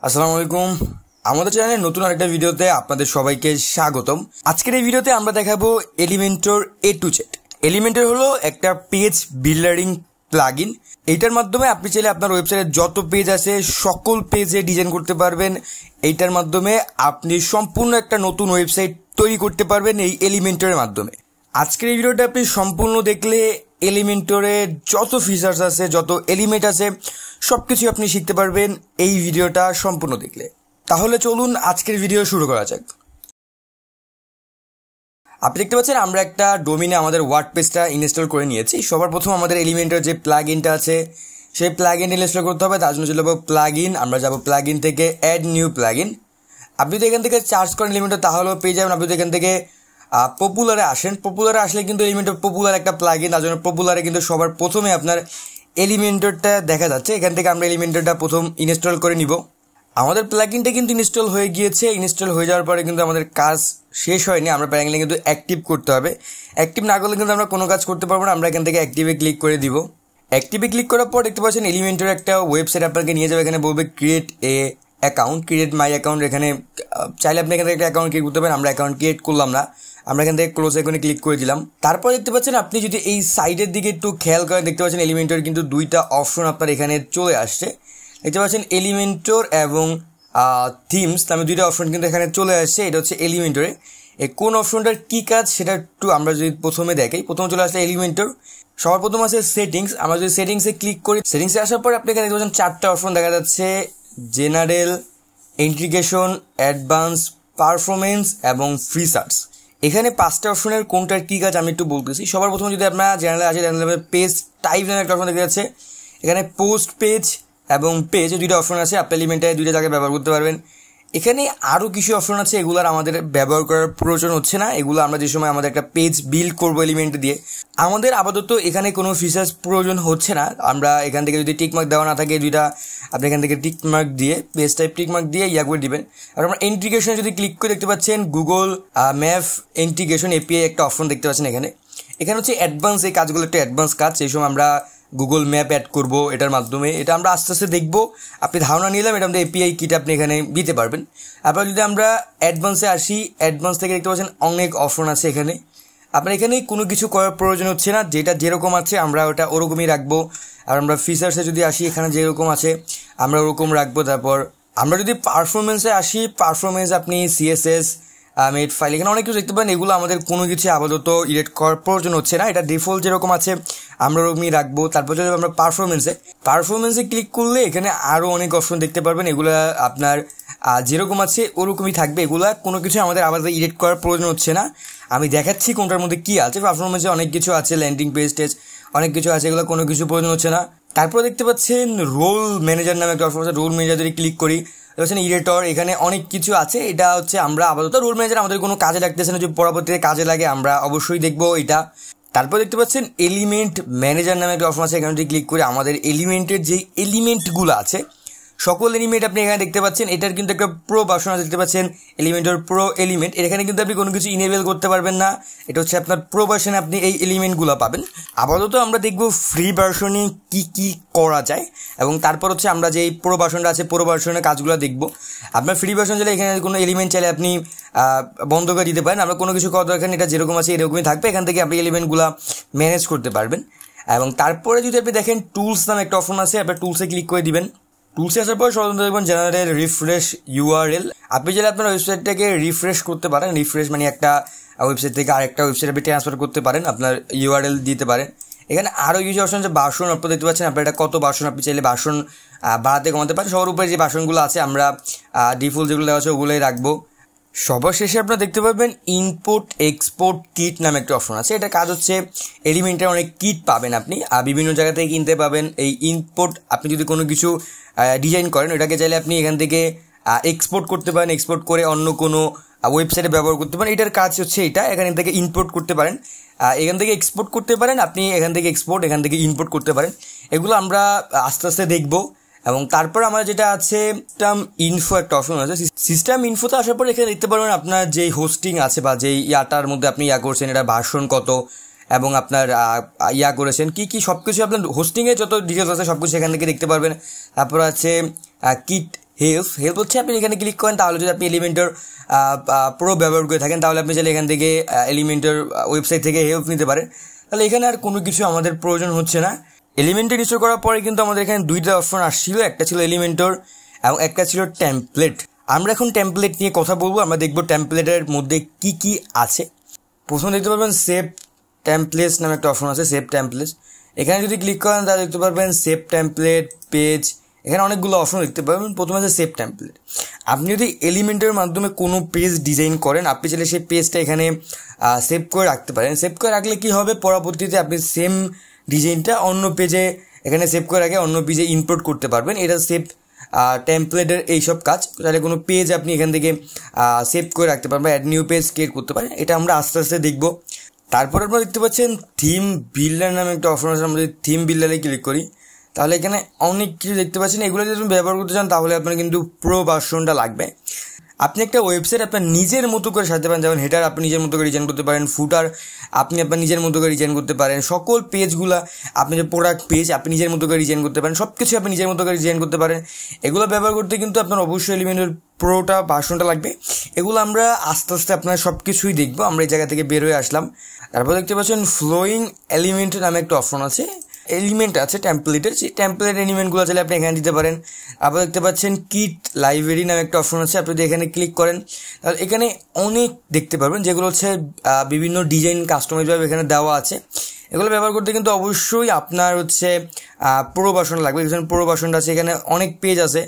আসসালামু আলাইকুম। আমাদের চ্যানেলে নতুন আরেকটা ভিডিওতে আপনাদের সবাইকে স্বাগতম। আজকের এই ভিডিওতে আমরা দেখাবো Elementor A to Z. Elementor হলো একটা পেজ বিল্ডারিং প্লাগইন। এইটার মাধ্যমে আপনি চাইলে আপনার ওয়েবসাইটে যত পেজ আছে সকল পেজে ডিজাইন করতে পারবেন। এইটার মাধ্যমে আপনি সম্পূর্ণ একটা নতুন ওয়েবসাইট তৈরি করতে পারবেন এই এলিমেন্টরের মাধ্যমে। আজকের এই ভিডিওটা আপনি সম্পূর্ণ দেখলে এলিমেন্টরে যত ফিচার্স আছে, যত এলিমেন্ট আছে, সবকিছু আপনি শিখতে পারবেন এই ভিডিওটা সম্পূর্ণ দেখলে। তাহলে চলুন আজকের ভিডিও শুরু করা যাক। আপনি দেখতে পাচ্ছেন আমরা একটা ডোমিনে আমাদের ওয়ার্ডপ্রেসটা ইনস্টল করে নিয়েছি। সবার প্রথম আমাদের এলিমেন্টের যে প্লাগইনটা আছে সেই প্লাগইন ইনস্টল করতে হবে। তার জন্য চলে যাবো প্লাগইন, আমরা যাবো প্লাগইন থেকে অ্যাড নিউ প্লাগইন। আপনি যদি এখান থেকে চার্জ করেন এলিমেন্টর তাহলেও পেয়ে যাবেন। আপনি যদি এখান থেকে পপুলারে আসেন, পপুলারে আসলে কিন্তু এলিমেন্টর পপুলার একটা প্লাগইন, তার জন্য পপুলারে কিন্তু সবার প্রথমে আপনার এলিমেন্টরটা দেখা যাচ্ছে। এখান থেকে আমরা এলিমেন্টরটা প্রথম ইনস্টল করে নিব। আমাদের প্লাগইনটা কিন্তু ইনস্টল হয়ে গিয়েছে। ইনস্টল হয়ে যাওয়ার পরে কিন্তু আমাদের কাজ শেষ হয়নি, আমরা প্যারাগ্লাইন কিন্তু অ্যাক্টিভ করতে হবে। অ্যাক্টিভ না করলে কিন্তু আমরা কোনো কাজ করতে পারবো না। আমরা এখান থেকে অ্যাক্টিভে ক্লিক করে দিব। অ্যাক্টিভে ক্লিক করার পর দেখতে পাচ্ছেন এলিমেন্টর একটা ওয়েবসাইট আপনাকে নিয়ে যাবে। এখানে বলবে create a account, create my account. এখানে চাইলে আপনি এখান থেকে একটা অ্যাকাউন্ট ক্রিয়েট করতে পারেন। আমরা অ্যাকাউন্ট ক্রিয়েট করলাম না, আমরা এখান থেকে ক্লোজ আইকনে ক্লিক করে দিলাম। তারপর দেখতে পাচ্ছেন আপনি যদি এই সাইডের দিকে একটু খেয়াল করেন দেখতে পাচ্ছেন এলিমেন্টর কিন্তু দুইটা অপশন আপনার এখানে চলে আসছে। দেখতে পাচ্ছেন এলিমেন্টর এবং থিমস নামে দুইটা অপশন কিন্তু এখানে চলে আসছে। এটা হচ্ছে এলিমেন্টরে। এই কোন অপশনটার কি কাজ সেটা একটু আমরা যদি প্রথমে দেখাই। প্রথমে চলে আসলে এলিমেন্টর, সবার প্রথম আছে সেটিংস। আমরা যদি সেটিংসে ক্লিক করি, সেটিংসে আসার পর আপনি এখানে দেখতে পাচ্ছেন চারটা অপশন দেখা যাচ্ছে: জেনারেল, ইন্টিগ্রেশন, অ্যাডভান্স, পারফরমেন্স এবং ফিচার্স। এখানে পাঁচটা অপশনের কোনটার কি কাজ আমি একটু বলতেছি। সবার প্রথমে যদি আপনারা জেনারেলে আসে, জেনারেল পেজ টাইপ নামে একটা অপশন দেখা যাচ্ছে। এখানে পোস্ট পেজ এবং পেজ দুইটা অপশন আছে। আপনি এলিমেন্টে দুইটা জায়গায় ব্যবহার করতে পারবেন। এখানে আরও কিছু অপশন আছে, এগুলোর আমাদের ব্যবহার করার প্রয়োজন হচ্ছে না। এগুলো আমরা যে সময় আমাদের একটা পেজ বিল্ড করবো এলিমেন্ট দিয়ে, আমাদের আপাতত এখানে কোনো ফিচার্স প্রয়োজন হচ্ছে না। আমরা এখান থেকে যদি টিকমার্ক দেওয়া না থাকে, দুইটা আপনি এখান থেকে টিকমার্ক দিয়ে পেজ টাইপ টিকমার্ক দিয়ে করে দিবেন। আর আমরা ইন্টিগ্রেশনে যদি ক্লিক করে দেখতে পাচ্ছেন গুগল ম্যাপ ইন্টিগ্রেশন এপিআই একটা অপশন দেখতে পাচ্ছেন এখানে। এখানে হচ্ছে অ্যাডভান্স, এই কাজগুলো একটা অ্যাডভান্স কাজ। সেই সময় আমরা গুগল ম্যাপ অ্যাড করবো এটার মাধ্যমে। এটা আমরা আস্তে আস্তে দেখবো। আপনি ধারণা নিলাম এটা আমাদের এপিআই কিটা আপনি এখানে দিতে পারবেন। আবার যদি আমরা অ্যাডভান্সে আসি, অ্যাডভান্স থেকে দেখতে পাচ্ছেন অনেক অপশন আছে এখানে। আপনার এখানে কোনো কিছু করার প্রয়োজন হচ্ছে না, যেটা যেরকম আছে আমরা ওটা ওরকমই রাখবো। আর আমরা ফিচার্সে যদি আসি, এখানে যেরকম আছে আমরা ওরকম রাখবো। তারপর আমরা যদি পারফরমেন্সে আসি, পারফরমেন্স আপনি সিএসএস মেড ফাইল এখানে অনেক কিছু দেখতে পারেন। এগুলো আমাদের কোনো কিছু আপাতত ইরেট করার প্রয়োজন হচ্ছে না, এটা ডিফল্ট যেরকম আছে আমরা ওরকমই রাখবো। তারপর যদি আমরা পারফরমেন্সে ক্লিক করলে এখানে আরও অনেক অপশন দেখতে পারবেন। এগুলো আপনার যেরকম আছে ওরকমই থাকবে। এগুলা কোনো কিছু আমাদের আলাদা ইরেট করার প্রয়োজন হচ্ছে না। আমি দেখাচ্ছি কোনটার মধ্যে কি আছে। পারফরমেন্সে অনেক কিছু আছে, ল্যান্ডিং পেজ টেজ অনেক কিছু আছে, এগুলো কোনো কিছু প্রয়োজন হচ্ছে না। তারপর দেখতে পাচ্ছেন রোল ম্যানেজার নামে একটা অপশন আছে। রোল ম্যানেজার যদি ক্লিক করি দেখছেন ইরেটর, এখানে অনেক কিছু আছে। এটা হচ্ছে আমরা আপাতত রোল ম্যানেজার আমাদের কোনো কাজে লাগতেছে না, যদি পরবর্তীতে কাজে লাগে আমরা অবশ্যই দেখবো এটা। তারপর দেখতে পাচ্ছেন এলিমেন্ট ম্যানেজার নামে একটা অপশন আছে। এখানে যদি ক্লিক করি আমাদের এলিমেন্টের যে এলিমেন্টগুলো আছে সকল এলিমেন্ট আপনি এখানে দেখতে পাচ্ছেন। এটার কিন্তু একটা প্রো ভার্সন আছে, দেখতে পাচ্ছেন এলিমেন্টের প্রো এলিমেন্ট। এখানে কিন্তু আপনি কোনো কিছু ইনেবল করতে পারবেন না, এটা হচ্ছে আপনার প্রো ভার্সনে আপনি এই এলিমেন্টগুলো পাবেন। আপাতত আমরা দেখবো ফ্রি ভার্সনে কি কি করা যায়, এবং তারপর হচ্ছে আমরা যে প্রো ভার্সনটা আছে প্রো ভার্সনের কাজগুলো দেখবো। আপনার ফ্রি ভার্সন চাইলে এখানে কোনো এলিমেন্ট চাইলে আপনি বন্ধ করে দিতে পারেন। আমরা কোনো কিছু করা দরকার নেই, এটা যেরকম আছে এরকমই থাকবে। এখান থেকে আপনি এলিমেন্টগুলো ম্যানেজ করতে পারবেন। এবং তারপরে যদি আপনি দেখেন টুলস নামে একটা অপশন আছে, আপনার টুলসে ক্লিক করে দিবেন। টুলসে আসার পর সাধারণত দেখবেন জেনারেল রিফ্রেশ ইউআরএল। আপনি চাইলে আপনার ওয়েবসাইটটাকে রিফ্রেশ করতে পারেন। রিফ্রেশ মানে একটা ওয়েবসাইট থেকে আরেকটা ওয়েবসাইট আপনি ট্রান্সফার করতে পারেন, আপনার ইউআরএল দিতে পারেন। এখানে আরও কিছু অপশন আছে, বাসন আপনি দেখতে পাচ্ছেন। আপনার এটা কত বাসন, আপনি চাইলে বাসন বাড়াতে কমাতে পারেন। সবার উপরে যে বাসনগুলো আছে আমরা ডিফল্ট যেগুলো দেওয়া আছে ওগুলোই রাখবো। সবার শেষে আপনারা দেখতে পাবেন ইনপুট এক্সপোর্ট কিট নামে একটা অপশন আছে। এটা কাজ হচ্ছে এলিমেন্টের অনেক কিট পাবেন আপনি, বিভিন্ন জায়গা থেকে কিনতে পাবেন। এই ইনপুট আপনি যদি কোনো কিছু ডিজাইন করেন ওটাকে চাইলে আপনি এখান থেকে এক্সপোর্ট করতে পারেন, এক্সপোর্ট করে অন্য কোনো ওয়েবসাইটে ব্যবহার করতে পারেন। এটার কাজ হচ্ছে এটা, এখান থেকে ইম্পোর্ট করতে পারেন, এখান থেকে এক্সপোর্ট করতে পারেন আপনি, এখান থেকে এক্সপোর্ট, এখান থেকে ইম্পোর্ট করতে পারেন। এগুলো আমরা আস্তে আস্তে দেখবো। এবং তারপর আমরা যেটা আছে সিস্টেম ইনফো একটা অপশন আছে। সিস্টেম ইনফোতে আসার পর এখানে দেখতে পারবেন আপনার যেই হোস্টিং আছে বা যেই ইয়াটার মধ্যে আপনি করছেন এটা ভার্সন কত, এবং আপনার করেছেন কি কি সব কিছু আপনার হোস্টিংয়ে যত ডিটেলস আছে সব কিছু এখান থেকে দেখতে পারবেন। তারপর আছে কিট হেল্প হচ্ছে আপনি এখানে ক্লিক করেন, তাহলে যদি আপনি এলিমেন্টর প্রো ব্যবহার করে থাকেন তাহলে আপনি চাইলে এখান থেকে এলিমেন্টর ওয়েবসাইট থেকে হেল্প নিতে পারেন। তাহলে এখানে আর কোনো কিছু আমাদের প্রয়োজন হচ্ছে না। এলিমেন্টর ইনস্টল করার পরে কিন্তু আমাদের এখানে দুইটা অপশন আসছিল, একটা ছিল এলিমেন্টর এবং একটা ছিল টেমপ্লেট। আমরা এখন টেমপ্লেট নিয়ে কথা বলবো। আমরা দেখবো টেমপ্লেটের মধ্যে কি কি আছে। প্রথমে দেখতে পারবেন সেভ টেমপ্লেটস নামে একটা অপশন আছে, সেভ টেমপ্লেটস। এখানে যদি ক্লিক করেন তাহলে দেখতে পারবেন সেভ টেমপ্লেট পেজ, এখানে অনেকগুলো অপশন দেখতে পাবেন। প্রথমে আছে সেভ টেমপ্লেট। আপনি যদি এলিমেন্টের মাধ্যমে কোনো পেজ ডিজাইন করেন, আপনি চাইলে সেই পেজটা এখানে সেভ করে রাখতে পারেন। সেভ করে রাখলে কি হবে, পরবর্তীতে আপনি সেম ডিজাইনটা অন্য পেজে এখানে সেভ করে রাখে অন্য পেজে ইম্পোর্ট করতে পারবেন। এটা সেভ টেমপ্লেটের এইসব কাজ। তাহলে কোনো পেজ আপনি এখান থেকে সেভ করে রাখতে পারবেন, অ্যাড নিউ পেজ ক্রিয়েট করতে পারেন। এটা আমরা আস্তে আস্তে দেখবো। তারপর আপনারা দেখতে পাচ্ছেন থিম বিল্ডার নামে একটা অপশন আছে। আমরা যদি থিম বিল্ডারে ক্লিক করি তাহলে এখানে অনেক কিছু দেখতে পাচ্ছেন। এগুলো যদি আপনি ব্যবহার করতে চান তাহলে আপনার কিন্তু প্রো ভার্সনটা লাগবে। আপনি একটা ওয়েবসাইট আপনার নিজের মতো করে সাজাতে পারেন, যেমন হেডার আপনি নিজের মতো করে ডিজাইন করতে পারেন, ফুটার আপনি আপনার নিজের মতো করে ডিজাইন করতে পারেন, সকল পেজগুলো আপনি যে প্রোডাক্ট পেজ আপনি নিজের মতো করে ডিজাইন করতে পারেন, সব কিছু আপনি নিজের মতো করে ডিজাইন করতে পারেন। এগুলো ব্যবহার করতে কিন্তু আপনার অবশ্যই এলিমেন্টের প্রোটা ভার্সনটা লাগবে। এগুলো আমরা আস্তে আস্তে আপনার সব কিছুই দেখবো। আমরা এই জায়গা থেকে বের হয়ে আসলাম। তারপর দেখতে পাচ্ছেন ফ্লোয়িং এলিমেন্ট নামে একটা অপশন আছে, এলিমেন্ট আছে টেমপ্লেটের। সেই টেমপ্লেট এলিমেন্টগুলো চাইলে আপনি এখানে দিতে পারেন। আবার দেখতে পাচ্ছেন কিট লাইব্রেরি নামে একটা অপশন আছে, আপনি যদি এখানে ক্লিক করেন তাহলে এখানে অনেক দেখতে পারবেন, যেগুলো হচ্ছে বিভিন্ন ডিজাইন কাস্টমাইজভাবে এখানে দেওয়া আছে। এগুলো ব্যবহার করতে কিন্তু অবশ্যই আপনার হচ্ছে প্রো ভার্সন লাগবে। এখানে প্রো ভার্সনটা আছে, এখানে অনেক পেজ আছে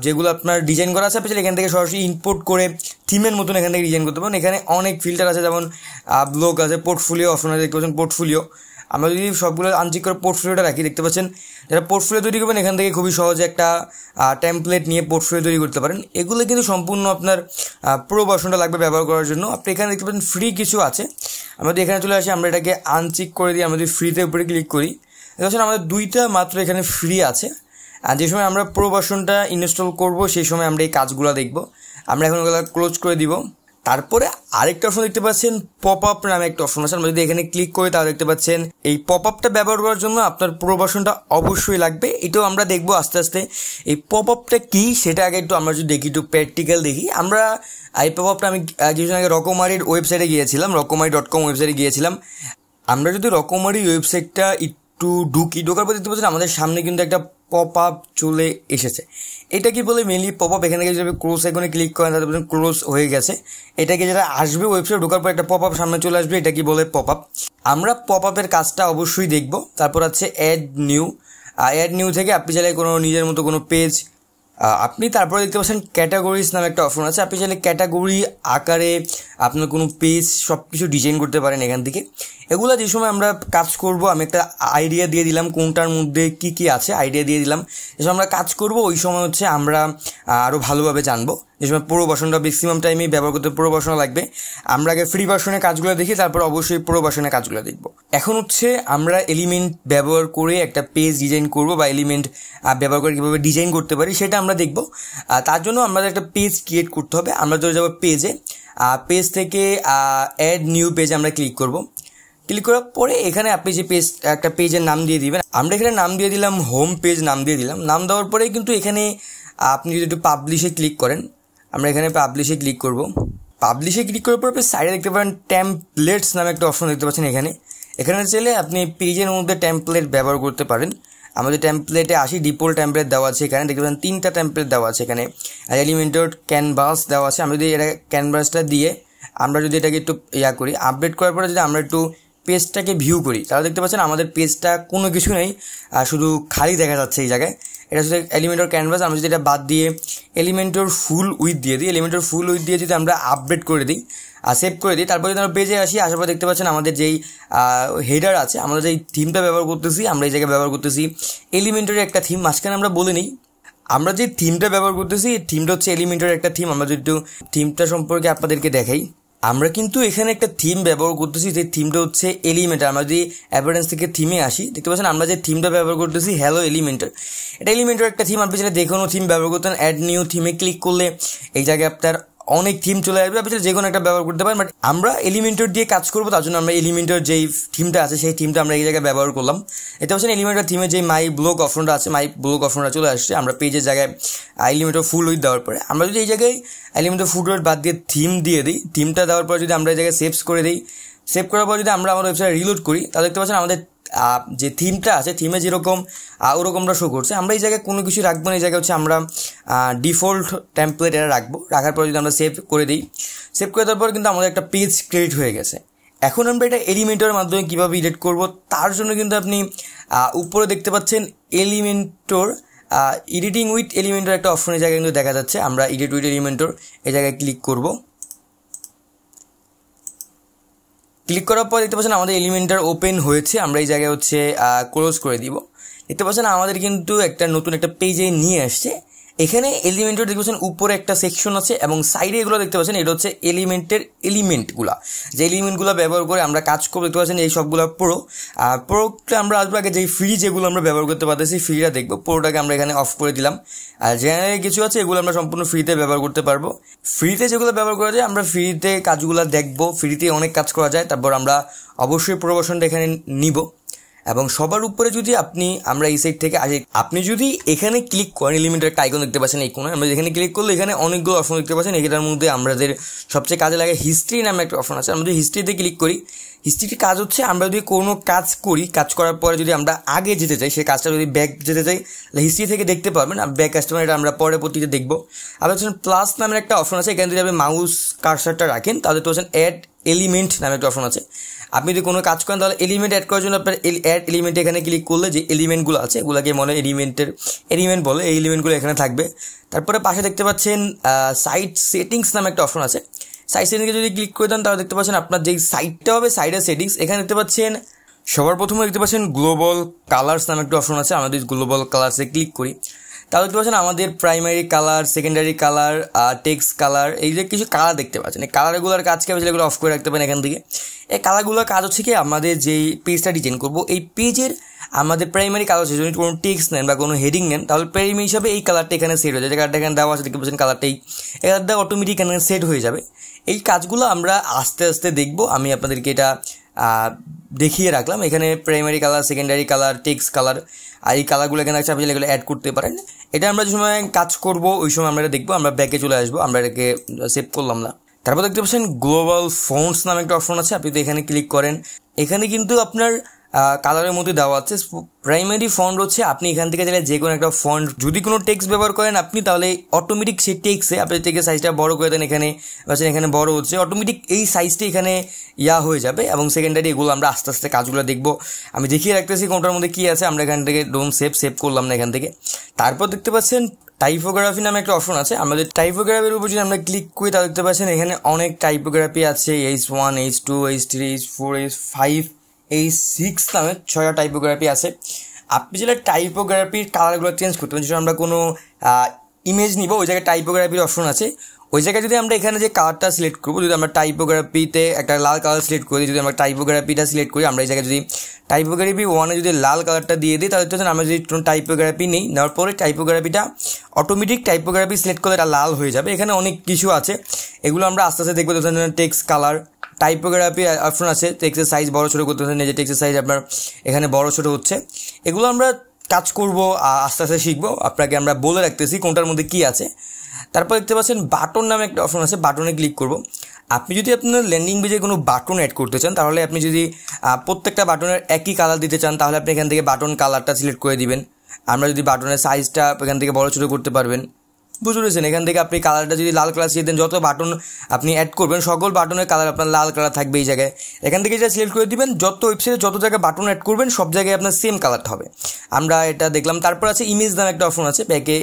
যেগুলো আপনার ডিজাইন করা আছে। আপনি এখান থেকে সরাসরি ইম্পোর্ট করে থিমের মতন এখান থেকে ডিজাইন করতে পারেন। এখানে অনেক ফিল্টার আছে, যেমন ব্লগ আছে, পোর্টফোলিও অপশন আছে, দেখতে পাচ্ছেন পোর্টফোলিও। আমরা যদি সবগুলো আনচেক করে পোর্টফোলিওটা রাখি, দেখতে পাচ্ছেন যারা পোর্টফোলিও তৈরি করবেন এখান থেকে খুবই সহজে একটা টেমপ্লেট নিয়ে পোর্টফোলিও তৈরি করতে পারেন। এগুলো কিন্তু সম্পূর্ণ আপনার প্রো ভার্সনটা লাগবে ব্যবহার করার জন্য। আপনি এখানে দেখতে পাচ্ছেন ফ্রি কিছু আছে। আমরা যদি এখানে চলে আসি, আমরা এটাকে আনচেক করে দিই, আমরা যদি ফ্রিতে উপরে ক্লিক করি দেখছেন আমাদের দুইটা মাত্র এখানে ফ্রি আছে। আর যে সময় আমরা প্রো ভার্সনটা ইনস্টল করব সেই সময় আমরা এই কাজগুলো দেখব। আমরা এখন ওগুলো ক্লোজ করে দিব। তারপরে আরেকটা অপশন দেখতে পাচ্ছেন পপ আপ নামে একটা অপশন আছে। আমরা যদি এখানে ক্লিক করি তাহলে দেখতে পাচ্ছেন এই পপ আপটা ব্যবহার করার জন্য আপনার প্রো ভার্সনটা অবশ্যই লাগবে। এটাও আমরা দেখবো আস্তে আস্তে। এই পপ আপটা কি সেটা আগে একটু আমরা যদি দেখি, একটু প্র্যাকটিক্যাল দেখি। আমরা এই পপ আপটা আমি কিছুদিন আগে রকমারির ওয়েবসাইটে গিয়েছিলাম, রকমারি.com ওয়েবসাইটে গিয়েছিলাম। আমরা যদি রকমারি ওয়েবসাইটটা একটু ঢোকার পর দেখতে পাচ্ছেন আমাদের সামনে কিন্তু একটা পপ আপ চলে এসেছে। এটা কি বলে মেনলি পপ আপ। এখানে যদি ক্লোজ আইকনে ক্লিক করেন তাহলে ক্লোজ হয়ে গেছে। এটাকে যেটা আসবে ওয়েবসাইট ঢোকার পর একটা পপ আপ সামনে চলে আসবে, এটা কি বলে পপ আপ। আমরা পপ আপের কাজটা অবশ্যই দেখব। তারপর আছে অ্যাড নিউ থেকে আপনি চাইলে কোনো নিজের মতো কোনো পেজ আপনি তারপরে দেখতে পাচ্ছেন ক্যাটাগরিজ নামে একটা অপশন আছে। আপনি চাইলে ক্যাটাগরি আকারে আপনার কোনো পেজ সব কিছু ডিজাইন করতে পারেন এখান থেকে। এগুলো যে সময় আমরা কাজ করব, আমি একটা আইডিয়া দিয়ে দিলাম কোনটার মধ্যে কি কি আছে, আইডিয়া দিয়ে দিলাম। যে সময় আমরা কাজ করব ওই সময় হচ্ছে আমরা আরও ভালোভাবে জানবো। যে সময় প্রো ভার্সনটা ম্যাক্সিমাম টাইমেই ব্যবহার করতে প্রো ভার্সন লাগবে। আমরা আগে ফ্রি ভার্সনের কাজগুলো দেখি, তারপর অবশ্যই প্রো ভার্সনের কাজগুলো দেখব। এখন হচ্ছে আমরা এলিমেন্ট ব্যবহার করে একটা পেজ ডিজাইন করব বা এলিমেন্ট ব্যবহার করে কীভাবে ডিজাইন করতে পারি সেটা আমরা দেখব। তার জন্য আমাদের একটা পেজ ক্রিয়েট করতে হবে। আমরা চলে যাবো পেজ থেকে অ্যাড নিউ পেজ আমরা ক্লিক করব। ক্লিক করার পরে এখানে আপনি যে একটা পেজের নাম দিয়ে দিবেন। আমরা এখানে নাম দিয়ে দিলাম হোম পেজ, নাম দিয়ে দিলাম। নাম দেওয়ার পরে কিন্তু এখানে আপনি যদি একটু পাবলিশে ক্লিক করেন, আমরা এখানে পাবলিশে ক্লিক করব। পাবলিশে ক্লিক করার পর আপনি সাইডে দেখতে পারেন টেমপ্লেটস নামে একটা অপশন দেখতে পাচ্ছেন। এখানে চাইলে আপনি পেজের মধ্যে টেমপ্লেট ব্যবহার করতে পারেন। আমাদের টেমপ্লেটে আসি, ডিফল্ট টেমপ্লেট দেওয়া আছে। এখানে দেখতে পাচ্ছেন 3টা টেমপ্লেট দেওয়া আছে। এখানে এলিমেন্টর ক্যানভাস দেওয়া আছে। আমরা যদি এটা ক্যানভাসটা দিয়ে আমরা যদি এটাকে একটু করি, আপডেট করার পরে যদি আমরা একটু পেজটাকে ভিউ করি তাহলে দেখতে পাচ্ছেন আমাদের পেজটা কোনো কিছু নেই, শুধু খালি দেখা যাচ্ছে এই জায়গায়। এটা হচ্ছে এলিমেন্টর ক্যানভাস। আমরা যদি এটা বাদ দিয়ে এলিমেন্টর ফুল উইথ দিয়ে দিই, এলিমেন্টর ফুল উইথ দিয়ে যদি আমরা আপডেট করে দিই আর সেভ করে দিই, তারপর যদি আমরা পেজে আসি, আসার পর দেখতে পাচ্ছেন আমাদের যেই হেডার আছে, আমরা যেই থিমটা ব্যবহার করতেছি, আমরা এই জায়গায় ব্যবহার করতেছি এলিমেন্টরের একটা থিম। মাঝখানে আমরা বলে নিই আমরা যে থিমটা ব্যবহার করতেছি এই থিমটা হচ্ছে এলিমেন্টরের একটা থিম। আমরা যদি একটু থিমটা সম্পর্কে আপনাদেরকে দেখাই, আমরা কিন্তু এখানে একটা থিম ব্যবহার করতেছি, যে থিমটা হচ্ছে এলিমেন্টার। আমরা যদি অ্যাপিয়ারেন্স থেকে থিমে আসি, দেখতে পাচ্ছেন আমরা যে থিমটা ব্যবহার করতেছি হ্যালো এলিমেন্টার। এটা এলিমেন্টার একটা থিম। আপনি যেটা যে কোনো থিম ব্যবহার করতেন, অ্যাড নিউ থিমে ক্লিক করলে এই জায়গায় আপনার অনেক থিম চলে আসবে, আপনি যে কোনো একটা ব্যবহার করতে পারেন। বাট আমরা এলিমেন্টর দিয়ে কাজ করবো, তার জন্য আমরা এলিমেন্টর যেই থিমটা আছে সেই থিমটা আমরা এই জায়গায় ব্যবহার করলাম। এতে পাচ্ছেন এলিমেন্টর থিমে যে মাই ব্লগ অপশনটা আছে, মাই ব্লগ অপশনটা চলে আসছে। আমরা পেজের জায়গায় এলিমেন্টর ফুল উইথ দেওয়ার পরে আমরা যদি এই জায়গায় এলিমেন্টর ফুল উইথ বাদ দিয়ে থিম দিয়ে দিই, থিমটা দেওয়ার পরে যদি আমরা এই জায়গায় সেভস করে দিই, সেভ করার পর যদি আমরা আমাদের ওয়েবসাইট রিলোড করি, তাহলে দেখতে পাচ্ছেন আমাদের যে থিমটা আছে থিমে যেরকম ওরকমটা শো করছে। আমরা এই জায়গায় কোনো কিছু রাখবো না, এই জায়গায় হচ্ছে আমরা ডিফল্ট টেমপ্লেট এটা রাখবো। রাখার পর যদি আমরা সেভ করে দিই, সেভ করে দেওয়ার পর কিন্তু আমাদের একটা পেজ ক্রিয়েট হয়ে গেছে। এখন আমরা এটা এলিমেন্টরের মাধ্যমে কীভাবে এডিট করব, তার জন্য কিন্তু আপনি উপরে দেখতে পাচ্ছেন এলিমেন্টর এডিটিং উইথ এলিমেন্টর একটা অপশনের জায়গায় কিন্তু দেখা যাচ্ছে। আমরা এডিট উইথ এলিমেন্টর এই জায়গায় ক্লিক করব। ক্লিক করার পর দেখতে পাচ্ছেন আমাদের এলিমেন্টর ওপেন হয়েছে। আমরা এই জায়গায় হচ্ছে ক্লোজ করে দিব। দেখতে পাচ্ছেন আমাদের কিন্তু একটা নতুন একটা পেজে নিয়ে আসছে। এখানে এলিমেন্টের দেখতে পাচ্ছেন উপরে একটা সেকশন আছে এবং সাইডে এগুলো দেখতে পাচ্ছেন এটা হচ্ছে এলিমেন্টের এলিমেন্টগুলা, যে এলিমেন্টগুলো ব্যবহার করে আমরা কাজ করবো। দেখতে পাচ্ছেন এই সবগুলো প্রোটা আমরা আসবো আগে যেই ফ্রি যেগুলো আমরা ব্যবহার করতে পারতেছি ফ্রিটা দেখবো। প্রোটাকে আমরা এখানে অফ করে দিলাম। আর জেনারেল কিছু আছে এগুলো আমরা সম্পূর্ণ ফ্রিতে ব্যবহার করতে পারবো। ফ্রিতে যেগুলো ব্যবহার করা যায় আমরা ফ্রিতে কাজগুলো দেখবো, ফ্রিতে অনেক কাজ করা যায়। তারপর আমরা অবশ্যই প্রমোশনটা এখানে নিব। এবং সবার উপরে যদি আমরা এই সাইড থেকে আসি, আপনি যদি এখানে ক্লিক করেন এলিমেন্টের একটা আইকন দেখতে পাচ্ছেন এই কোণে, আমরা যেখানে ক্লিক করলে এখানে অনেকগুলো অপশন দেখতে পাচ্ছেন। এটার মধ্যে আমাদের সবচেয়ে কাজে লাগে হিস্ট্রি নামে একটা অপশন আছে। আমরা যদি হিস্ট্রিতে ক্লিক করি, হিস্ট্রির কাজ হচ্ছে আমরা যদি কোনো কাজ করি, কাজ করার পরে যদি আমরা আগে যেতে চাই, সেই কাজটা যদি ব্যাক যেতে চাই তাহলে হিস্ট্রি থেকে দেখতে পারবেন। ব্যাক কাস্টমার এটা আমরা পরবর্তীতে দেখবো। আবার হচ্ছেন প্লাস নামের একটা অপশন আছে। এখানে যদি আপনি মাউস কার্সারটা রাখেন তাহলে তো হচ্ছেন অ্যাড এলিমেন্ট নামে একটা অপশন আছে। আপনি যদি কোনো কাজ করেন তাহলে এলিমেন্ট অ্যাড করার জন্য আপনার অ্যাড এলিমেন্ট এখানে ক্লিক করলে যে এলিমেন্টগুলো আছে এগুলোকে মনে হয় এলিমেন্ট বলে, এই এলিমেন্টগুলো এখানে থাকবে। তারপরে পাশে দেখতে পাচ্ছেন সাইট সেটিংস নামে একটা অপশন আছে। সাইট সেটিংসে যদি ক্লিক করে দেন তাহলে দেখতে পাচ্ছেন আপনার যেই সাইটটা হবে সাইটের সেটিংস। এখানে দেখতে পাচ্ছেন সবার প্রথমে দেখতে পাচ্ছেন গ্লোবাল কালার্স নামে একটা অপশন আছে। আমরা যদি গ্লোবাল কালার্সে ক্লিক করি তাহলে দেখতে পাচ্ছেন আমাদের primary colour, secondary colour, text colour, এই যে কিছু কালার দেখতে পাচ্ছেন। এই কালারগুলোর কাজ কি হবে সেগুলো অফ করে রাখতে পারেন এখান থেকে। এই কালারগুলোর কাজ হচ্ছে কি আমাদের যেই পেজটা ডিজাইন করবো এই পেজের আমাদের প্রাইমারি কালার হচ্ছে, যদি কোনো টেক্সট নেন বা কোনো হেডিং নেন তাহলে প্রাইমারি হিসাবে এই কালারটা এখানে সেট হয়ে যায়। যে কালারটা এখানে দেওয়া আছে দেখতে পাচ্ছেন কালারটাই এই কালারটা অটোমেটিক এখানে সেট হয়ে যাবে। এই কাজগুলো আমরা আস্তে আস্তে দেখবো। আমি আপনাদেরকে এটা দেখিয়ে রাখলাম। এখানে primary colour, secondary colour, text colour, আর এই কালারগুলো এখানে আছে, আপনি এগুলো অ্যাড করতে পারেন। এটা আমরা যে সময় কাজ করবো ওই সময় আমরা এটা দেখবো। আমরা ব্যাকে চলে আসবো, আমরা এটাকে সেভ করলাম না। তারপর দেখতে পাচ্ছেন গ্লোবাল ফন্টস নামে একটা অপশন আছে। আপনি তো এখানে ক্লিক করেন, এখানে কিন্তু আপনার কালারের মধ্যে দেওয়া আছে। প্রাইমারি ফন্ট হচ্ছে আপনি এখান থেকে চাইলে যে কোনো একটা ফন্ট, যদি কোনো টেক্সট ব্যবহার করেন আপনি তাহলে অটোমেটিক সেই টেক্সটে আপনি টেক্সটের সাইজটা বড় করে দেন, এখানে এখানে বড় হচ্ছে অটোমেটিক এই সাইজটি এখানে হয়ে যাবে। এবং সেকেন্ডারি এগুলো আমরা আস্তে আস্তে কাজগুলো দেখবো। আমি দেখিয়ে রাখতেছি কোনটার মধ্যে কী আছে। আমরা এখান থেকে ডোন্ট সেভ করলাম না এখান থেকে। তারপর দেখতে পাচ্ছেন টাইপোগ্রাফি নামে একটা অপশন আছে। আমাদের টাইপোগ্রাফির উপর যদি আমরা ক্লিক করি তাহলে দেখতে পাচ্ছেন এখানে অনেক টাইপোগ্রাফি আছে। H1, H2, H3, H4, H5, H6 নামে 6টা টাইপোগ্রাফি আছে। আপনি যেটা টাইপোগ্রাফির কালারগুলো চেঞ্জ করতে পারেন, যদি আমরা কোনো ইমেজ নিব ওই জায়গায় টাইপোগ্রাফির অপশন আছে। ওই জায়গায় যদি আমরা এখানে যে কালারটা সিলেক্ট করবো, যদি আমরা টাইপোগ্রাফিতে একটা লাল কালার সিলেক্ট করি, যদি আমরা টাইপোগ্রাফিটা সিলেক্ট করি, আমরা এই জায়গায় যদি টাইপোগ্রাফি 1-এ যদি লাল কালারটা দিয়ে দিই তাহলে হচ্ছে আমরা যদি টাইপোগ্রাফি নেই, নেওয়ার পরে টাইপোগ্রাফিটা অটোমেটিক টাইপোগ্রাফি সিলেক্ট করলে এটা লাল হয়ে যাবে। এখানে অনেক কিছু আছে, এগুলো আমরা আস্তে আস্তে দেখবো। টেক্সট কালার, টাইপোগ্রাফি অপশন আছে, টেক্সটের সাইজ বড় ছোটো করতে পারেন, যে টেক্সটের সাইজ আপনার এখানে বড় ছোটো হচ্ছে। এগুলো আমরা কাজ করবো, আস্তে আস্তে শিখবো। আপনাকে আমরা বলে রাখতেছি কোনটার মধ্যে কী আছে। তারপর দেখতে পাচ্ছেন বাটন নামে একটা অপশন আছে, বাটনে ক্লিক করব। আপনি যদি আপনার ল্যান্ডিং পেজে কোনো বাটন অ্যাড করতে চান তাহলে আপনি যদি প্রত্যেকটা বাটনের একই কালার দিতে চান তাহলে আপনি এখান থেকে বাটন কালারটা সিলেক্ট করে দিবেন। আমরা যদি বাটনের সাইজটা এখান থেকে বড় ছোটো করতে পারবেন, বুঝতে পেরেছেন। এখান থেকে আপনি কালারটা যদি লাল কালার সিলেক্ট দেন, যত বাটন আপনি অ্যাড করবেন সকল বাটনের কালার আপনার লাল কালার থাকবে এই জায়গায়। এখান থেকে যা সিলেক্ট করে দিবেন, যত ওয়েবসাইটে যত জায়গায় বাটন অ্যাড করবেন সব জায়গায় আপনার সেম কালারটা হবে। আমরা এটা দেখলাম। তারপর আছে ইমেজ নামে একটা অপশন আছে ব্যাকে।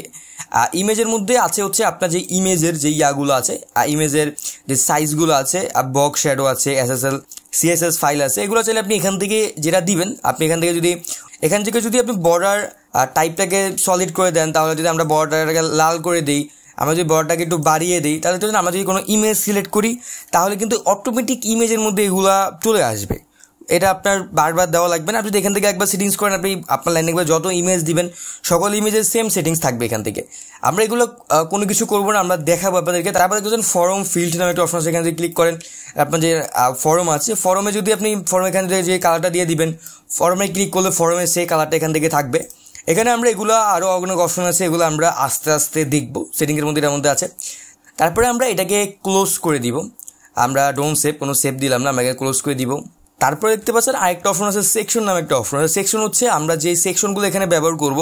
ইমেজের মধ্যে আছে হচ্ছে আপনার যে ইমেজের যে ইয়াগুলো আছে, ইমেজের যে সাইজগুলো আছে, বক্স শ্যাডো আছে, SSL CSS ফাইল আছে, এগুলো চাইলে আপনি এখান থেকে যেটা দিবেন, আপনি এখান থেকে যদি আপনি বর্ডার টাইপটাকে সলিড করে দেন, তাহলে যদি আমরা বর্ডারটাকে লাল করে দিই, আমরা যদি বর্ডারটাকে একটু বাড়িয়ে দিই, তাহলে আমরা যদি কোনো ইমেজ সিলেক্ট করি তাহলে কিন্তু অটোমেটিক ইমেজের মধ্যে এগুলা চলে আসবে। এটা আপনার বারবার দেওয়া লাগবে না। আপনি যদি এখান থেকে একবার সেটিংস করেন, আপনি আপনার লাইনে একবার যত ইমেজ দিবেন সকল ইমেজের সেম সেটিংস থাকবে এখান থেকে। আমরা এগুলো কোনো কিছু করবো না, আমরা দেখাবো আপনাদেরকে। তারপরে দেখবেন ফর্ম ফিল্ড নামে একটা অপশন আছে, এখান থেকে ক্লিক করেন। আপনার যে ফর্ম আছে, ফর্মে যদি আপনি ফর্ম এখান থেকে যে কালারটা দিয়ে দিবেন, ফর্মে ক্লিক করলে ফর্মের সেই কালারটা এখান থেকে থাকবে। এখানে আমরা এগুলো আরও অনেক অপশন আছে, এগুলো আমরা আস্তে আস্তে দেখবো, সেটিংয়ের মধ্যে এটার মধ্যে আছে। তারপরে আমরা এটাকে ক্লোজ করে দিব। আমরা ডোন্ট সেভ, কোনো সেভ দিলাম না, আমরা এখানে ক্লোজ করে দিব। তারপরে দেখতে পাচ্ছেন আরেকটা অপশন আছে, সেকশন নামে একটা অপশন আছে। সেকশন হচ্ছে আমরা যে সেকশনগুলো এখানে ব্যবহার করব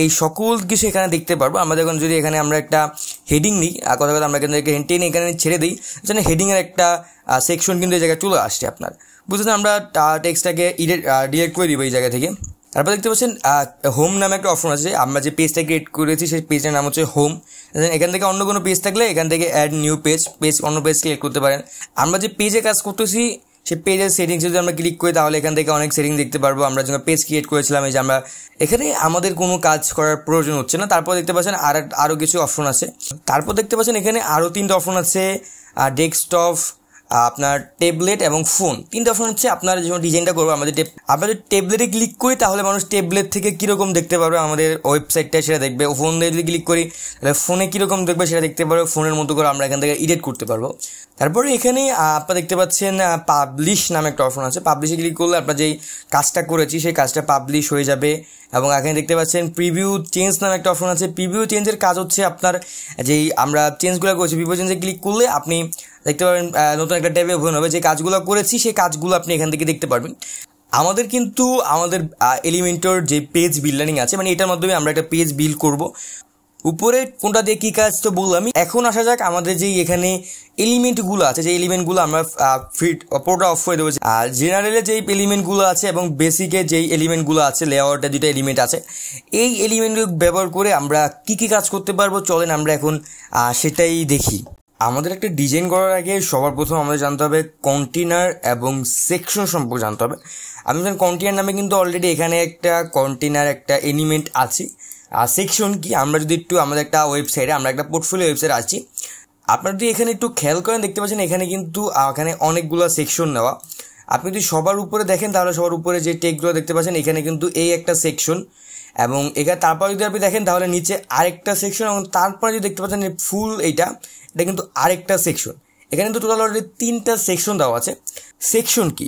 এই সকল কিছু এখানে দেখতে পারবো। আমরা দেখুন যদি এখানে আমরা একটা হেডিং নিই, কথা কথা আমরা এখান থেকে টেনে এখানে ছেড়ে দিই, যেন হেডিংয়ের একটা সেকশন কিন্তু এই জায়গায় চলে আসছে আপনার, বুঝলেন। আমরা টেক্সটটাকে ডিলেট করে দিব এই জায়গা থেকে। তারপর দেখতে পাচ্ছেন হোম নামে একটা অপশন আছে। আমরা যে পেজটা ক্রিয়েট করেছি সেই পেজটার নাম হচ্ছে হোম। এখান থেকে অন্য কোনো পেজ থাকলে এখান থেকে অ্যাড নিউ পেজ, অন্য পেজ ক্রিয়েট করতে পারেন। আমরা যে পেজে কাজ করতেছি সেই পেজের সেটিংস যদি আমরা ক্লিক করি তাহলে এখান থেকে অনেক সেটিংস দেখতে পারবো। আমরা যখন পেজ ক্রিয়েট করেছিলাম, এই যে আমরা এখানে আমাদের কোনো কাজ করার প্রয়োজন হচ্ছে না। তারপর দেখতে পাচ্ছেন আরও কিছু অপশন আছে। তারপর দেখতে পাচ্ছেন এখানে আরও 3টা অপশন আছে, ডেস্কটপ, আপনার ট্যাবলেট এবং ফোন। 3টা অপশন হচ্ছে আপনার যখন ডিজাইনটা করবো আমাদের আমরা যদি ট্যাবলেটে ক্লিক করি তাহলে মানুষ ট্যাবলেট থেকে কীরকম দেখতে পারবে আমাদের ওয়েবসাইটটা, সেটা দেখবে। ফোন দিয়ে যদি ক্লিক করি তাহলে ফোনে কীরকম দেখবে সেটা দেখতে পারবে। ফোনের মতো করে আমরা এখান থেকে এডিট করতে পারবো। তারপরে এখানে আপনারা দেখতে পাচ্ছেন পাবলিশ নামে একটা অপশন আছে। পাবলিশে ক্লিক করলে আপনার যেই কাজটা করেছি সেই কাজটা পাবলিশ হয়ে যাবে। এবং এখানে দেখতে পাচ্ছেন প্রিভিউ চেঞ্জ নামে একটা অপশন আছে। প্রিভিউ চেঞ্জের কাজ হচ্ছে আপনার যেই আমরা চেঞ্জগুলো করেছি, প্রিভিউ চেঞ্জে ক্লিক করলে আপনি দেখতে পাবেন নতুন একটা ট্যাবে ওপেন হবে, যে কাজগুলো করেছি সেই কাজগুলো আপনি এখান থেকে দেখতে পারবেন। আমাদের কিন্তু আমাদের এলিমেন্টর যে পেজ বিল্ডিং আছে, মানে এটার মাধ্যমে আমরা একটা পেজ বিল্ড করব। উপরে কোনটা দিয়ে কী কাজ তো বললাম। এখন আসা যাক আমাদের যেই এখানে এলিমেন্টগুলো আছে, যে এলিমেন্টগুলো আমরা পুরোটা অফ করে দেবো। আর জেনারেলে যেই এলিমেন্টগুলো আছে এবং বেসিকে যেই এলিমেন্টগুলো আছে, লেআউটে 2টা এলিমেন্ট আছে, এই এলিমেন্টগুলো ব্যবহার করে আমরা কী কী কাজ করতে পারবো চলেন আমরা এখন সেটাই দেখি। আমাদের একটা ডিজাইন করার আগে সবার প্রথম আমাদের জানতে হবে কন্টেনার এবং সেকশন সম্পর্কে জানতে হবে। আমি জানি কন্টেনার নামে কিন্তু অলরেডি এখানে একটা কন্টেনার একটা এলিমেন্ট আছে। আর সেকশন কি, আমরা যদি একটু আমাদের একটা ওয়েবসাইটে, আমরা একটা পোর্টফোলিও ওয়েবসাইটে আছি, আপনারা যদি এখানে একটু খেয়াল করেন দেখতে পাচ্ছেন এখানে কিন্তু এখানে অনেকগুলো সেকশন নেওয়া। আপনি যদি সবার উপরে দেখেন তাহলে সবার উপরে যে টেক্সটগুলো দেখতে পাচ্ছেন এখানে কিন্তু এই একটা সেকশন, এবং এখানে তারপর যদি আপনি দেখেন তাহলে নিচে আরেকটা সেকশন, এবং তারপরে যদি দেখতে পাচ্ছেন ফুল এটা কিন্তু আরেকটা সেকশন। এখানে কিন্তু টোটাল অলরেডি 3টা সেকশন দেওয়া আছে। সেকশন কি?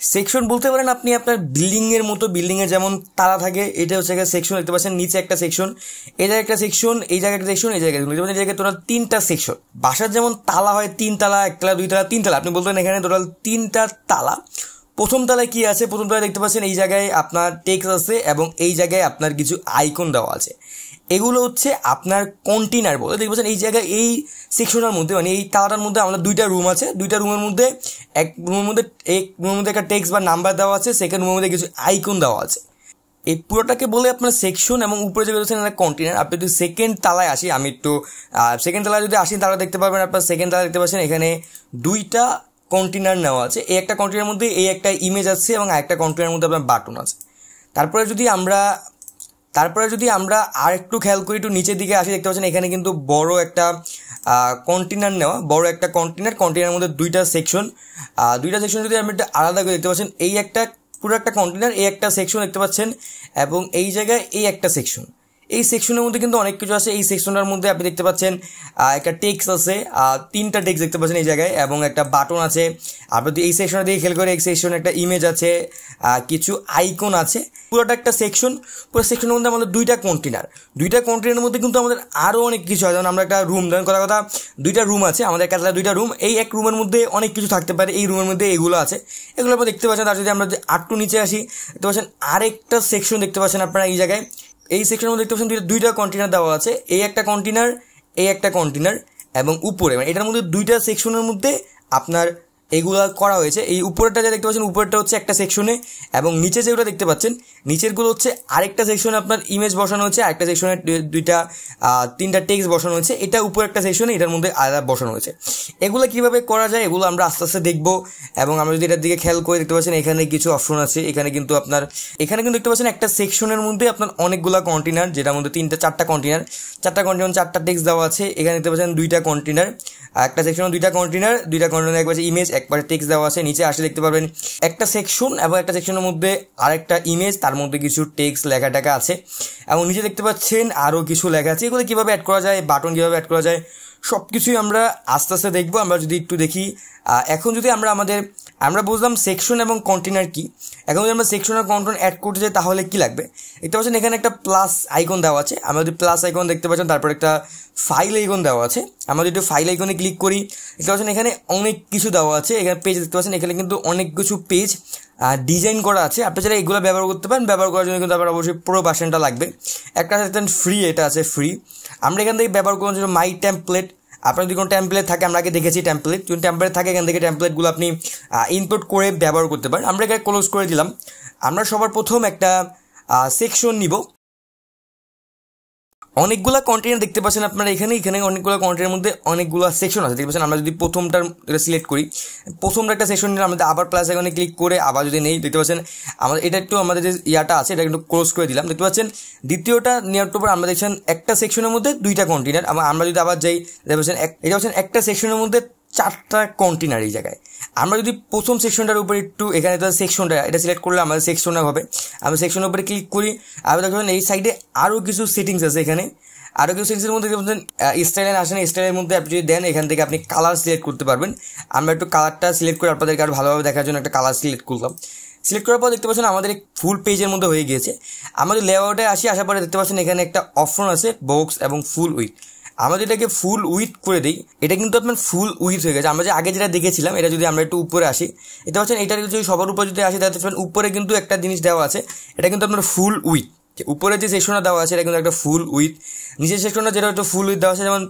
সেকশন বলতে পারেন আপনি আপনার বিল্ডিংয়ের মতো, বিল্ডিংয়ে যেমন তালা থাকে, এটা হচ্ছে একটা সেকশন। দেখতে পাচ্ছেন নিচে একটা সেকশন, এই জায়গায় একটা সেকশন, এই জায়গায় একটা সেকশন, এই জায়গায় এই জায়গায় টোটাল 3টা সেকশন। বাসার যেমন তালা হয় 3 তালা, 1 তালা, 2 তালা, 3 তালা, আপনি বলতেন এখানে টোটাল 3টা তালা। প্রথম তলায় কি আছে? প্রথম তলায় দেখতে পাচ্ছেন এই জায়গায় আপনার টেক্সট আছে এবং এই জায়গায় আপনার কিছু আইকন দেওয়া আছে। এগুলো হচ্ছে আপনার কন্টেনার বলে। দেখতে পাচ্ছেন এই জায়গায় এই সেকশনের মধ্যে, মানে এই তালাটার মধ্যে আমাদের 2টা রুম আছে। 2টা রুমের মধ্যে এক রুমের মধ্যে একটা টেক্সট বা নাম্বার দেওয়া আছে, সেকেন্ড রুমের মধ্যে কিছু আইকন দেওয়া আছে। এই পুরোটাকে বলে আপনার সেকশন, এবং উপরে যে বলছেন একটা কন্টেনার। আপনি যদি সেকেন্ড তালায় আসি, আমি একটু সেকেন্ড তালায় যদি আসি তাহলে দেখতে পারবেন আপনার সেকেন্ড তালায় দেখতে পাচ্ছেন এখানে 2টা কন্টেনার নেওয়া আছে। এই একটা কন্টেনারের মধ্যে এই একটা ইমেজ আছে এবং আরেকটা কন্টেনারের মধ্যে আপনার বাটন আছে। তারপরে যদি আমরা আর একটু খেয়াল করি, একটু নিচের দিকে আসি, দেখতে পাচ্ছেন এখানে কিন্তু বড় একটা কন্টেনার নেওয়া, বড় একটা কন্টেনারের মধ্যে 2টা সেকশন। 2টা সেকশন যদি আপনি একটা আলাদা করে দেখতে পাচ্ছেন, এই একটা পুরো একটা কন্টেনার, এই একটা সেকশন দেখতে পাচ্ছেন, এবং এই জায়গায় এই একটা সেকশন। এই সেকশনের মধ্যে কিন্তু অনেক কিছু আছে। এই সেকশনটার মধ্যে আপনি দেখতে পাচ্ছেন একটা টেক্সট আছে, 3টা টেক্সট দেখতে পাচ্ছেন এই জায়গায়, এবং একটা বাটন আছে। আপনি যদি এই সেকশনে দিয়ে খেয়াল করে, এই সেকশনে একটা ইমেজ আছে, কিছু আইকন আছে, পুরোটা একটা সেকশন। পুরো সেকশনের মধ্যে আমাদের 2টা কন্টেনারের মধ্যে কিন্তু আমাদের আরও অনেক কিছু হয়। যেমন আমরা একটা রুম, ধরেন কথা 2টা রুম আছে, আমাদের কাছে 2টা রুম, এই এক রুমের মধ্যে অনেক কিছু থাকতে পারে। এই রুমের মধ্যে এগুলো আছে, এগুলো আপনারা দেখতে পাচ্ছেন। তার যদি আমরা আরেকটু নিচে আসি, দেখতে পাচ্ছেন আরেকটা সেকশন দেখতে পাচ্ছেন আপনারা এই জায়গায়। এই সেকশনের মধ্যে দেখতে পাচ্ছেন 2টা কন্টেনার দেওয়া আছে, এই একটা কন্টেনার, এবং উপরে, মানে এটার মধ্যে 2টা সেকশনের মধ্যে আপনার এগুলো করা হয়েছে। এই উপরেরটা যা দেখতে পাচ্ছেন, উপরেরটা হচ্ছে একটা সেকশনে, এবং নিচে যেগুলো দেখতে পাচ্ছেন নিচেরগুলো হচ্ছে আরেকটা সেকশনে আপনার ইমেজ বসানো হচ্ছে, আরেকটা সেকশনে 3টা টেক্সট বসানো হয়েছে। এটা উপরে একটা সেকশনে, এটার মধ্যে আলাদা বসানো হয়েছে। এগুলো কিভাবে করা যায় এগুলো আমরা আস্তে আস্তে দেখবো। এবং আমরা যদি এটার দিকে খেয়াল করে দেখতে পাচ্ছেন এখানে কিছু অপশন আছে। এখানে কিন্তু দেখতে পাচ্ছেন একটা সেকশনের মধ্যে আপনার অনেকগুলো কন্টেনার, যেটার মধ্যে 4টা কন্টেনার 4টা টেক্সট দেওয়া আছে। এখানে দেখতে পাচ্ছেন 2টা কন্টেনার, একটা সেকশনে দুইটা কন্টেনার এক পাশে ইমেজ এক পাশে টেক্সট দেওয়া আছে। নিচে আসলে দেখতে পারবেন একটা সেকশন এবং একটা সেকশনের মধ্যে আরেকটা ইমেজ, তার মধ্যে কিছু টেক্সট লেখা টাকা আছে এবং নিচে দেখতে পাচ্ছেন আরও কিছু লেখা আছে। এগুলো কীভাবে অ্যাড করা যায়, বাটন কীভাবে অ্যাড করা যায়, সব কিছুই আমরা আস্তে আস্তে দেখবো। আমরা যদি একটু দেখি, এখন যদি আমরা বুঝলাম সেকশন এবং কন্টেনার কি, এখন যদি আমরা সেকশন আর কন্টেনার অ্যাড করতে চাই তাহলে কি লাগবে। দেখতে পাচ্ছেন এখানে একটা প্লাস আইকন দেওয়া আছে, আমরা যদি প্লাস আইকন দেখতে পাচ্ছেন, তারপর একটা ফাইল আইকন দেওয়া আছে। আমরা যদি ফাইল আইকনে ক্লিক করি, দেখতে পাচ্ছেন এখানে অনেক কিছু দেওয়া আছে। এখানে পেজ দেখতে পাচ্ছেন, এখানে কিন্তু অনেক কিছু পেজ ডিজাইন করা আছে। আপনি চাইলে এগুলো ব্যবহার করতে পারেন। ব্যবহার করার জন্য কিন্তু আবার অবশ্যই প্রো ভার্সনটা লাগবে। একটা দেখতেন ফ্রি, এটা আছে ফ্রি। আমরা এখান থেকে ব্যবহার করার জন্য মাই টেমপ্লেট, আপনার যদি কোনো টেমপ্লেট থাকে, আমরা আগে দেখেছি টেমপ্লেট, যদি টেমপ্লেট থাকে এখান থেকে টেমপ্লেটগুলো আপনি ইনপুট করে ব্যবহার করতে পারেন। আমরা এখানে ক্লোজ করে দিলাম। আমরা সবার প্রথম একটা সেকশন নিব। অনেকগুলো কন্টেনার দেখতে পাচ্ছেন আপনারা এখানে অনেকগুলো কন্টেনারের মধ্যে অনেকগুলো সেকশন আছে দেখতে পাচ্ছেন। আমরা যদি প্রথমটার সিলেক্ট করি, প্রথমটা একটা সেকশন নিলে আমাদের আবার প্লাস আইকনে ক্লিক করে আবার যদি নেই, দেখতে পাচ্ছেন আমাদের এটা একটু আমাদের যে ইয়াটা আছে এটা একটু ক্লোজ করে দিলাম। দেখতে পাচ্ছেন দ্বিতীয়টা নেওয়ার পর আমরা দেখছেন একটা সেকশনের মধ্যে দুইটা কন্টেনার। আমরা যদি আবার যাই, দেখতে পাচ্ছেন এটা হচ্ছেন একটা সেকশনের মধ্যে চারটা কন্টেনার। এই জায়গায় আমরা যদি প্রথম সেকশনটার উপরে একটু, এখানে তো সেকশনটা এটা সিলেক্ট করলে আমাদের সেকশনটা হবে। আমরা সেকশনের উপরে ক্লিক করি, আবার দেখবেন এই সাইডে আরও কিছু সেটিংস আছে। এখানে আরও কিছু সেটিংসের মধ্যে দেখবেন স্টাইলে আসেন, স্টাইলের মধ্যে আপনি যদি দেন এখান থেকে আপনি কালার সিলেক্ট করতে পারবেন। আমরা একটু কালারটা সিলেক্ট করে আপনাদেরকে আরও ভালোভাবে দেখার জন্য একটা কালার সিলেক্ট করলাম। সিলেক্ট করার পর দেখতে পাচ্ছেন আমাদের ফুল পেজের মধ্যে হয়ে গিয়েছে। আমাদের লেআউটে আসার পরে দেখতে পাচ্ছেন এখানে একটা অপশন আছে বক্স এবং ফুল উইথ। আমরা যেটাকে ফুল উইথ করে দিই, এটা কিন্তু আপনার ফুল উইথ হয়ে গেছে। আমরা যে আগে যেটা দেখেছিলাম, এটা যদি আমরা একটু উপরে আসি, এটা পাচ্ছেন এটা যদি সবার উপরে যদি আসি, তাহলে উপরে কিন্তু একটা জিনিস দেওয়া আছে, এটা কিন্তু আপনার ফুল উইথ। উপরে যে সেকশনটা দেওয়া আছে এটা কিন্তু একটা ফুল উইথ, নিচের সেকশনটা যেটা একটু ফুল উইথ দেওয়া আছে, যেমন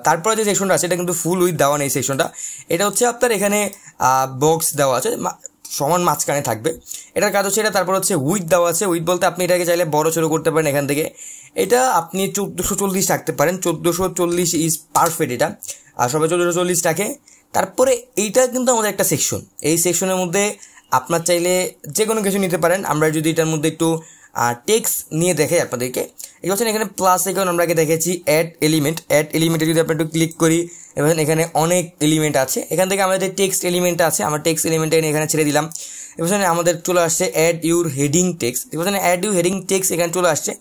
তারপরে যে সেকশনটা আছে এটা কিন্তু ফুল উইথ দেওয়া নেই। সেকশনটা এটা হচ্ছে আপনার এখানে বক্স দেওয়া আছে, সমান মাঝখানে থাকবে। এটার কাজ হচ্ছে এটা। তারপর হচ্ছে উইথ দেওয়া আছে, উইথ বলতে আপনি এটাকে চাইলে বড় ছোটো করতে পারেন। এখান থেকে এটা আপনি 1440 রাখতে পারেন, 1440 ইজ পারফেক্ট এটা, আর সবাই 1440 রাখে। তারপরে এইটা কিন্তু আমাদের একটা সেকশন, এই সেকশনের মধ্যে আপনার চাইলে যে কোনো কিছু নিতে পারেন। আমরা যদি এটার মধ্যে একটু টেক্সট নিয়ে দেখাই আপনাদেরকে, এই বলছেন এখানে প্লাস আইকন আমরা আগে দেখেছি অ্যাড এলিমেন্টে যদি আপনি একটু ক্লিক করি, এবার এখানে অনেক এলিমেন্ট আছে। এখান থেকে আমাদের টেক্সট এলিমেন্টটা আছে, আমরা টেক্সট এলিমেন্টটা এখানে ছেড়ে দিলাম। এবার আমাদের চলে আসছে অ্যাড ইউর হেডিং টেক্সট। এবার অ্যাড ইউর হেডিং টেক্সট এখানে চলে আসছে।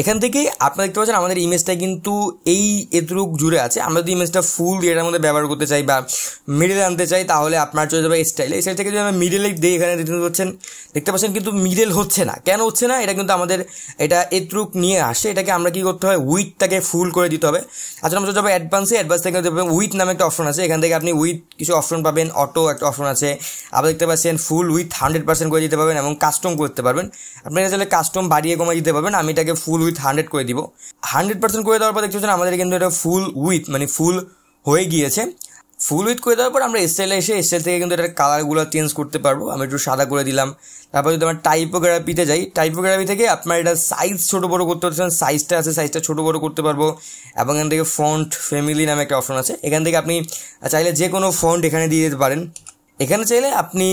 এখান থেকে আপনারা দেখতে পাচ্ছেন আমাদের ইমেজটা কিন্তু এই এতটুক জুড়ে আছে। আমরা যদি ইমেজটা ফুল এটার মধ্যে ব্যবহার করতে চাই বা মিডলে আনতে চাই, তাহলে আপনার চলে যাবে স্টাইলে। এই সাইড থেকে যদি আমরা মিডলে দিই, এখানে দেখতে পাচ্ছেন কিন্তু মিডল হচ্ছে না। কেন হচ্ছে না? এটা কিন্তু আমাদের এটা এতটুক নিয়ে আসে। এটাকে আমরা কি করতে হবে, উইথটাকে ফুল করে দিতে হবে। আচ্ছা, আমরা যাবো অ্যাডভান্স থেকে দেখবেন উইথ নামে একটা অপশন আছে। এখান থেকে আপনি উইথ কিছু অপশন পাবেন, অটো একটা অপশন আছে, আবার দেখতে পাচ্ছেন ফুল উইথ 100% করে দিতে পারবেন এবং কাস্টম করতে পারবেন। আপনারা চাইলে কাস্টম বাড়িয়ে কমাই দিতে পারবেন। আমি এটাকে ফুল উইথ 100 করে দিব। 100% করে দেওয়ার পর দেখতে পাচ্ছেন আমাদের কিন্তু এটা ফুল উইথ মানে ফুল হয়ে গিয়েছে। ফুল উইথ করে দেওয়ার পর আমরা স্টাইলে এসে স্টাইল থেকে কিন্তু এটার কালারগুলো চেঞ্জ করতে পারবো। আমি একটু সাদা করে দিলাম। তারপর যদি আমরা টাইপোগ্রাফিতে যাই, টাইপোগ্রাফি থেকে আপনার এটা সাইজ ছোটো বড়ো করতে পারছেন। সাইজটা আছে, সাইজটা ছোটো বড়ো করতে পারবো। এবং এখান থেকে ফন্ট ফ্যামিলি নামে একটা অপশন আছে। এখান থেকে আপনি চাইলে যে কোনো ফন্ট এখানে দিয়ে দিতে পারেন। এখানে চাইলে আপনি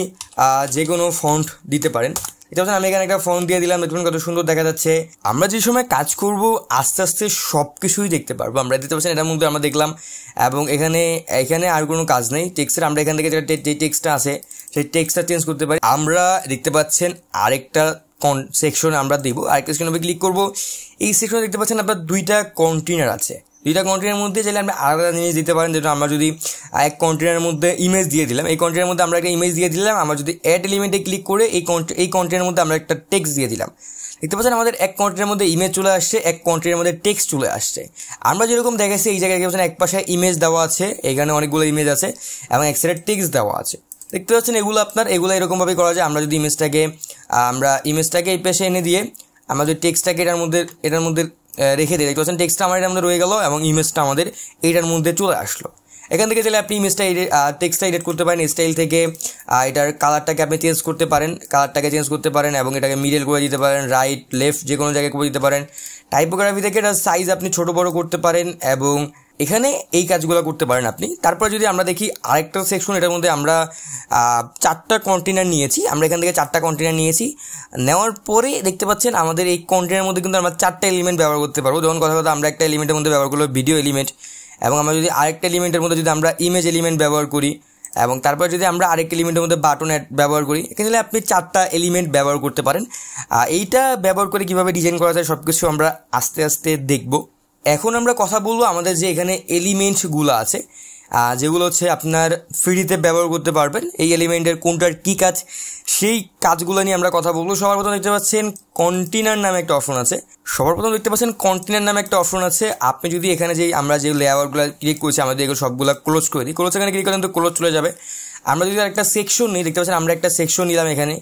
যে কোনো ফন্ট দিতে পারেন। এটা হচ্ছে আমি এখানে একটা ফন্ট দিয়ে দিলাম, দেখুন কত সুন্দর দেখা যাচ্ছে। আমরা যে সময় কাজ করব আস্তে আস্তে সব কিছুই দেখতে পারবো। আমরা দেখতে পাচ্ছেন এটার মধ্যে আমরা দেখলাম, এবং এখানে আর কোনো কাজ নেই টেক্সটের। আমরা এখান থেকে যে টেক্সটটা আছে সেই টেক্সটটা চেঞ্জ করতে পারি। আমরা দেখতে পাচ্ছেন আরেকটা সেকশনে আমরা দিব, আরেকটা সেকশনে ক্লিক করবো। এই সেকশনে দেখতে পাচ্ছেন আপনার দুইটা কন্টেনার আছে। দুইটা কন্টেনারের মধ্যে চাইলে আপনি আলাদা জিনিস দিতে পারেন। যেটা আমরা যদি এক কন্টেনারের মধ্যে ইমেজ দিয়ে দিলাম, এই কন্টেনারের মধ্যে আমরা একটা ইমেজ দিয়ে দিলাম। আমরা যদি অ্যাড এলিমেন্টে ক্লিক করে এই কন্টেনারের মধ্যে আমরা একটা টেক্সট দিয়ে দিলাম। দেখতে পাচ্ছেন আমাদের এক কন্টেনারের মধ্যে ইমেজ চলে আসছে, এক কন্টেনারের মধ্যে টেক্সট চলে আসছে। আমরা যেরকম দেখাচ্ছি এই জায়গায় দেখতে পাচ্ছেন এক পাশে ইমেজ দেওয়া আছে, এখানে অনেকগুলো ইমেজ আছে এবং এক সাইডে টেক্সট দেওয়া আছে। দেখতে পাচ্ছেন এগুলো এরকমভাবে করা যায়। আমরা যদি ইমেজটাকে এই পাশে এনে দিয়ে আমরা যদি টেক্সটটাকে এটার মধ্যে রেখে দিই, দেখতে পাচ্ছেন টেক্সটটা আমার এটার মধ্যে রয়ে গেল এবং ইমেজটা আমাদের এইটার মধ্যে চলে আসলো। এখান থেকে চাইলে আপনি টেক্সটটা এডিট করতে পারেন। স্টাইল থেকে এটার কালারটাকে আপনি চেঞ্জ করতে পারেন, এবং এটাকে মিডল করে দিতে পারেন, রাইট লেফট যে কোনো জায়গায় করে দিতে পারেন। টাইপোগ্রাফি থেকে এটার সাইজ আপনি ছোট বড় করতে পারেন এবং এখানে এই কাজগুলো করতে পারেন আপনি। তারপরে যদি আমরা দেখি আরেকটা সেকশন, এটার মধ্যে আমরা 4টা কন্টেনার নিয়েছি। আমরা এখান থেকে 4টা কন্টেনার নিয়েছি। নেওয়ার পরে দেখতে পাচ্ছেন আমাদের এই কন্টেনারের মধ্যে কিন্তু আমরা 4টা এলিমেন্ট ব্যবহার করতে পারবো। যেমন কথা আমরা একটা এলিমেন্টের মধ্যে ব্যবহার করলো ভিডিও এলিমেন্ট, এবং আমরা যদি আরেকটা এলিমেন্টের মধ্যে যদি আমরা ইমেজ এলিমেন্ট ব্যবহার করি এবং তারপর যদি আমরা আরেকটা এলিমেন্টের মধ্যে বাটন ব্যবহার করি, এখানে আপনি 4টা এলিমেন্ট ব্যবহার করতে পারেন। এইটা ব্যবহার করে কীভাবে ডিজাইন করা যায় সব কিছু আমরা আস্তে আস্তে দেখব। এখন আমরা কথা বলবো আমাদের যে এখানে এলিমেন্টসগুলো আছে, যেগুলো হচ্ছে আপনার ফ্রিতে ব্যবহার করতে পারবেন। এই এলিমেন্টের কোনটার কী কাজ, সেই কাজগুলো নিয়ে আমরা কথা বলবো। সবার প্রথম দেখতে পাচ্ছেন কন্টেনার নামে একটা অপশন আছে। আপনি যদি এখানে যে আমরা যে লেআউটগুলো ক্লিক করছি, আমাদের এগুলো সবগুলো ক্লোজ করে দিই, ক্লোজ এখানে ক্লিক করেন তো ক্লোজ চলে যাবে। আমরা যদি একটা সেকশন নিই, দেখতে পাচ্ছেন আমরা একটা সেকশন নিলাম। এখানে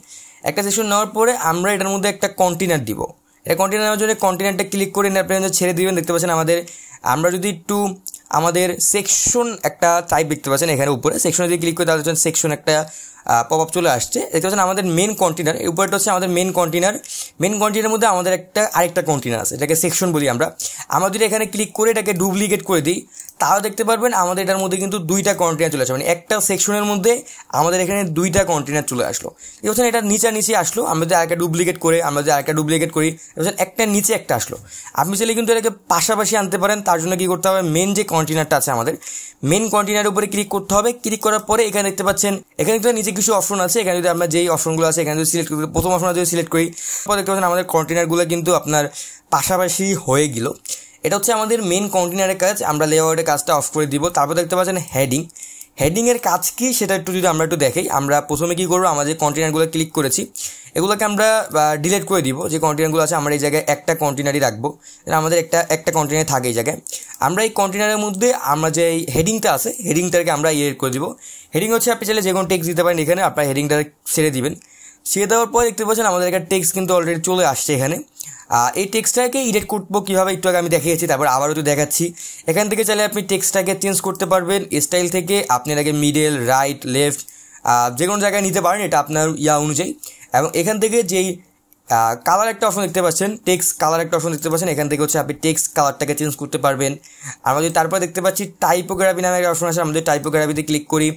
একটা সেকশন নেওয়ার পরে আমরা এটার মধ্যে একটা কন্টেনার দিব। এটা কন্টেনার নেওয়ার জন্য কন্টেনারটা ক্লিক করে আপনি ছেড়ে দিবেন। দেখতে পাচ্ছেন আমরা যদি একটু আমাদের সেকশন একটা টাইপ দেখতে পাচ্ছেন এখানে উপরে সেকশনে যদি ক্লিক করে তাহলে সেকশন একটা পপ আপ চলে আসছে। দেখতে পাচ্ছেন আমাদের মেন কন্টেনার, এই উপরটা হচ্ছে আমাদের মেন কন্টেনারের মধ্যে আমাদের আরেকটা কন্টেনার আছে, এটাকে সেকশন বলি আমরা যদি এখানে ক্লিক করে এটাকে ডুপ্লিকেট করে দিই তাহলে দেখতে পারবেন আমাদের এটার মধ্যে কিন্তু 2টা কন্টেনার চলে আসে, মানে একটা সেকশনের মধ্যে আমাদের এখানে 2টা কন্টেনার চলে আসলো। দেখতে পাচ্ছেন এটা নিচে আসলো। আমরা যদি আরেকটা ডুপ্লিকেট করি একটা নিচে একটা আসলো। আপনি চাইলে কিন্তু এটাকে পাশাপাশি আনতে পারেন। তার জন্য কি করতে হবে, মেন যে কন্টেনারটা আছে আমাদের মেন কন্টেনারের উপরে ক্লিক করতে হবে। ক্লিক করার পরে এখানে দেখতে পাচ্ছেন এখানে কিন্তু নিচে কিছু অপশন আছে। এখানে যদি আমরা যেই অপশনগুলো আছে এখানে যদি সিলেক্ট করি, প্রথম অপশন যদি সিলেক্ট করি, পরে দেখতে পাচ্ছেন আমাদের কন্টেনারগুলো কিন্তু আপনার পাশাপাশি হয়ে গেল। এটা হচ্ছে আমাদের মেন কন্টেনারের কাজ। আমরা লেআউটের কাজটা অফ করে দিব। তারপর দেখতে পাচ্ছেন হেডিংয়ের কাজ কি সেটা যদি আমরা একটু দেখাই। আমরা প্রথমে কী করবো, আমাদের কন্টেনারগুলো ক্লিক করেছি এগুলোকে আমরা ডিলিট করে দিব। যে কন্টেনারগুলো আছে আমরা এই জায়গায় একটা কন্টেনারই রাখবো, আমাদের একটা কন্টেনার থাকে এই জায়গায়। আমরা এই কন্টেনারের মধ্যে আমরা যে হেডিংটা আছে হেডিংটাকে আমরা এডিট করে দিব। হেডিং হচ্ছে আপনি চাইলে যে কোনো টেক্সট দিতে পারেন, এখানে আপনার হেডিংটা ছেড়ে দিবেন। ছেড়ে দেওয়ার পর দেখতে পাচ্ছেন আমাদের একটা টেক্সট কিন্তু অলরেডি চলে আসছে এখানে। এই টেক্সটটাকে এডিট করবো কীভাবে একটু আগে আমি দেখিয়েছি, তারপর আবারও তো দেখাচ্ছি। এখান থেকে চাইলে আপনি টেক্সটটাকে চেঞ্জ করতে পারবেন। স্টাইল থেকে আপনি এটাকে মিডল, রাইট, লেফট যে কোনো জায়গায় নিতে পারেন, এটা আপনার অনুযায়ী। এবং এখান থেকে যেই কালার একটা অপশন দেখতে পাচ্ছেন, টেক্সট কালার একটা অপশন দেখতে পাচ্ছেন, এখান থেকে হচ্ছে আপনি টেক্সট কালারটাকে চেঞ্জ করতে পারবেন। আমরা যদি তারপর দেখতে পাচ্ছি টাইপোগ্রাফি নামে একটা অপশন আছে, আমরা যদি টাইপোগ্রাফিতে ক্লিক করি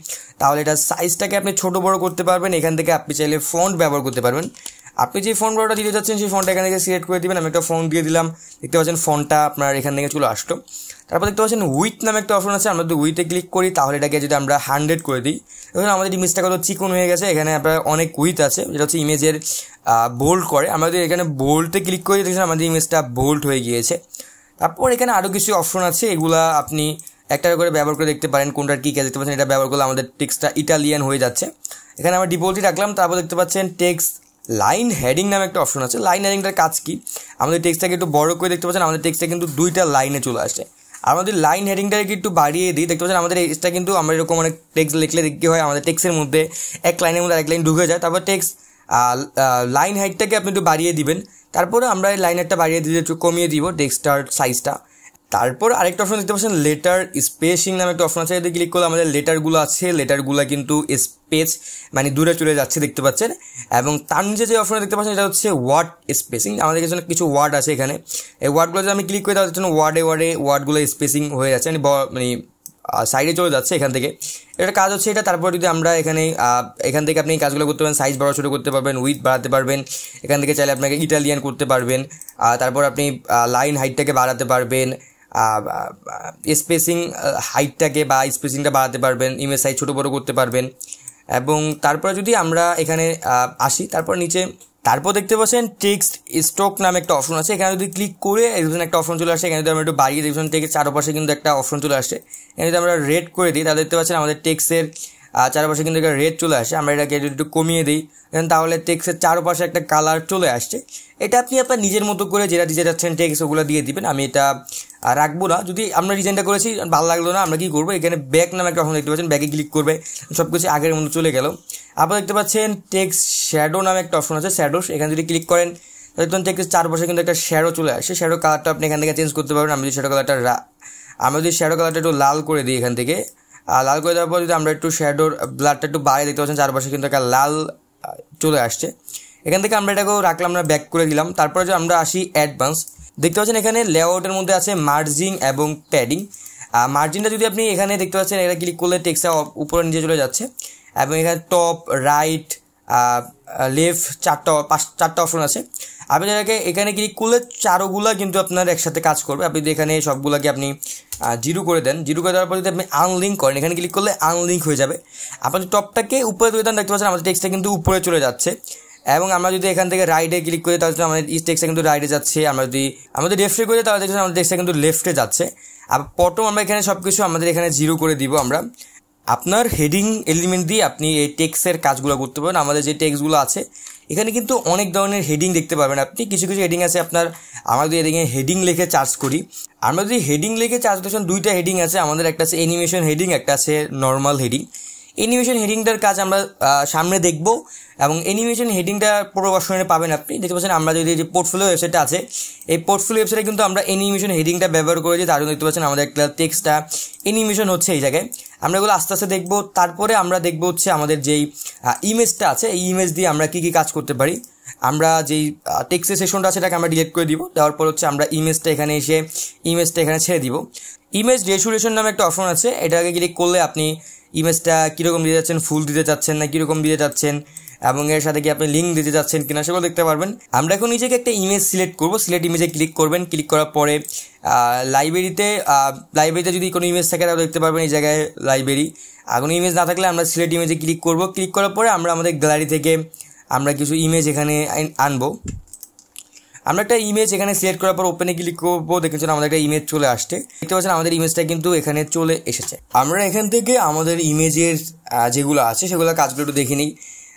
তাহলে এটা সাইজটাকে আপনি ছোটো বড়ো করতে পারবেন। এখান থেকে আপনি চাইলে ফন্ট ব্যবহার করতে পারবেন। আপনি যে ফন্ট বড়টা দিতে যাচ্ছেন সেই ফন্টটা এখান থেকে সিলেক্ট করে দিবেন। আমি একটা ফন্ট দিয়ে দিলাম, দেখতে পাচ্ছেন ফন্টটা আপনার এখান থেকে চলে আসলো। তারপর দেখতে পাচ্ছেন উইথ নামে একটা অপশন আছে, আমরা যদি উইথে ক্লিক করি তাহলে এটাকে যদি আমরা 100 করে দিই, তখন আমাদের ইমেজটা কত চিকন হয়ে গেছে। এখানে আপনার অনেক উইথ আছে, যেটা হচ্ছে ইমেজের বোল্ড করে। আমরা যদি এখানে বোল্ডে ক্লিক করি দেখছেন আমাদের ইমেজটা বোল্ড হয়ে গিয়েছে। তারপর এখানে আরও কিছু অপশন আছে, এগুলা আপনি একটা করে ব্যবহার করে দেখতে পারেন কোনটার কী কাজ। দেখতে পাচ্ছেন এটা ব্যবহার করলে আমাদের টেক্সটটা ইটালিয়ান হয়ে যাচ্ছে। এখানে আমরা ডিফল্টই রাখলাম। তারপর দেখতে পাচ্ছেন টেক্সট লাইন হেডিং নামে একটা অপশন আছে। লাইন হেডিংটার কাজ কি, আমাদের টেক্সটটাকে একটু বড় করে দেখতে পাচ্ছেন আমাদের টেক্সটটা কিন্তু 2টা লাইনে চলে আসছে। আমাদের লাইন হেডিংটাকে একটু বাড়িয়ে দিই, দেখতে পাচ্ছেন আমাদের এটা কিন্তু আমরা এরকম অনেক টেক্সট লিখলে দেখতে হয় আমাদের টেক্সটের মধ্যে এক লাইনের মধ্যে আরেক লাইন ঢুকে যায়। তারপর টেক্সট লাইন হাইটটাকে আপনি একটু বাড়িয়ে দিবেন। তারপরে আমরা এই লাইন হাইটটা বাড়িয়ে দিয়ে একটু কমিয়ে দিব টেক্সটার সাইজটা। তারপর আরেকটা অপশন দেখতে পাচ্ছেন লেটার স্পেসিং নামে একটা অপশন আছে। যদি ক্লিক করলে আমাদের লেটারগুলো আছে, লেটারগুলো কিন্তু স্পেস মানে দূরে চলে যাচ্ছে দেখতে পাচ্ছেন। এবং তার নিচে যে অপশনটা দেখতে পাচ্ছেন এটা হচ্ছে ওয়ার্ড স্পেসিং। আমাদের কাছে কিছু ওয়ার্ড আছে এখানে, এই ওয়ার্ডগুলো যদি আমি ক্লিক করি তাহলে জন্য ওয়ার্ডগুলো স্পেসিং হয়ে যাচ্ছে, মানে সাইডে চলে যাচ্ছে এখান থেকে। এটা কাজ হচ্ছে এটা। তারপর যদি আমরা এখান থেকে আপনি এই কাজগুলো করতে পারবেন, সাইজ বড় ছোটো করতে পারবেন, উইথ বাড়াতে পারবেন। এখান থেকে চাইলে আপনাকে ইটালিয়ান করতে পারবেন। তারপর আপনি লাইন হাইটটাকে বাড়াতে পারবেন, স্পেসিং হাইটটাকে বা স্পেসিংটা বাড়াতে পারবেন, ইমেজ সাইজ ছোটো বড়ো করতে পারবেন। এবং তারপরে যদি আমরা এখানে আসি তারপর নিচে, তারপর দেখতে পাচ্ছেন টেক্সট স্টক নামে একটা অপশন আছে। এখানে যদি ক্লিক করে এখানে একটা অপশন চলে আসে। এখানে যদি আমরা একটু বাড়িয়ে দেখবেন টেক্সট চারপাশে কিন্তু একটা অপশন চলে আসে। এখানে যদি আমরা রেড করে দিই তাহলে দেখতে পাচ্ছেন আমাদের টেক্সটের চারপাশে কিন্তু একটা রেড চলে আসে। আমরা এটাকে একটু কমিয়ে দিই তাহলে টেক্সটের চারপাশে একটা কালার চলে আসছে। এটা আপনি আপনার নিজের মতো করে যেটা দিতে যাচ্ছেন টেক্সট ওগুলো দিয়ে দিবেন। আমি এটা রাখবো না। যদি আমরা ডিজাইনটা করেছি ভালো লাগলো না, আমরা কী করবো, এখানে ব্যাক নামে একটা অপশন দেখতে পাচ্ছেন, ব্যাকে ক্লিক করবে সব কিছু আগের মতো চলে গেল। আবার দেখতে পাচ্ছেন টেক্সট শ্যাডো নামে একটা অপশন আছে, শ্যাডোস। এখানে যদি ক্লিক করেন দেখবেন টেক্সট চারপাশে কিন্তু একটা শ্যাডো চলে আসে। শ্যাডো কালারটা আপনি এখান থেকে চেঞ্জ করতে পারবেন। আমি যদি শ্যাডো কালারটা একটু লাল করে দিই এখান থেকে, লাল করে দেওয়ার পর যদি আমরা একটু শ্যাডোর ব্লাডটা একটু বাইরে দেখতে পাচ্ছেন চারপাশে কিন্তু একটা লাল চলে আসছে। এখান থেকে আমরা এটাকেও রাখলাম না, ব্যাক করে দিলাম। তারপরে যে আমরা আসি অ্যাডভান্স, দেখতে পাচ্ছেন এখানে লেআউটের মধ্যে আছে মার্জিং এবং প্যাডিং। মার্জিনটা যদি আপনি এখানে দেখতে পাচ্ছেন এটা ক্লিক করলে টেক্সটটা উপরে নিচে চলে যাচ্ছে। এবং এখানে টপ, রাইট, লেফট চারটা অপশন আছে। আপনি এখানে ক্লিক করলে চারোগুলা কিন্তু আপনার একসাথে কাজ করবে। আপনি এখানে সবগুলাকে আপনি জিরো করে দেন, জিরো করে দেওয়ার পর যদি আপনি আনলিঙ্ক করেন, এখানে ক্লিক করলে আনলিঙ্ক হয়ে যাবে। আপনার টপটাকে উপরে তুলে দেন, দেখতে পাচ্ছেন আমাদের টেক্সটটা কিন্তু উপরে চলে যাচ্ছে। এবং আমরা যদি এখান থেকে রাইটে ক্লিক করি তাহলে আমাদের টেক্সটটা কিন্তু রাইটে যাচ্ছে। আমরা যদি আমাদের লেফটে করি তাহলে দেখছেন আমাদের টেক্সটটা কিন্তু লেফটে যাচ্ছে। আর প্রথম আমরা এখানে সব কিছু আমাদের এখানে জিরো করে দিব। আমরা আপনার হেডিং এলিমেন্ট দিয়ে আপনি এই টেক্সটের কাজগুলো করতে পারেন। আমাদের যে টেক্সটগুলো আছে এখানে কিন্তু অনেক ধরনের হেডিং দেখতে পারবেন আপনি। কিছু কিছু হেডিং আছে আপনার, আমরা যদি এদিকে হেডিং লিখে চার্জ করি, আমরা যদি হেডিং লিখে চার্জ করতে দুইটা হেডিং আছে আমাদের, একটা আছে অ্যানিমেশন হেডিং, একটা আছে নর্মাল হেডিং। অ্যানিমেশন হেডিংটার কাজ আমরা সামনে দেখব এবং অ্যানিমেশন হেডিংটা পুরো ভার্সনে পাবেন আপনি। দেখতে পাচ্ছেন আমরা যদি যে পোর্টফোলিও ওয়েবসাইটটা আছে এই পোর্টফোলিও ওয়েবসাইটে কিন্তু আমরা অ্যানিমেশন হেডিংটা ব্যবহার করেছি, তার জন্য দেখতে পাচ্ছেন আমাদের একটা টেক্সটটা অ্যানিমেশন হচ্ছে এই জায়গায়। আমরা এগুলো আস্তে আস্তে দেখবো। তারপরে আমরা দেখবো হচ্ছে আমাদের যেই ইমেজটা আছে এই ইমেজ দিয়ে আমরা কী কী কাজ করতে পারি। আমরা যেই টেক্সটের সেকশনটা আছে সেটাকে আমরা ডিলিট করে দিব, দেওয়ার পর হচ্ছে আমরা ইমেজটা এখানে এসে ইমেজটা এখানে ছেড়ে দিব। ইমেজ রেজুলেশন নামে একটা অপশন আছে, এটাকে ক্লিক করলে আপনি ইমেজটা কীরকম দিতে যাচ্ছেন, ফুল দিতে চাচ্ছেন না কীরকম দিতে চাচ্ছেন এবং এর সাথে কি আপনি লিঙ্ক দিতে চাচ্ছেন কিনা সেগুলো দেখতে পারবেন। আমরা এখন নিজেকে একটা ইমেজ সিলেক্ট করব, সিলেক্ট ইমেজে ক্লিক করবেন। ক্লিক করার পরে লাইব্রেরিতে যদি কোনো ইমেজ থাকে তাহলে দেখতে পারবেন এই জায়গায় লাইব্রেরি। আর কোনো ইমেজ না থাকলে আমরা সিলেক্ট ইমেজে ক্লিক করব। ক্লিক করার পরে আমরা আমাদের গ্যালারি থেকে আমরা কিছু ইমেজ এখানে আনবো। আমরা একটা ইমেজ এখানে সিলেক্ট করার পর ওপেনে ক্লিক করবো, দেখেছেন আমাদের একটা ইমেজ চলে আসছে। দেখতে পাচ্ছেন আমাদের ইমেজটা কিন্তু এখানে চলে এসেছে। আমরা এখান থেকে আমাদের ইমেজের যেগুলো আছে সেগুলো কাজগুলো একটু দেখে নিই।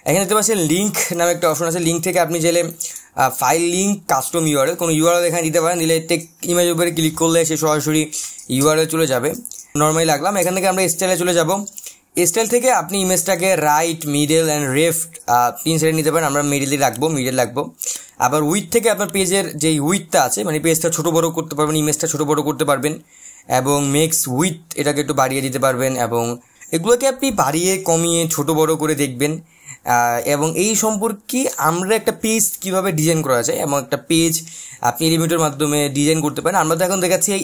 এখানে দেখতে পাচ্ছেন লিঙ্ক নামে একটা অপশন আছে। লিঙ্ক থেকে আপনি চাইলে ফাইল লিঙ্ক কাস্টম ইউআরএল কোনো ইউআরএল এখানে দিতে পারেন। দিলে টেক ইমেজ উপরে ক্লিক করলে সে সরাসরি ইউআরএল চলে যাবে। নর্মালি লাগলাম, এখান থেকে আমরা স্টাইলে চলে যাব। স্টাইল থেকে আপনি ইমেজটাকে রাইট, মিডল অ্যান্ড লেফট 3 সাইডে নিতে পারেন। আমরা মিডল রাখবো। আবার উইথ থেকে আপনার পেজের যেই উইথটা আছে মানে পেজটা ছোটো বড়ো করতে পারবেন, ইমেজটা ছোটো বড়ো করতে পারবেন এবং মেক্স উইথ এটাকে একটু বাড়িয়ে দিতে পারবেন এবং এগুলোকে আপনি বাড়িয়ে কমিয়ে ছোটো বড়ো করে দেখবেন। এবং এই সম্পর্কে আমরা একটা পেজ কীভাবে ডিজাইন করা যায় এবং একটা পেজ আপনি এলিমেন্টের মাধ্যমে ডিজাইন করতে পারেন। আমরা তো এখন দেখাচ্ছি এই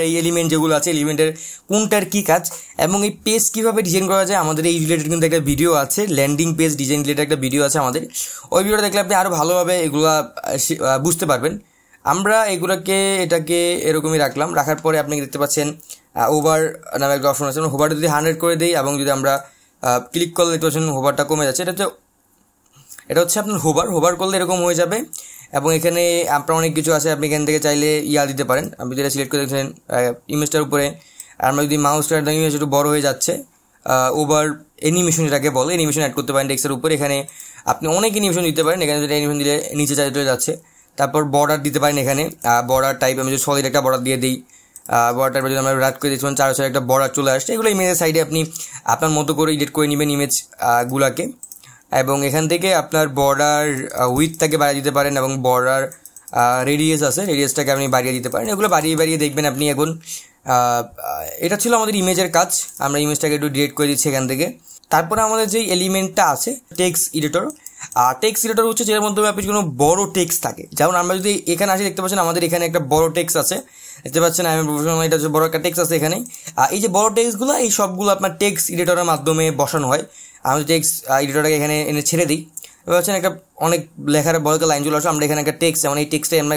এই এলিমেন্ট যেগুলো আছে এলিমেন্টের কোনটার কী কাজ এবং এই পেজ কীভাবে ডিজাইন করা যায় আমাদের এই রিলেটেড কিন্তু একটা ভিডিও আছে, ল্যান্ডিং পেজ ডিজাইন রিলেটেড একটা ভিডিও আছে আমাদের। ওই ভিডিওটা দেখলে আপনি আরও ভালোভাবে এগুলা বুঝতে পারবেন। আমরা এটাকে এরকমই রাখার পরে আপনি দেখতে পাচ্ছেন ওভার নামে একটা অপশন আছে। হোভারটা যদি 100 করে দিই এবং যদি আমরা ক্লিক করলে দেখতে পাচ্ছেন হোভারটা কমে যাচ্ছে। এটা হচ্ছে আপনার হোভার করলে এরকম হয়ে যাবে এবং এখানে আপনার অনেক কিছু আছে। আপনি এখান থেকে চাইলে দিতে পারেন। আপনি যেটা সিলেক্ট করে দেখছেন ইমেজটার উপরে, আর আমরা যদি মাউসটা ইমেজ একটু বড় হয়ে যাচ্ছে, ওভার অ্যানিমেশন যেটাকে বলে অ্যানিমেশন অ্যাড করতে পারেন টেক্সটের উপরে। এখানে আপনি অনেক অ্যানিমেশন দিতে পারেন। এখানে যদি অ্যানিমেশন দিলে নিচে চলে যাচ্ছে। তারপর বর্ডার দিতে পারেন। এখানে বর্ডার টাইপ আমি যদি সলিড একটা বর্ডার দিয়ে দিই, বর্ডারটা যদি আমরা রাত করে দিচ্ছি 4 একটা বর্ডার চলে আসছে। এগুলো ইমেজের সাইডে আপনি আপনার মতো করে এডিট করে নেবেন ইমেজগুলোকে এবং এখান থেকে আপনার বর্ডার উইথটাকে বাড়িয়ে দিতে পারেন এবং বর্ডার রেডিয়াস আছে রেডিয়াসটাকে আপনি বাড়িয়ে দিতে পারেন। এগুলো বাড়িয়ে দেখবেন আপনি। এখন এটা ছিল আমাদের ইমেজের কাজ। আমরা ইমেজটাকে একটু ডিলিট করে দিচ্ছি এখান থেকে। তারপরে আমাদের যেই এলিমেন্টটা আছে টেক্সট এডিটর, টেক্সট এডিটর হচ্ছে যেটার মাধ্যমে আপনি কোনো বড় টেক্সট থাকে। যেমন আমরা যদি এখানে আসি দেখতে পাচ্ছেন আমাদের এখানে একটা বড় টেক্সট আছে, দেখতে পাচ্ছেন আমি প্রফেশনাল, এটা হচ্ছে বড় একটা টেক্সট আছে এখানে। এই যে বড় টেক্সটগুলো এই সবগুলো আপনার টেক্সট এডিটরের মাধ্যমে বসানো হয়। আমি টেক্সট এডিটরটাকে এখানে এনে ছেড়ে দিই, পাচ্ছেন একটা অনেক লেখার বড় একটা লাইন চলে আসে। আমরা এখানে একটা টেক্সট যেমন এই টেক্সটে আমরা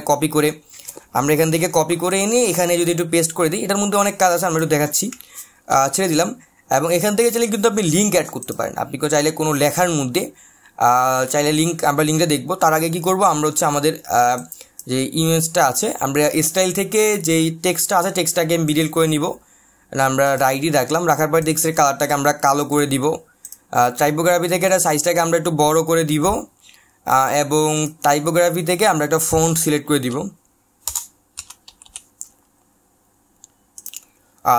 আমরা এখান থেকে কপি করে এনে এখানে যদি একটু পেস্ট করে দিই, এটার মধ্যে অনেক কাজ আছে আমরা একটু দেখাচ্ছি। ছেড়ে দিলাম এবং এখান থেকে চাইলে কিন্তু আপনি লিঙ্ক অ্যাড করতে পারেন। আপনি চাইলে কোনো লেখার মধ্যে চাইলে আমরা লিঙ্কটা দেখবো। তার আগে কী করবো, আমরা হচ্ছে আমাদের যে ইমেজটা আছে আমরা স্টাইল থেকে যেই টেক্সটটা আছে টেক্সটটাকে মিডল করে নিব। আমরা রাইটই রাখার পর টেক্সটের কালারটাকে আমরা কালো করে দিব। টাইপোগ্রাফি থেকে এটা সাইজটাকে আমরা একটু বড় করে দিব এবং টাইপোগ্রাফি থেকে আমরা একটা ফন্ট সিলেক্ট করে দিব।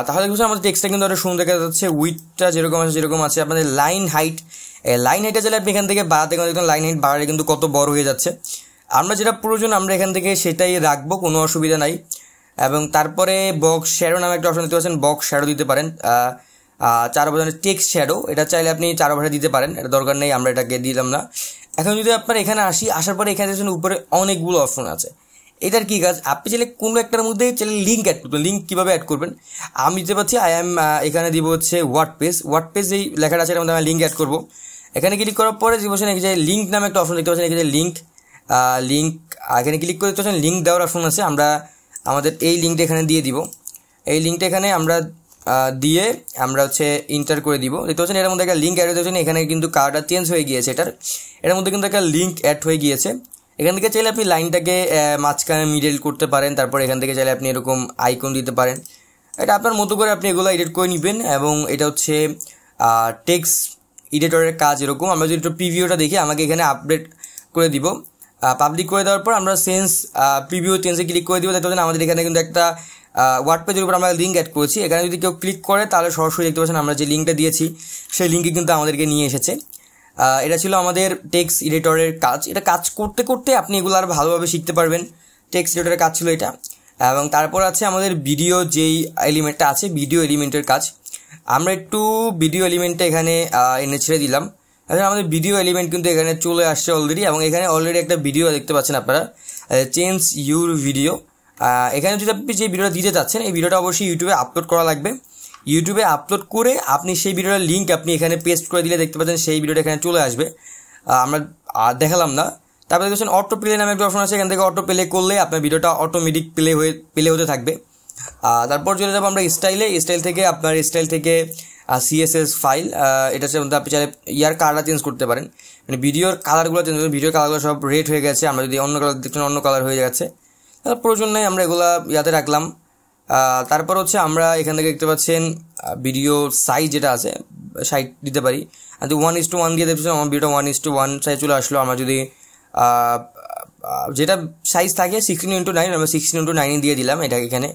তাহলে কিছু আমাদের টেক্সটটা কিন্তু একটা সুন্দর দেখা যাচ্ছে। উইথটা যেরকম আছে আপনাদের লাইন হাইটটা চাইলে আপনি এখান থেকে বাড়াতে দেখুন লাইন হাইট বাড়ালে কিন্তু কত বড় হয়ে যাচ্ছে। আমরা যেটা প্রয়োজন আমরা এখান থেকে সেটাই রাখবো, কোনো অসুবিধা নাই। এবং তারপরে বক্স শ্যাডো নামে একটা অপশন দিতে পারছেন, বক্স শ্যাডো দিতে পারেন। 4 ভাষার টেক্সট শ্যাডো এটা চাইলে আপনি 4 ভাষা দিতে পারেন, এটা দরকার নেই, আমরা এটাকে দিলাম না। এখন যদি আপনার এখানে আসার পরে এখানে উপরে অনেকগুলো অপশন আছে। এটার কী কাজ, আপনি চাইলে কোনো একটার মধ্যে চাইলে লিঙ্ক অ্যাড করবেন। লিঙ্ক কীভাবে অ্যাড করবেন আমি দিতে পারছি এখানে দিব হচ্ছে ওয়ার্ডপেজ এই লেখাটা আছে এর মধ্যে আমি লিঙ্ক অ্যাড করবো। এখানে ক্লিক করার পরে যে লিঙ্ক নামে একটা অপশন দেখতে পাচ্ছেন, এখানে লিঙ্ক লিঙ্ক এখানে ক্লিক করে দেখতে পাচ্ছেন লিঙ্ক দেওয়ার অপশন আছে। আমরা আমাদের এই লিঙ্কটা এখানে দিয়ে দিব। এই লিঙ্কটা এখানে আমরা দিয়ে আমরা হচ্ছে ইন্টার করে দিব। দেখতে পাচ্ছেন এর মধ্যে একটা লিঙ্ক অ্যাড হয়ে যাচ্ছে। এখানে কিন্তু কার্ডটা চেঞ্জ হয়ে গিয়েছে, এর মধ্যে কিন্তু একটা লিঙ্ক অ্যাড হয়ে গিয়েছে। এখান থেকে চাইলে আপনি লাইনটাকে মাঝখানে মিডল করতে পারেন। তারপর এখান থেকে চাইলে আপনি এরকম আইকন দিতে পারেন। এটা আপনার মতো করে আপনি এগুলো এডিট করে নেবেন। এবং এটা হচ্ছে টেক্সট এডিটরের কাজ। এরকম আমরা যদি একটু প্রিভিউটা দেখি, আমাকে এখানে আপডেট করে দিব। পাবলিক করে দেওয়ার পর আমরা চেঞ্জ প্রিভিউ চেঞ্জে ক্লিক করে দিব। দেখতে পাচ্ছেন আমাদের এখানে কিন্তু একটা ওয়ার্ড পেজের উপর আমরা লিঙ্ক অ্যাড করেছি। এখানে যদি কেউ ক্লিক করে তাহলে সরাসরি দেখতে পাচ্ছেন আমরা যে লিঙ্কটা দিয়েছি সেই লিঙ্কে কিন্তু আমাদেরকে নিয়ে এসেছে। এটা ছিল আমাদের টেক্সট এডিটরের কাজ। এটা কাজ করতে করতে আপনি এগুলো আর ভালোভাবে শিখতে পারবেন। টেক্সট এডিটরের কাজ ছিল এটা। এবং তারপর আছে আমাদের ভিডিও যেই এলিমেন্টটা আছে, ভিডিও এলিমেন্টের কাজ। আমরা একটু ভিডিও এলিমেন্টটা এখানে এনে ছেড়ে দিলাম। এখন আমাদের ভিডিও এলিমেন্ট কিন্তু এখানে চলে আসছে অলরেডি। এবং এখানে অলরেডি একটা ভিডিও দেখতে পাচ্ছেন আপনারা, চেঞ্জ ইউর ভিডিও। এখানে যদি আপনি যে ভিডিওটা দিতে চাচ্ছেন, এই ভিডিওটা অবশ্যই ইউটিউবে আপলোড করা লাগবে। ইউটিউবে আপলোড করে আপনি সেই ভিডিওটার লিঙ্ক আপনি এখানে পেস্ট করে দিলে দেখতে পাচ্ছেন সেই ভিডিওটা এখানে চলে আসবে। আমরা দেখালাম না। তারপরে দেখছেন অটো প্লে নামে একটা অপশন আছে। এখান থেকে অটো প্লে করলে আপনার ভিডিওটা অটোমেটিক প্লে হতে থাকবে। তারপর চলে যাবো আমরা স্টাইল থেকে সিএসএস ফাইল। এটা হচ্ছে আপনি চাইলে ইয়ার কালারটা চেঞ্জ করতে পারেন, মানে ভিডিওর কালারগুলো চেঞ্জ করবেন। ভিডিওর কালারগুলো সব রেড হয়ে গেছে, আমরা যদি অন্য কালার দেখছেন অন্য কালার হয়ে যাচ্ছে। প্রয়োজন নেই, আমরা এগুলা ইয়াতে রাখলাম। তারপর হচ্ছে আমরা এখান থেকে দেখতে পাচ্ছেন ভিডিও সাইজ যেটা আছে সাইজ দিতে পারি। আর 1:1 দিয়ে দেখতে আমার ভিডিও 1:1 সাইজ চলে আসলো। আমরা যদি যেটা সাইজ থাকে 16:9, আমরা 16:9 দিয়ে দিলাম এটা এখানে।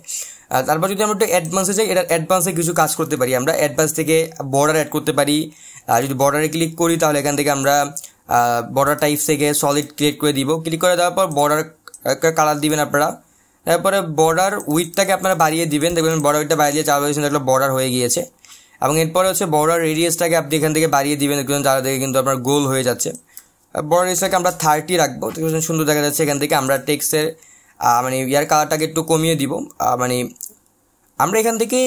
তারপর যদি আমরা একটু অ্যাডভান্সে যাই, এটা অ্যাডভান্সে কিছু কাজ করতে পারি। আমরা অ্যাডভান্স থেকে বর্ডার অ্যাড করতে পারি। যদি বর্ডারে ক্লিক করি তাহলে এখান থেকে আমরা বর্ডার টাইপ থেকে সলিড ক্লিক করে দিব। ক্লিক করে দেওয়ার পর বর্ডার কালার দিবেন আপনারা। তারপরে বর্ডার উইথটাকে আপনারা বাড়িয়ে দিবেন। দেখবেন বর্ডার উইথটা বাড়িয়ে চার দিয়েছেন, দেখলো বর্ডার হয়ে গিয়েছে। এবং এরপরে হচ্ছে বর্ডার রেডিয়াসটাকে আপনি এখান থেকে বাড়িয়ে দিবেন। দেখবেন তার থেকে কিন্তু আপনার গোল হয়ে যাচ্ছে। বর্ডার রেডিয়াসটাকে আমরা 30 রাখবো, দেখবেন সুন্দর দেখা যাচ্ছে। এখান থেকে আমরা টেক্সটের মানে ইয়ার কালারটাকে একটু কমিয়ে দিব। মানে আমরা এখান থেকে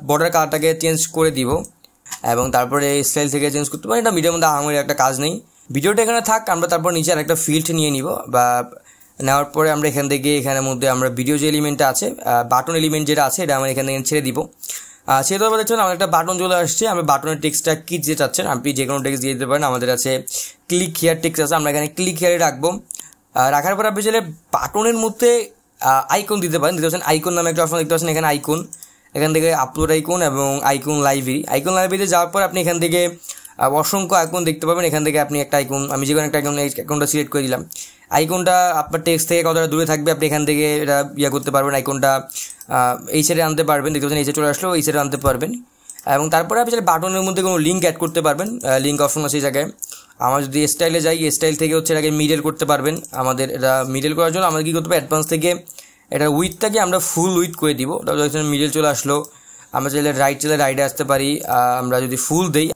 বর্ডার কালারটাকে চেঞ্জ করে দিব। এবং তারপরে স্টাইল থেকে চেঞ্জ করতে পারি। এটা ভিডিওর মধ্যে আহামরি একটা কাজ নেই। ভিডিওটা এখানে থাক, আমরা তারপর নিচে আরেকটা ফিল্ড নিয়ে নিব। বা নেওয়ার পরে আমরা এখান থেকে এখানের মধ্যে আমরা ভিডিও যে এলিমেন্টটা আছে, বাটন এলিমেন্ট যেটা আছে, এটা আমরা এখান থেকে ছেড়ে দিব। সেটা আবার দেখছেন আমার একটা বাটন চলে আসছে। আমরা বাটনের টেক্সটটা কি যে চাচ্ছেন আপনি যে কোনো টেক্সট দিয়ে দিতে পারেন। আমাদের আছে ক্লিক হেয়ার টেক্সট আছে, আমরা এখানে ক্লিক হেয়ারে রাখবো। রাখার পর আপনি চাইলে বাটনের মধ্যে আইকন দিতে পারেন। দেখতে পাচ্ছেন আইকন নামে একটা অপশন দেখতে পাচ্ছেন এখানে আইকন। এখান থেকে আপলোড আইকন এবং আইকন লাইব্রেরিতে যাওয়ার পর আপনি এখান থেকে অসংখ্য আইকন দেখতে পাবেন। এখান থেকে আপনি একটা আইকন, আমি যে কোনো একটা আইকনটা সিলেক্ট করে দিলাম। আইকনটা আপনার টেক্সট থেকে কতটা দূরে থাকবে আপনি এখান থেকে এটা করতে পারবেন। আইকনটা এই সাইডে আনতে পারবেন। দেখতে পাচ্ছেন এই সাইডে চলে আসলো, এই সাইডে আনতে পারবেন। এবং তারপরে আপনি চাইলে বাটনের মধ্যে কোনো লিঙ্ক অ্যাড করতে পারবেন। লিঙ্ক অপশন আছে এই জায়গায়। আমরা যদি স্টাইলে যাই, স্টাইল থেকে হচ্ছে এটাকে মিডল করতে পারবেন। আমাদের এটা মিডল করার জন্য আমাদের কী করতে হবে, অ্যাডভান্স থেকে এটা উইথটাকে আমরা ফুল উইথ করে দিব। তারপর মিডল চলে আসলো। আমরা চাইলে রাইটে আসতে পারি। আমরা যদি ফুল দিই,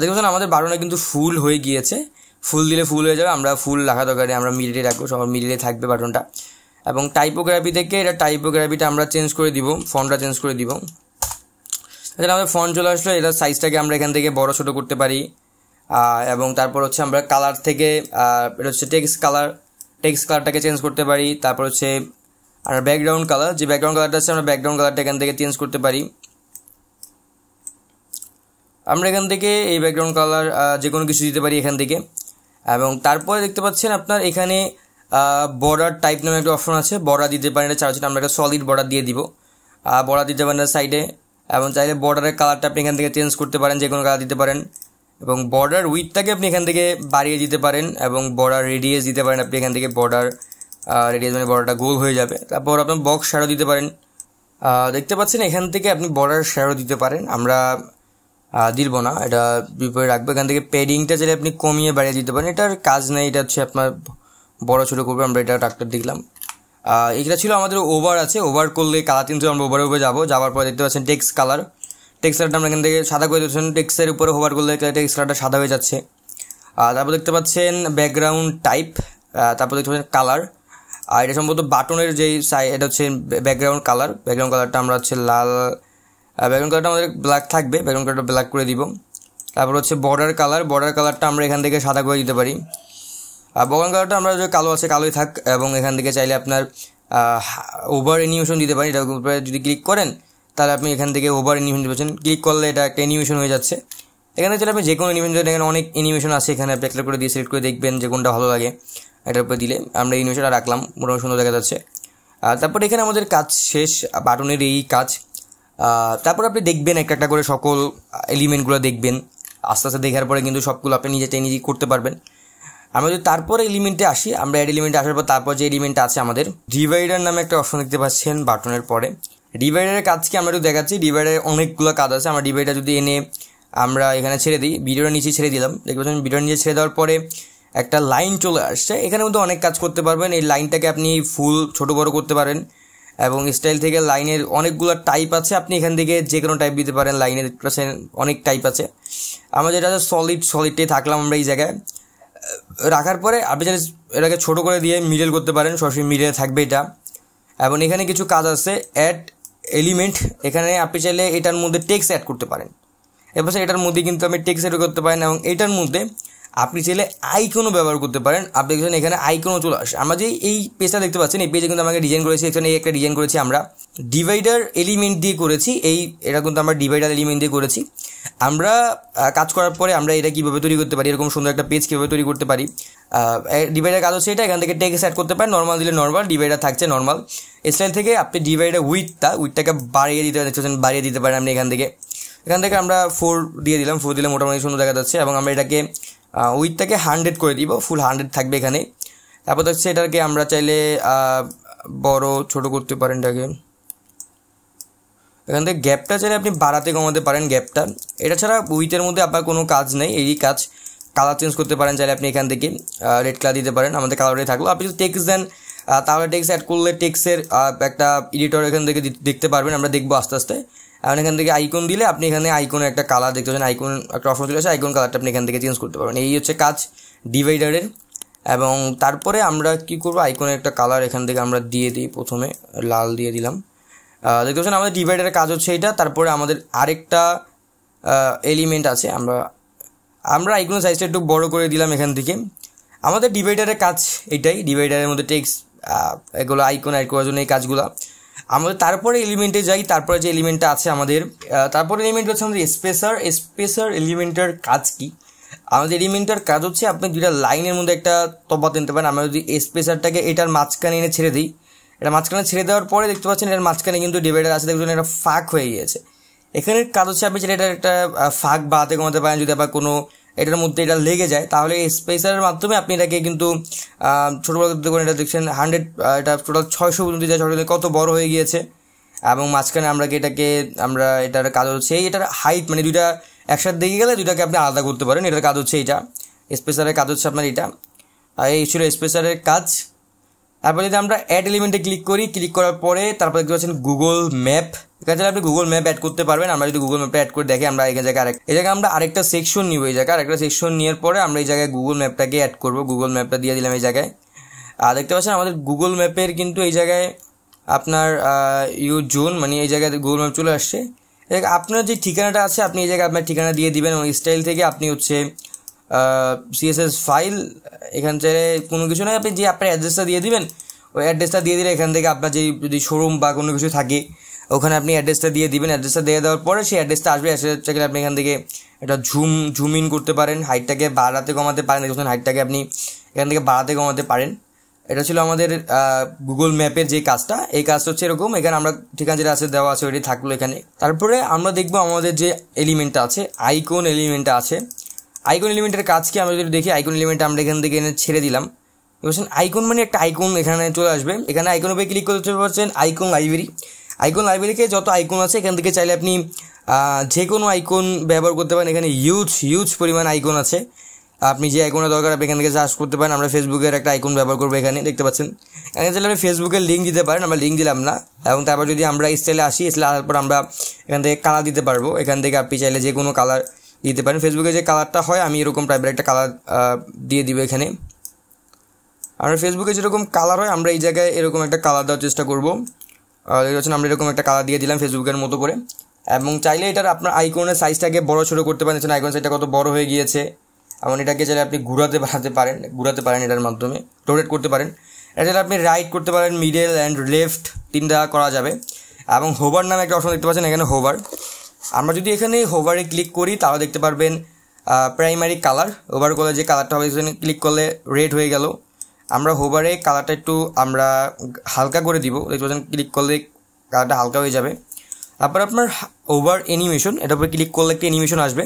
দেখুন আমাদের বাটনটা কিন্তু ফুল হয়ে গিয়েছে। ফুল দিলে ফুল হয়ে যাবে, আমরা ফুল রাখা দরকারে আমরা মিডিলে রাখবো, সবার মিডিলে থাকবে বাটনটা। এবং টাইপোগ্রাফি থেকে এটা টাইপোগ্রাফিটা আমরা চেঞ্জ করে দিব, ফন্টটা চেঞ্জ করে দিব। তাহলে আমাদের ফন্ট চলে আসলো। এটা সাইজটাকে আমরা এখান থেকে বড় ছোটো করতে পারি। এবং তারপর হচ্ছে আমরা কালার থেকে এটা হচ্ছে টেক্সট কালারটাকে চেঞ্জ করতে পারি। তারপর হচ্ছে আর ব্যাকগ্রাউন্ড কালার, যে ব্যাকগ্রাউন্ড কালারটা আছে আমরা ব্যাকগ্রাউন্ড কালারটা এখান থেকে চেঞ্জ করতে পারি। আমরা এখান থেকে এই ব্যাকগ্রাউন্ড কালার যে কোনো কিছু দিতে পারি এখান থেকে। এবং তারপরে দেখতে পাচ্ছেন আপনার এখানে বর্ডার টাইপ নামে একটা অপশন আছে, বর্ডার দিতে পারেন। এটা চার্জ আমরা একটা সলিড বর্ডার দিয়ে দিব। বর্ডার দিতে পারেন সাইডে। এবং চাইলে বর্ডারের কালারটা আপনি এখান থেকে চেঞ্জ করতে পারেন, যে কোনো কালার দিতে পারেন। এবং বর্ডার উইথটাকে আপনি এখান থেকে বাড়িয়ে দিতে পারেন। এবং বর্ডার রেডিয়াস দিতে পারেন আপনি এখান থেকে। বর্ডার রেডিয়াস মানে বর্ডারটা গোল হয়ে যাবে। তারপর আপনার বক্স শ্যাডো দিতে পারেন। দেখতে পাচ্ছেন এখান থেকে আপনি বর্ডার শ্যাডো দিতে পারেন। আমরা দিব না, এটা বিপরীতে রাখবো। এখান থেকে প্যাডিংটা চাইলে আপনি কমিয়ে বাড়িয়ে দিতে পারেন। এটার কাজ নেই, এটা হচ্ছে আপনার বড় ছোটো করবে। আমরা এটা ডাক্তার দেখলাম। এটা ছিল আমাদের ওভার আছে। ওভার করলে কালার কিন্তু আমরা ওভারের উপরে যাওয়ার পরে দেখতে পাচ্ছেন টেক্সট কালারটা আমরা এখান থেকে সাদা করে দিচ্ছেন। টেক্সটের উপরে ওভার করলে টেক্সট কালারটা সাদা হয়ে যাচ্ছে। তারপর দেখতে পাচ্ছেন ব্যাকগ্রাউন্ড টাইপ। তারপর দেখতে পাচ্ছেন কালার। আর এটা সম্ভবত বাটনের যেই এটা হচ্ছে ব্যাকগ্রাউন্ড কালারটা আমরা হচ্ছে লাল। ব্যাকগ্রাউন্ড কালারটা আমাদের ব্ল্যাক থাকবে, ব্যাকগ্রাউন্ড কালারটা ব্ল্যাক করে দিব। তারপর হচ্ছে বর্ডার কালারটা আমরা এখান থেকে সাদা করে দিতে পারি। ব্যাকগ্রাউন্ড কালারটা আমরা যে কালো আছে কালোই থাক, এবং এখান থেকে চাইলে আপনার ওভার অ্যানিমেশন দিতে পারেন। এটার উপরে যদি ক্লিক করেন তাহলে আপনি এখান থেকে ওভার অ্যানিমেশন দিতে পারছেন। ক্লিক করলে এটা একটা অ্যানিমেশন হয়ে যাচ্ছে। এখানে চাইলে আপনি যে কোনো অ্যানিমেশন, এখানে অনেক অ্যানিমেশন আছে, এখানে আপনি একটা করে দিয়ে সিলেক্ট করে দেখবেন যে কোনটা ভালো লাগে। এটার উপরে দিলে আমরা অ্যানিমেশনটা রাখলাম, মোটামুটি সুন্দর দেখা যাচ্ছে। তারপর এখানে আমাদের কাজ শেষ, বাটনের এই কাজ। তারপর আপনি দেখবেন একটা করে সকল এলিমেন্টগুলো দেখবেন। আস্তে আস্তে দেখার পরে কিন্তু সবগুলো আপনি নিজেই করতে পারবেন। আমরা যদি তারপরে এলিমেন্টে আসি, আমরা অ্যাড এলিমেন্টে আসার পর তারপর যে এলিমেন্টটা আছে আমাদের ডিভাইডার নামে একটা অপশন দেখতে পাচ্ছেন বাটনের পরে। ডিভাইডারের কাজ কি আমরা একটু দেখাচ্ছি। ডিভাইডারে অনেকগুলো কাজ আছে। আমরা ডিভাইডার যদি এনে আমরা এখানে ছেড়ে দিই, ভিডিওটা নিচে ছেড়ে দিলাম, দেখতে পাচ্ছেন ভিডিওটা নিচে ছেড়ে দেওয়ার পরে একটা লাইন চলে আসছে। এখানে কিন্তু অনেক কাজ করতে পারবেন। এই লাইনটাকে আপনি ফুল ছোট বড় করতে পারেন, এবং স্টাইল থেকে লাইনের অনেকগুলো টাইপ আছে, আপনি এখান থেকে যে কোনো টাইপ দিতে পারেন। লাইনের অনেক টাইপ আছে। আমরা যেটা সলিডটাই থাকলাম আমরা এই জায়গায় রাখার পরে আপনি চাইলে এটাকে ছোটো করে দিয়ে মিডল করতে পারেন, সরাসরি মিডলে থাকবে এটা। এবং এখানে কিছু কাজ আছে, অ্যাড এলিমেন্ট। এখানে আপনি চাইলে এটার মধ্যে টেক্সট অ্যাড করতে পারেন। এবার এটার মধ্যে কিন্তু আপনি টেক্সট অ্যাড করতে পারেন, এবং এটার মধ্যে আপনি চাইলে আইকনও ব্যবহার করতে পারেন। আপনি দেখছেন এখানে আইকনও চলে আসে। আমরা যে এই পেজটা দেখতে পাচ্ছেন, এই পেজে কিন্তু আমাকে ডিজাইন করেছি। এখানে এই একটা ডিজাইন করেছি আমরা ডিভাইডার এলিমেন্ট দিয়ে করেছি। এটা কিন্তু আমরা ডিভাইডার এলিমেন্ট দিয়ে করেছি। আমরা কাজ করার পরে আমরা এটা কীভাবে তৈরি করতে পারি, এরকম সুন্দর একটা পেজ কীভাবে তৈরি করতে পারি। ডিভাইডার কাজ হচ্ছে এটা, এখান থেকে টেক্সট অ্যাড করতে পারেন। নর্মাল দিলে নর্মাল, ডিভাইডার থাকছে নর্মাল। স্টাইল থেকে আপনি ডিভাইডার উইথটাকে বাড়িয়ে দিতে পারেন, বাড়িয়ে দিতে পারেন আপনি এখান থেকে আমরা 4 দিয়ে দিলাম। 4 দিলে মোটামুটি সুন্দর দেখা যাচ্ছে। এবং আমরা এটাকে উইথটাকে 100 করে দিব, ফুল 100 থাকবে এখানে। তারপর হচ্ছে এটাকে আমরা চাইলে বড় ছোট করতে পারেন এটাকে। এখান থেকে গ্যাপটা চাইলে আপনি বাড়াতে কমাতে পারেন গ্যাপটা। এটা ছাড়া উইথের মধ্যে আপনার কোনো কাজ নেই, এই কাজ। কালার চেঞ্জ করতে পারেন চাইলে আপনি এখান থেকে রেড কালার দিতে পারেন, আমাদের কালারটাই থাকলো। আপনি যদি টেক্সট দেন তাহলে টেক্সট অ্যাড করলে টেক্সটের একটা এডিটর এখান থেকে দেখতে পারবেন, আমরা দেখবো আস্তে আস্তে। এখন এখান থেকে আইকন দিলে আপনি এখানে আইকনের একটা কালার দেখতে পাচ্ছেন, আইকন একটা অপশন চলে আসে, আইকন কালারটা আপনি এখান থেকে চেঞ্জ করতে পারবেন। এই হচ্ছে কাজ ডিভাইডারের। এবং তারপরে আমরা কি করব, আইকনের একটা কালার এখান থেকে আমরা দিয়ে দিই, প্রথমে লাল দিয়ে দিলাম। দেখতে পাচ্ছেন আমাদের ডিভাইডারের কাজ হচ্ছে এটা। তারপরে আমাদের আরেকটা এলিমেন্ট আছে, আমরা আইকনের সাইজটা একটু বড় করে দিলাম এখান থেকে। আমাদের ডিভাইডারের কাজ এটাই, ডিভাইডারের মধ্যে টেক্সট এগুলো আইকন অ্যাড করার জন্য এই কাজগুলো। আমাদের তারপরে এলিমেন্টে যাই। তারপরে যে এলিমেন্টটা আছে আমাদের, তারপরে এলিমেন্ট হচ্ছে আমাদের স্পেসার এলিমেন্টের কাজ কি? আমাদের এলিমেন্টের কাজ হচ্ছে আপনি দুইটা লাইনের মধ্যে একটা তফাৎ নিতে পারেন। আমরা যদি স্পেসারটাকে এটার মাঝখানে এনে ছেড়ে দিই, এটা মাঝখানে ছেড়ে দেওয়ার পরে দেখতে পাচ্ছেন এটার মাঝখানে কিন্তু ডিভাইডার আছে, দেখবেন একটা ফাঁক হয়ে গিয়েছে। এখানের কাজ হচ্ছে আপনি যেটা এটার একটা ফাঁক বাড়াতে কমাতে পারেন। যদি আবার কোনো এটার মধ্যে এটা লেগে যায় তাহলে স্পেসারের মাধ্যমে আপনি এটাকে কিন্তু ছোটো বড় করতে পারেন। এটা দেখছেন 100, এটা টোটাল 600 পর্যন্ত যায়, কত বড় হয়ে গিয়েছে। এবং মাঝখানে এটার কাজ হচ্ছে এটার হাইট, মানে দুইটা একসাথে দেখে গেলে দুইটাকে আপনি আলাদা করতে পারেন। এটার কাজ হচ্ছে এইটা, স্পেসারের কাজ হচ্ছে আপনার এটা। এই ছিল স্পেসারের কাজ। তারপরে যদি আমরা অ্যাড এলিমেন্টে ক্লিক করি, ক্লিক করার পরে তারপর দেখতে পাচ্ছেন গুগল ম্যাপ। এখানে আপনি গুগল ম্যাপ অ্যাড করতে পারবেন। আমরা যদি গুগল ম্যাপে অ্যাড করে দেখি, আমরা এই জায়গায় আমরা আরেকটা সেকশন নিব। এই জায়গায় আরেকটা সেকশন নেওয়ার পরে আমরা এই জায়গায় গুগল ম্যাপটাকে অ্যাড করবো। গুগল ম্যাপটা দিয়ে দিলাম এই জায়গায়। আর দেখতে পাচ্ছেন আমাদের গুগল ম্যাপের কিন্তু এই জায়গায় আপনার ইউজ জোন, মানে এই জায়গায় গুগল ম্যাপ চলে আসছে। আপনার যে ঠিকানাটা আছে আপনি এই জায়গায় আপনার ঠিকানা দিয়ে দিবেন, এবং স্টাইল থেকে আপনি হচ্ছে CSS ফাইল এখান থেকে কোনো কিছু নয়, আপনি যে আপনার অ্যাড্রেসটা দিয়ে দিবেন। ওই অ্যাড্রেসটা দিয়ে দিলে এখান থেকে আপনার যদি শোরুম বা কোনো কিছু থাকে ওখানে আপনি অ্যাড্রেসটা দিয়ে দিবেন। অ্যাড্রেসটা দিয়ে দেওয়ার পরে সেই অ্যাড্রেসটা আসবে। অ্যাড্রেসটাকে আপনি এখান থেকে এটা জুম ইন করতে পারেন, হাইটটাকে বাড়াতে কমাতে পারেন। দেখুন হাইটটাকে আপনি এখান থেকে বাড়াতে কমাতে পারেন। এটা ছিল আমাদের গুগল ম্যাপের যে কাজটা। এই কাজটা হচ্ছে এরকম, এখানে আমরা ঠিকানা যেটা আছে দেওয়া আছে ওইটাই থাকলো এখানে। তারপরে আমরা দেখবো আমাদের যে এলিমেন্টটা আছে, আইকন এলিমেন্টটা আছে। আইকন এলিমেন্টের কাজ কি আমরা যদি দেখি, আইকন এলিমেন্ট আমরা এখান থেকে এনে ছেড়ে দিলাম। বুঝছেন, আইকন মানে একটা আইকন এখানে চলে আসবে। এখানে আইকনের উপরে ক্লিক করতে পারছেন, আইকন লাইব্রেরিকে যত আইকন আছে এখান থেকে চাইলে আপনি যে কোনো আইকন ব্যবহার করতে পারেন। এখানে হিউজ পরিমাণ আইকন আছে। আপনি যে আইকনের দরকার আপনি এখান থেকে সার্চ করতে পারেন। আমরা ফেসবুকের একটা আইকন ব্যবহার করবো, এখানে দেখতে পাচ্ছেন। এখানে চাইলে আপনি ফেসবুকের লিঙ্ক দিতে পারেন, আমরা লিঙ্ক দিলাম না। এবং তারপর যদি আমরা স্টাইলে আসার পর আমরা এখান থেকে কালার দিতে পারবো। এখান থেকে আপনি চাইলে যে কোনো কালার দিতে পারেন। ফেসবুকে যে কালারটা হয় আমি এরকম টাইপের একটা কালার দিয়ে দিব এখানে। আমরা ফেসবুকে যেরকম কালার হয় আমরা এই জায়গায় এরকম একটা কালার দেওয়ার চেষ্টা করবো। দেখছেন আমরা এরকম একটা কালার দিয়ে দিলাম ফেসবুকের মতো করে। এবং চাইলে এটার আপনার আইকনের সাইজটাকে বড় ছোটো করতে পারেন। আইকন সাইজটা কত বড় হয়ে গিয়েছে। এমন এটাকে চাইলে আপনি ঘুরাতে পারেন এটার মাধ্যমে রোটেট করতে পারেন। এটা চাইলে আপনি রাইট করতে পারেন, মিডল অ্যান্ড লেফট তিনটা করা যাবে। এবং হোভার নামে একটা অপশন দেখতে পাচ্ছেন এখানে, হোভার। আমরা যদি এখানে হোভারে ক্লিক করি তাহলে দেখতে পারবেন প্রাইমারি কালার, হোভার করলে যে কালারটা হবে সেখানে ক্লিক করলে রেড হয়ে গেল। আমরা হোভারে কালারটা একটু আমরা হালকা করে দিব, দেখতে পাচ্ছেন ক্লিক করলে কালারটা হালকা হয়ে যাবে। তারপর আপনার ওভার অ্যানিমেশন, এটার উপরে ক্লিক করলে একটা অ্যানিমেশন আসবে,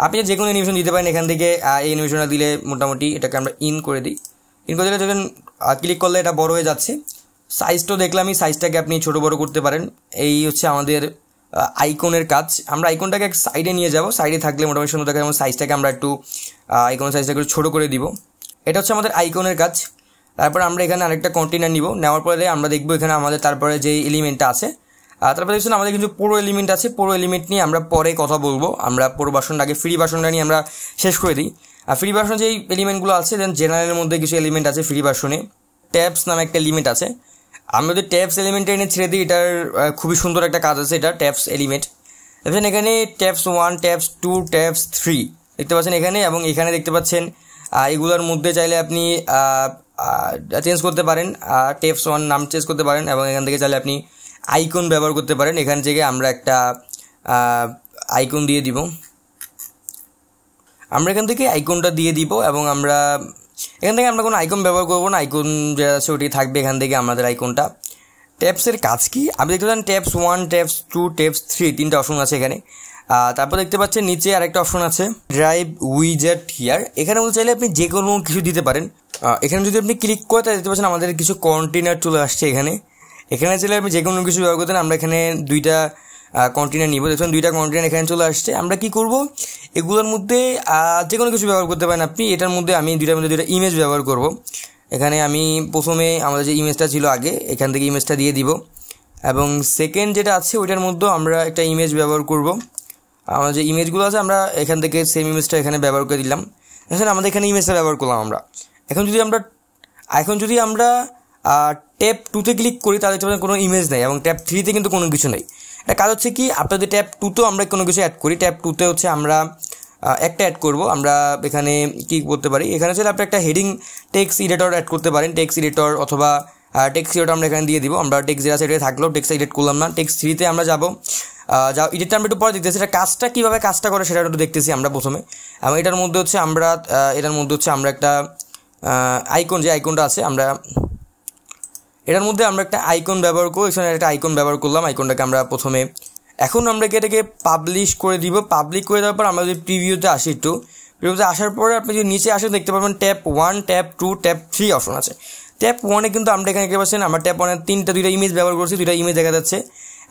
আপনি যে কোনো অ্যানিমেশন দিতে পারেন এখান থেকে। এই অ্যানিমেশনটা দিলে মোটামুটি এটাকে আমরা ইন করে দিই, ইন করে দিলে যখন ক্লিক করলে এটা বড় হয়ে যাচ্ছে। সাইজটাও দেখলামই, সাইজটাকে আপনি ছোটো বড়ো করতে পারেন। এই হচ্ছে আমাদের আইকনের কাজ। আমরা আইকনটাকে এক সাইডে নিয়ে যাব, সাইডে থাকলে মোটামুটি সুন্দর থাকে, যেমন সাইজটাকে আমরা একটু আইকনের সাইজটাকে একটু ছোটো করে দিব। এটা হচ্ছে আমাদের আইকনের কাজ। তারপর আমরা এখানে আরেকটা কন্টেনার নিব, নেওয়ার পরে আমরা দেখবো এখানে আমাদের তারপরে যে এলিমেন্টটা আছে, তারপরে দেখছেন আমাদের কিন্তু পুরো এলিমেন্ট আছে। পুরো এলিমেন্ট নিয়ে আমরা পরে কথা বলবো। আমরা পুরো ভার্সনটা আগে ফ্রি ভার্সনটা নিয়ে আমরা শেষ করে দিই। আর ফ্রি ভার্সন যেই এলিমেন্টগুলো আছে, দেন জেনারেলের মধ্যে কিছু এলিমেন্ট আছে ফ্রি ভার্সনে। ট্যাবস নামে একটা এলিমেন্ট আছে, আমরা যদি ট্যাবস এলিমেন্টটা এনে ছেড়ে দিই, এটার খুবই সুন্দর একটা কাজ আছে এটা ট্যাবস এলিমেন্ট। দেখছেন এখানে ট্যাবস 1, ট্যাবস 2, ট্যাবস 3 দেখতে পাচ্ছেন এখানে, এবং এখানে দেখতে পাচ্ছেন এগুলোর মধ্যে চাইলে আপনি চেঞ্জ করতে পারেন, ট্যাবস 1 নাম চেঞ্জ করতে পারেন, এবং এখান থেকে চাইলে আপনি আইকন ব্যবহার করতে পারেন। এখান থেকে আমরা একটা আইকন দিয়ে দিব, আমরা এখান থেকে আইকনটা দিয়ে দিব, এবং আমরা এখান থেকে আমরা কোনো আইকন ব্যবহার করবো না, আইকন যেটা আছে ওটি থাকবে এখান থেকে আমাদের আইকনটা। ট্যাবসের কাজ কি আপনি দেখতে পাচ্ছেন, ট্যাবস 1, ট্যাবস 2, ট্যাবস 3 তিনটা অপশন আছে এখানে। তারপর দেখতে পাচ্ছেন নিচে আরেকটা অপশন আছে ড্রাইভ উইজেট হিয়ার, এখানে বলতে চাইলে আপনি যে কোনো কিছু দিতে পারেন। এখানে যদি আপনি ক্লিক করেন তাহলে দেখতে পাচ্ছেন আমাদের কিছু কন্টেনার চলে আসছে এখানে। এখানে চাইলে আপনি যে কোনো কিছু ব্যবহার করতেন, আমরা এখানে দুইটা কন্টেনার নিব, দেখুন দুইটা কন্টেনার এখানে চলে আসছে। আমরা কি করব, এগুলোর মধ্যে যে কোনো কিছু ব্যবহার করতে পারেন আপনি। এটার মধ্যে আমি দুইটার মধ্যে দুইটা ইমেজ ব্যবহার করব। এখানে আমি প্রথমে আমাদের যে ইমেজটা ছিল আগে, এখান থেকে ইমেজটা দিয়ে দিব, এবং সেকেন্ড যেটা আছে ওইটার মধ্যেও আমরা একটা ইমেজ ব্যবহার করব। আমাদের যে ইমেজগুলো আছে আমরা এখান থেকে সেম ইমেজটা এখানে ব্যবহার করে দিলাম। এখন আমাদের এখানে ইমেজটা ব্যবহার করলাম আমরা। এখন যদি আমরা ট্যাব 2তে ক্লিক করি তাহলে কোনো ইমেজ নেই, এবং ট্যাব 3তে কিন্তু কোনো কিছু নেই। এটা কাজ হচ্ছে কি, আপনাদের ট্যাব 2তেও আমরা কোনো কিছু অ্যাড করি, ট্যাব 2তে হচ্ছে আমরা একটা অ্যাড করব। আমরা এখানে কি করতে পারি, এখানে চাইলে আপনি একটা হেডিং টেক্সট এডিটর অ্যাড করতে পারেন, টেক্সট এডিটর অথবা টেক্সট এডিটর আমরা এখানে দিয়ে দিব। আমরা টেক্সট যেটা সেটা থাকলেও টেক্সট এডিট করলাম না। টেক্সট 3তে আমরা যাবো, এডিটটা আমরা একটু পরে দেখতেছি, এটা কাজটা কীভাবে কাজটা করে সেটা একটু দেখতেছি আমরা প্রথমে। এবং এটার মধ্যে হচ্ছে আমরা একটা আইকন, যে আইকনটা আছে আমরা এটার মধ্যে আমরা একটা আইকন ব্যবহার করব। এখানে একটা আইকন ব্যবহার করলাম, আইকনটাকে আমরা প্রথমে এখন আমরা এটাকে পাবলিশ করে দিব। পাবলিক করে দেওয়ার পর আমরা যদি প্রিভিউতে আসি, প্রিভিউতে আসার পরে আপনি যদি নিচে আসেন দেখতে পাবেন ট্যাব 1, ট্যাব 2, ট্যাব 3 অপশন আছে। ট্যাব 1-এ কিন্তু আমরা এখানে দেখতে পাচ্ছেন আমরা ট্যাব 1-এ দুইটা ইমেজ ব্যবহার করছি, দুইটা ইমেজ দেখা যাচ্ছে।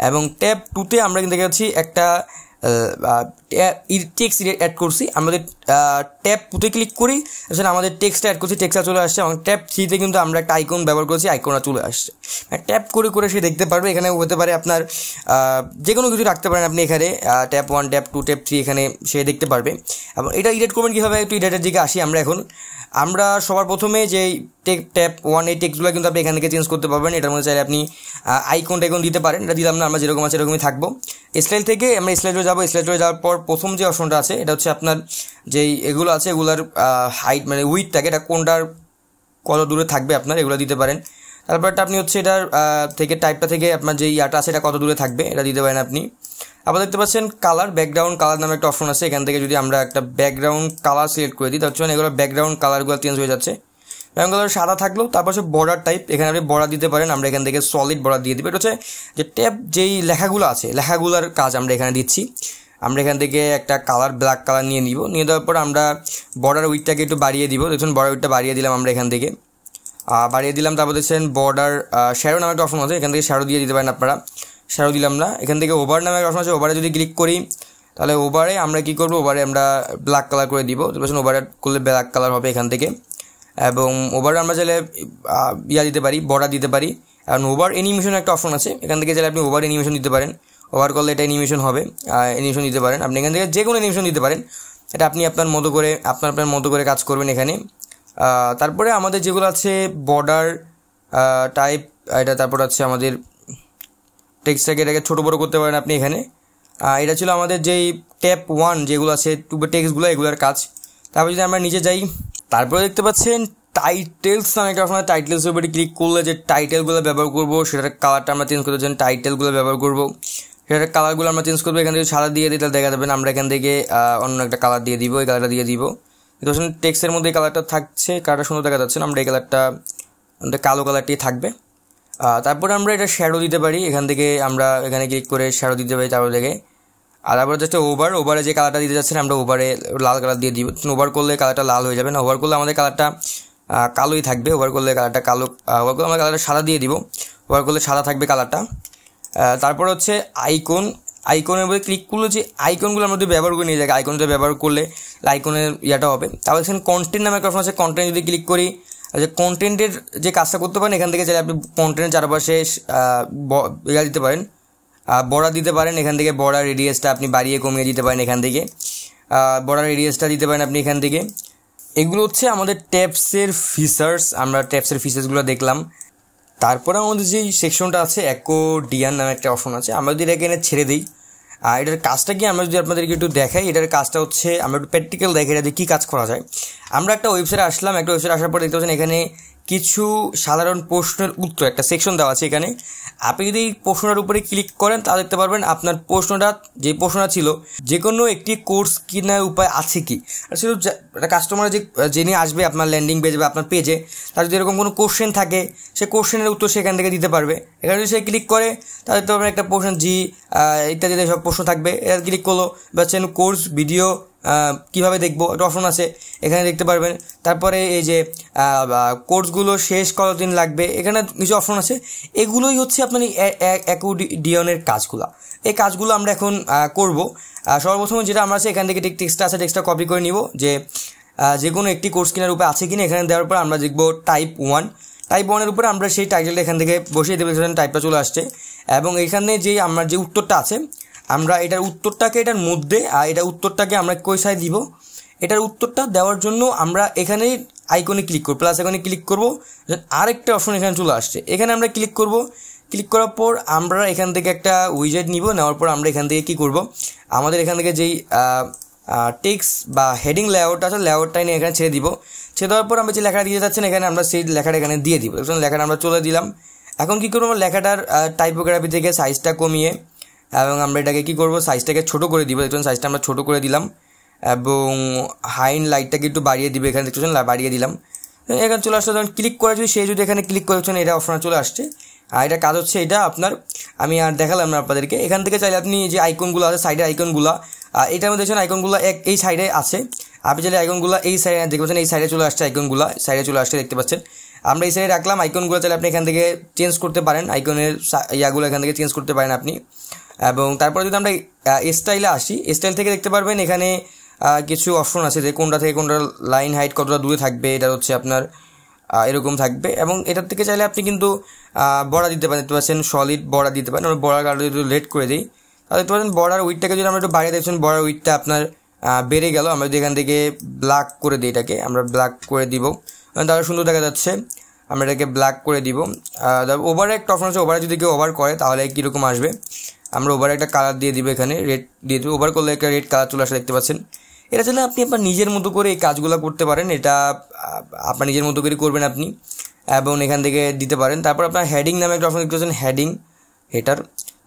এবং ট্যাব 2-তে আমরা কিন্তু দেখতে পাচ্ছি একটা টেক্সট অ্যাড করছি। আমাদের ট্যাব 2-তে ক্লিক করি, আসলে আমাদের টেক্সটটা অ্যাড করছি, টেক্সটটা চলে আসছে। এবং ট্যাব 3-তে কিন্তু আমরা একটা আইকন ব্যবহার করছি, আইকনটা চলে আসছে। ট্যাব করে সে দেখতে পারবে। এখানে হতে পারে আপনার যে কোনো কিছু রাখতে পারেন আপনি এখানে, ট্যাব 1, ট্যাব 2, ট্যাব 3 এখানে সে দেখতে পারবে। এবং এটা এডিট করবেন কীভাবে, একটু এডিটের দিকে আসি আমরা এখন। আমরা সবার প্রথমে যে ট্যাব 1 এই টেক্সটগুলো কিন্তু আপনি এখান থেকে চেঞ্জ করতে পারবেন। এটার মধ্যে চাইলে আপনি আইকন দিতে পারেন, এটা দিলাম না, আমরা যেরকম আছে এরকমই থাকবো। স্টাইল থেকে আমরা স্লাইডে যাবো, স্লাইডে যাওয়ার পর প্রথম যে অপশনটা আছে এটা হচ্ছে আপনার যেই এগুলো আছে এগুলার হাইট মানে উইথটাকে, এটা কোনটার কত দূরে থাকবে আপনার, এগুলো দিতে পারেন। তারপরটা আপনি হচ্ছে এটার থেকে টাইপটা থেকে আপনার যে ইয়াটা আছে এটা কত দূরে থাকবে এটা দিতে পারেন আপনি। আবার দেখতে পাচ্ছেন কালার, ব্যাকগ্রাউন্ড কালার নামে একটা অপশন আছে। এখান থেকে যদি আমরা একটা ব্যাকগ্রাউন্ড কালার সিলেক্ট করে দিই তাহলে এগুলো ব্যাকগ্রাউন্ড কালারগুলো চেঞ্জ হয়ে যাচ্ছে। ব্যাকগ্রাউন্ড কালার সাদা থাকলেও তারপর সে বর্ডার টাইপ, এখানে আপনি বর্ডার দিতে পারেন। আমরা এখান থেকে সলিড বর্ডার দিয়ে দিব। এটা হচ্ছে যে ট্যাব যেই লেখাগুলো আছে লেখাগুলোর কাজ আমরা এখানে দিচ্ছি। আমরা এখান থেকে একটা কালার ব্ল্যাক কালার নিয়ে দেওয়ার পর আমরা বর্ডার উইথটাকে একটু বাড়িয়ে দিব। দেখুন বর্ডার উইথটা বাড়িয়ে দিলাম আমরা এখান থেকে, বাড়িয়ে দিলাম। তারপর দেখছেন বর্ডার শ্যাডো নামে একটা অপশন আছে, এখান থেকে শ্যাডো দিয়ে দিতে পারেন আপনারা। শ্যাডো দিলাম না, এখান থেকে ওভার নামে একটা অপশন আছে, ওভারে যদি ক্লিক করি তাহলে ওভারে আমরা কী করবো, ওভারে আমরা ব্ল্যাক কালার করে দিব। দেখছেন ওভারে করলে ব্ল্যাক কালার হবে এখান থেকে। এবং ওভারে আমরা চাইলে দিতে পারি, বর্ডার দিতে পারি। কারণ ওভার অ্যানিমেশন একটা অপশন আছে, এখান থেকে চাইলে আপনি ওভার অ্যানিমেশন দিতে পারেন। ওভার করলে এটা অ্যানিমেশন হবে, অ্যানিমেশন দিতে পারেন আপনি এখান থেকে, যে কোনো অ্যানিমেশন দিতে পারেন। এটা আপনি আপনার মতো করে কাজ করবেন এখানে। তারপরে আমাদের যেগুলো আছে বর্ডার টাইপ, এটা তারপর আছে আমাদের টেক্সটটাকে, এটাকে ছোটো বড়ো করতে পারেন আপনি এখানে। এটা ছিল আমাদের যেই ট্যাব 1 যেগুলো আছে টেক্সটগুলো, এগুলোর কাজ। তারপর যদি আমরা নিচে যাই, তারপরে দেখতে পাচ্ছেন টাইটেলস নামে একটা অপশন। টাইটেলসের উপরে ক্লিক করলে যে টাইটেলগুলো ব্যবহার করবো সেটার কালারটা আমরা চেঞ্জ করতে চাই, টাইটেলগুলো ব্যবহার করবো সেটার কালারগুলো আমরা চেঞ্জ করবো। এখান থেকে সাদা দিয়ে দিই তাহলে দেখা যাবে না, আমরা এখান থেকে অন্য একটা কালার দিয়ে দিব, এই কালারটা দিয়ে দিব। টেক্সটের মধ্যে এই কালারটা থাকছে, কালারটা সুন্দর দেখা যাচ্ছে না, আমরা এই কালারটা কালো কালারটি থাকবে। তারপরে আমরা এটা শ্যাডো দিতে পারি, এখান থেকে আমরা এখানে ক্লিক করে শ্যাডো দিতে পারি তারপর থেকে। আর তারপরে জাস্ট ওভারে যে কালারটা দিতে যাচ্ছেন আমরা ওভারে লাল কালার দিয়ে দিব। ওভার করলে কালারটা লাল হয়ে যাবে না, ওভার করলে আমাদের কালারটা কালোই থাকবে। ওভার করলে কালারটা কালো, ওভার করলে আমরা কালারটা সাদা দিয়ে দিব, ওভার করলে সাদা থাকবে কালারটা। তারপর হচ্ছে আইকনের মধ্যে ক্লিক করলে যে আইকনগুলো আমরা যদি ব্যবহার করে নিয়ে যাই, আইকনটা ব্যবহার করলে আইকনের ইয়াটা হবে। তারপর এখানে কন্টেন্ট নামে একটা অপশন আছে, কন্টেন্ট যদি ক্লিক করি যে কন্টেন্টের যে কাজটা করতে পারেন, এখান থেকে চাইলে আপনি কন্টেন্টের চারপাশে ইয়া দিতে পারেন, বর্ডার দিতে পারেন। এখান থেকে বর্ডার রেডিয়াসটা আপনি বাড়িয়ে কমিয়ে দিতে পারেন, এখান থেকে বর্ডার রেডিয়াসটা দিতে পারেন আপনি এখান থেকে। এগুলো হচ্ছে আমাদের ট্যাবসের ফিচার্স, আমরা ট্যাবসের ফিচার্সগুলো দেখলাম। তারপরে আমাদের যেই সেকশনটা আছে অ্যাকোর্ডিয়ান নামে একটা অপশন আছে, আমরা যদি এখানে ছেড়ে দিই, এটার কাজটা কি আমরা যদি আপনাদেরকে একটু দেখাই, এটার কাজটা হচ্ছে আমরা একটু প্র্যাকটিক্যাল দেখে এটা দিয়ে কী কাজ করা যায়। আমরা একটা ওয়েবসাইটে আসলাম, একটা ওয়েবসাইটে আসার পর দেখতে পাচ্ছেন এখানে কিছু সাধারণ প্রশ্নের উত্তর একটা সেকশন দেওয়া আছে। এখানে আপনি যদি এই প্রশ্নটার উপরে ক্লিক করেন তাহলে দেখতে পারবেন আপনার প্রশ্নটা যে প্রশ্নটা ছিল যে কোনো একটি কোর্স কেনার উপায় আছে কি। আর শুধু কাস্টমার যে নিয়ে আসবে আপনার ল্যান্ডিং পেজে বা আপনার পেজে, তার যদি এরকম কোনো কোশ্চেন থাকে সে কোশ্চেনের উত্তর সেখান থেকে দিতে পারবে। এখানে যদি সে ক্লিক করে তাহলে দেখতে পারবেন একটা প্রশ্ন জি ইত্যাদি সব প্রশ্ন থাকবে। এটা ক্লিক করলো বাচ্চেন কোর্স ভিডিও কীভাবে দেখবো একটা অপশন আছে, এখানে দেখতে পারবেন। তারপরে এই যে কোর্সগুলো শেষ কতদিন লাগবে, এখানে কিছু অপশন আছে। এগুলোই হচ্ছে আপনার অ্যাকোর্ডিয়নের কাজগুলো। এই কাজগুলো আমরা এখন করব। সর্বপ্রথম যেটা আমরা আছে এখান থেকে টেক্সটটা আছে, টেক্সটটা কপি করে নিব যে কোনো একটি কোর্স কেনার উপরে আছে কিনা। এখানে দেওয়ার পর আমরা দেখব টাইপ 1 উপরে আমরা সেই টাইটেলটা এখান থেকে বসিয়ে দেবো, টাইপটা চলে আসছে। এবং এখানে যে আমার যে উত্তরটা আছে আমরা এটার উত্তরটাকে এটার মধ্যে এটা উত্তরটাকে আমরা কই সাইড দিব, এটার উত্তরটা দেওয়ার জন্য আমরা এখানে আইকনে ক্লিক করব, প্লাস আইকনে ক্লিক করব, আরেকটা অপশন এখানে চলে আসছে, এখানে আমরা ক্লিক করব। ক্লিক করার পর আমরা এখান থেকে একটা উইজেট নিব, নেওয়ার পর আমরা এখান থেকে কী করব, আমাদের এখান থেকে যেই টেক্সট বা হেডিং লেআউট আছে লেআউটটা নিয়ে এখানে ছেড়ে দিব। ছেড়ে দেওয়ার পর আমরা যে লেখাটা দিয়ে যাচ্ছেন এখানে আমরা সেই লেখাটা এখানে দিয়ে দিব। লেখাটা আমরা চলে দিলাম। এখন কী করবো, লেখাটার টাইপোগ্রাফি থেকে সাইজটা কমিয়ে এবং আমরা এটাকে কী করবো, সাইজটাকে ছোটো করে দিব। দেখুন সাইজটা আমরা ছোটো করে দিলাম এবং হাইন লাইটটাকে একটু বাড়িয়ে দিবে, এখানে দেখছেন বাড়িয়ে দিলাম। এখানে চলে আসছে, যখন ক্লিক করে যদি সে যদি এখানে ক্লিক করেছেন এটা অপশন চলে আসছে। আর এটা কাজ হচ্ছে এটা আপনার আমি আর দেখালাম না আপনাদেরকে। এখান থেকে চাইলে আপনি যে আইকনগুলো আছে সাইডে আইকনগুলো, এটার মধ্যে দেখছেন আইকনগুলো এই সাইডে আছে। আপনি চাইলে আইকনগুলো এই সাইডে দেখতে পাচ্ছেন, এই সাইডে চলে আসছে, আইকনগুলো সাইডে চলে আসছে দেখতে পাচ্ছেন। আমরা এই সাইডে রাখলাম আইকনগুলো, চাইলে আপনি এখান থেকে চেঞ্জ করতে পারেন, আইকনের ইয়াগুলো এখান থেকে চেঞ্জ করতে পারেন আপনি। এবং তারপরে যদি আমরা স্টাইলে আসি, স্টাইল থেকে দেখতে পারবেন এখানে কিছু অপশন আছে যে কোনটা থেকে কোনটা লাইন হাইট কতটা দূরে থাকবে, এটা হচ্ছে আপনার এরকম থাকবে। এবং এটার থেকে চাইলে আপনি কিন্তু বর্ডার দিতে পারেন, দেখতে পাচ্ছেন সলিড বর্ডার দিতে পারেন। আমরা বর্ডার কালার যদি লেট করে দিই তাহলে দেখতে পাচ্ছেন বর্ডার উইডটাকে যদি আমরা একটু বাড়িয়ে দেখছেন বর্ডার উইডটা আপনার বেড়ে গেল। আমরা যদি এখান থেকে ব্ল্যাক করে দিই, এটাকে আমরা ব্ল্যাক করে দিব, তাহলে সুন্দর দেখা যাচ্ছে। আমরা এটাকে ব্ল্যাক করে দিব। ওভারে একটা অপশন আছে, ওভারে যদি কেউ ওভার করে তাহলে কীরকম আসবে, আমরা ওভারে একটা কালার দিয়ে দিব, এখানে রেড দিয়ে দিব। ওভার করলে একটা রেড কালার চলে আসে দেখতে পাচ্ছেন। এটা চাইলে আপনি আপনার নিজের মতো করে এই কাজগুলো করতে পারেন, এটা আপনার নিজের মতো করে করবেন আপনি এবং এখান থেকে দিতে পারেন। তারপর আপনার হেডিং নামে একটা অপশন দেখতে পাচ্ছেন, হেডিং হেটার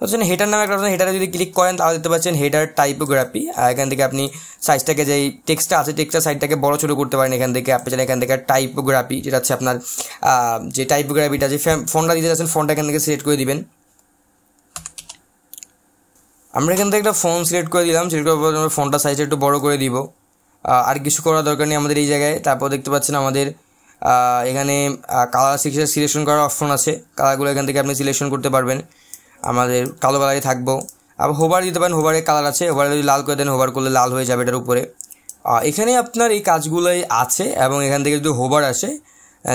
হচ্ছেন, হেটার নামে একটা অপশন, হেটারে যদি ক্লিক করেন তাহলে দেখতে পাচ্ছেন হেডার টাইপোগ্রাফি। এখান থেকে আপনি সাইজটাকে যেই টেক্সটটা আছে টেক্সটটা সাইজটাকে বড় ছোটো করতে পারেন। এখান থেকে আপনি চাইলে এখান থেকে টাইপোগ্রাফি যেটা হচ্ছে আপনার যে টাইপোগ্রাফিটা যে ফন্টটা দিতে যাচ্ছেন ফন্টটা এখান থেকে সিলেক্ট করে দিবেন। আমরা এখান থেকে একটা ফন্ট সিলেক্ট করে দিলাম, সিলেক্ট করার পর আমরা ফন্টটা সাইজটা একটু বড় করে দিব। আর কিছু করার দরকার নেই আমাদের এই জায়গায়। তারপর দেখতে পাচ্ছেন আমাদের এখানে কালার সিলেকশন করার অপশন আছে, কালারগুলো এখান থেকে আপনি সিলেকশন করতে পারবেন। আমাদের কালো কালারই থাকবো। আবার হোভার দিতে পারেন, হোভারের কালার আছে, হোভারে যদি লাল করে দেন হোভার করলে লাল হয়ে যাবে এটার উপরে। এখানে আপনার এই কাজগুলোই আছে। এবং এখান থেকে যদি হোভার আসে,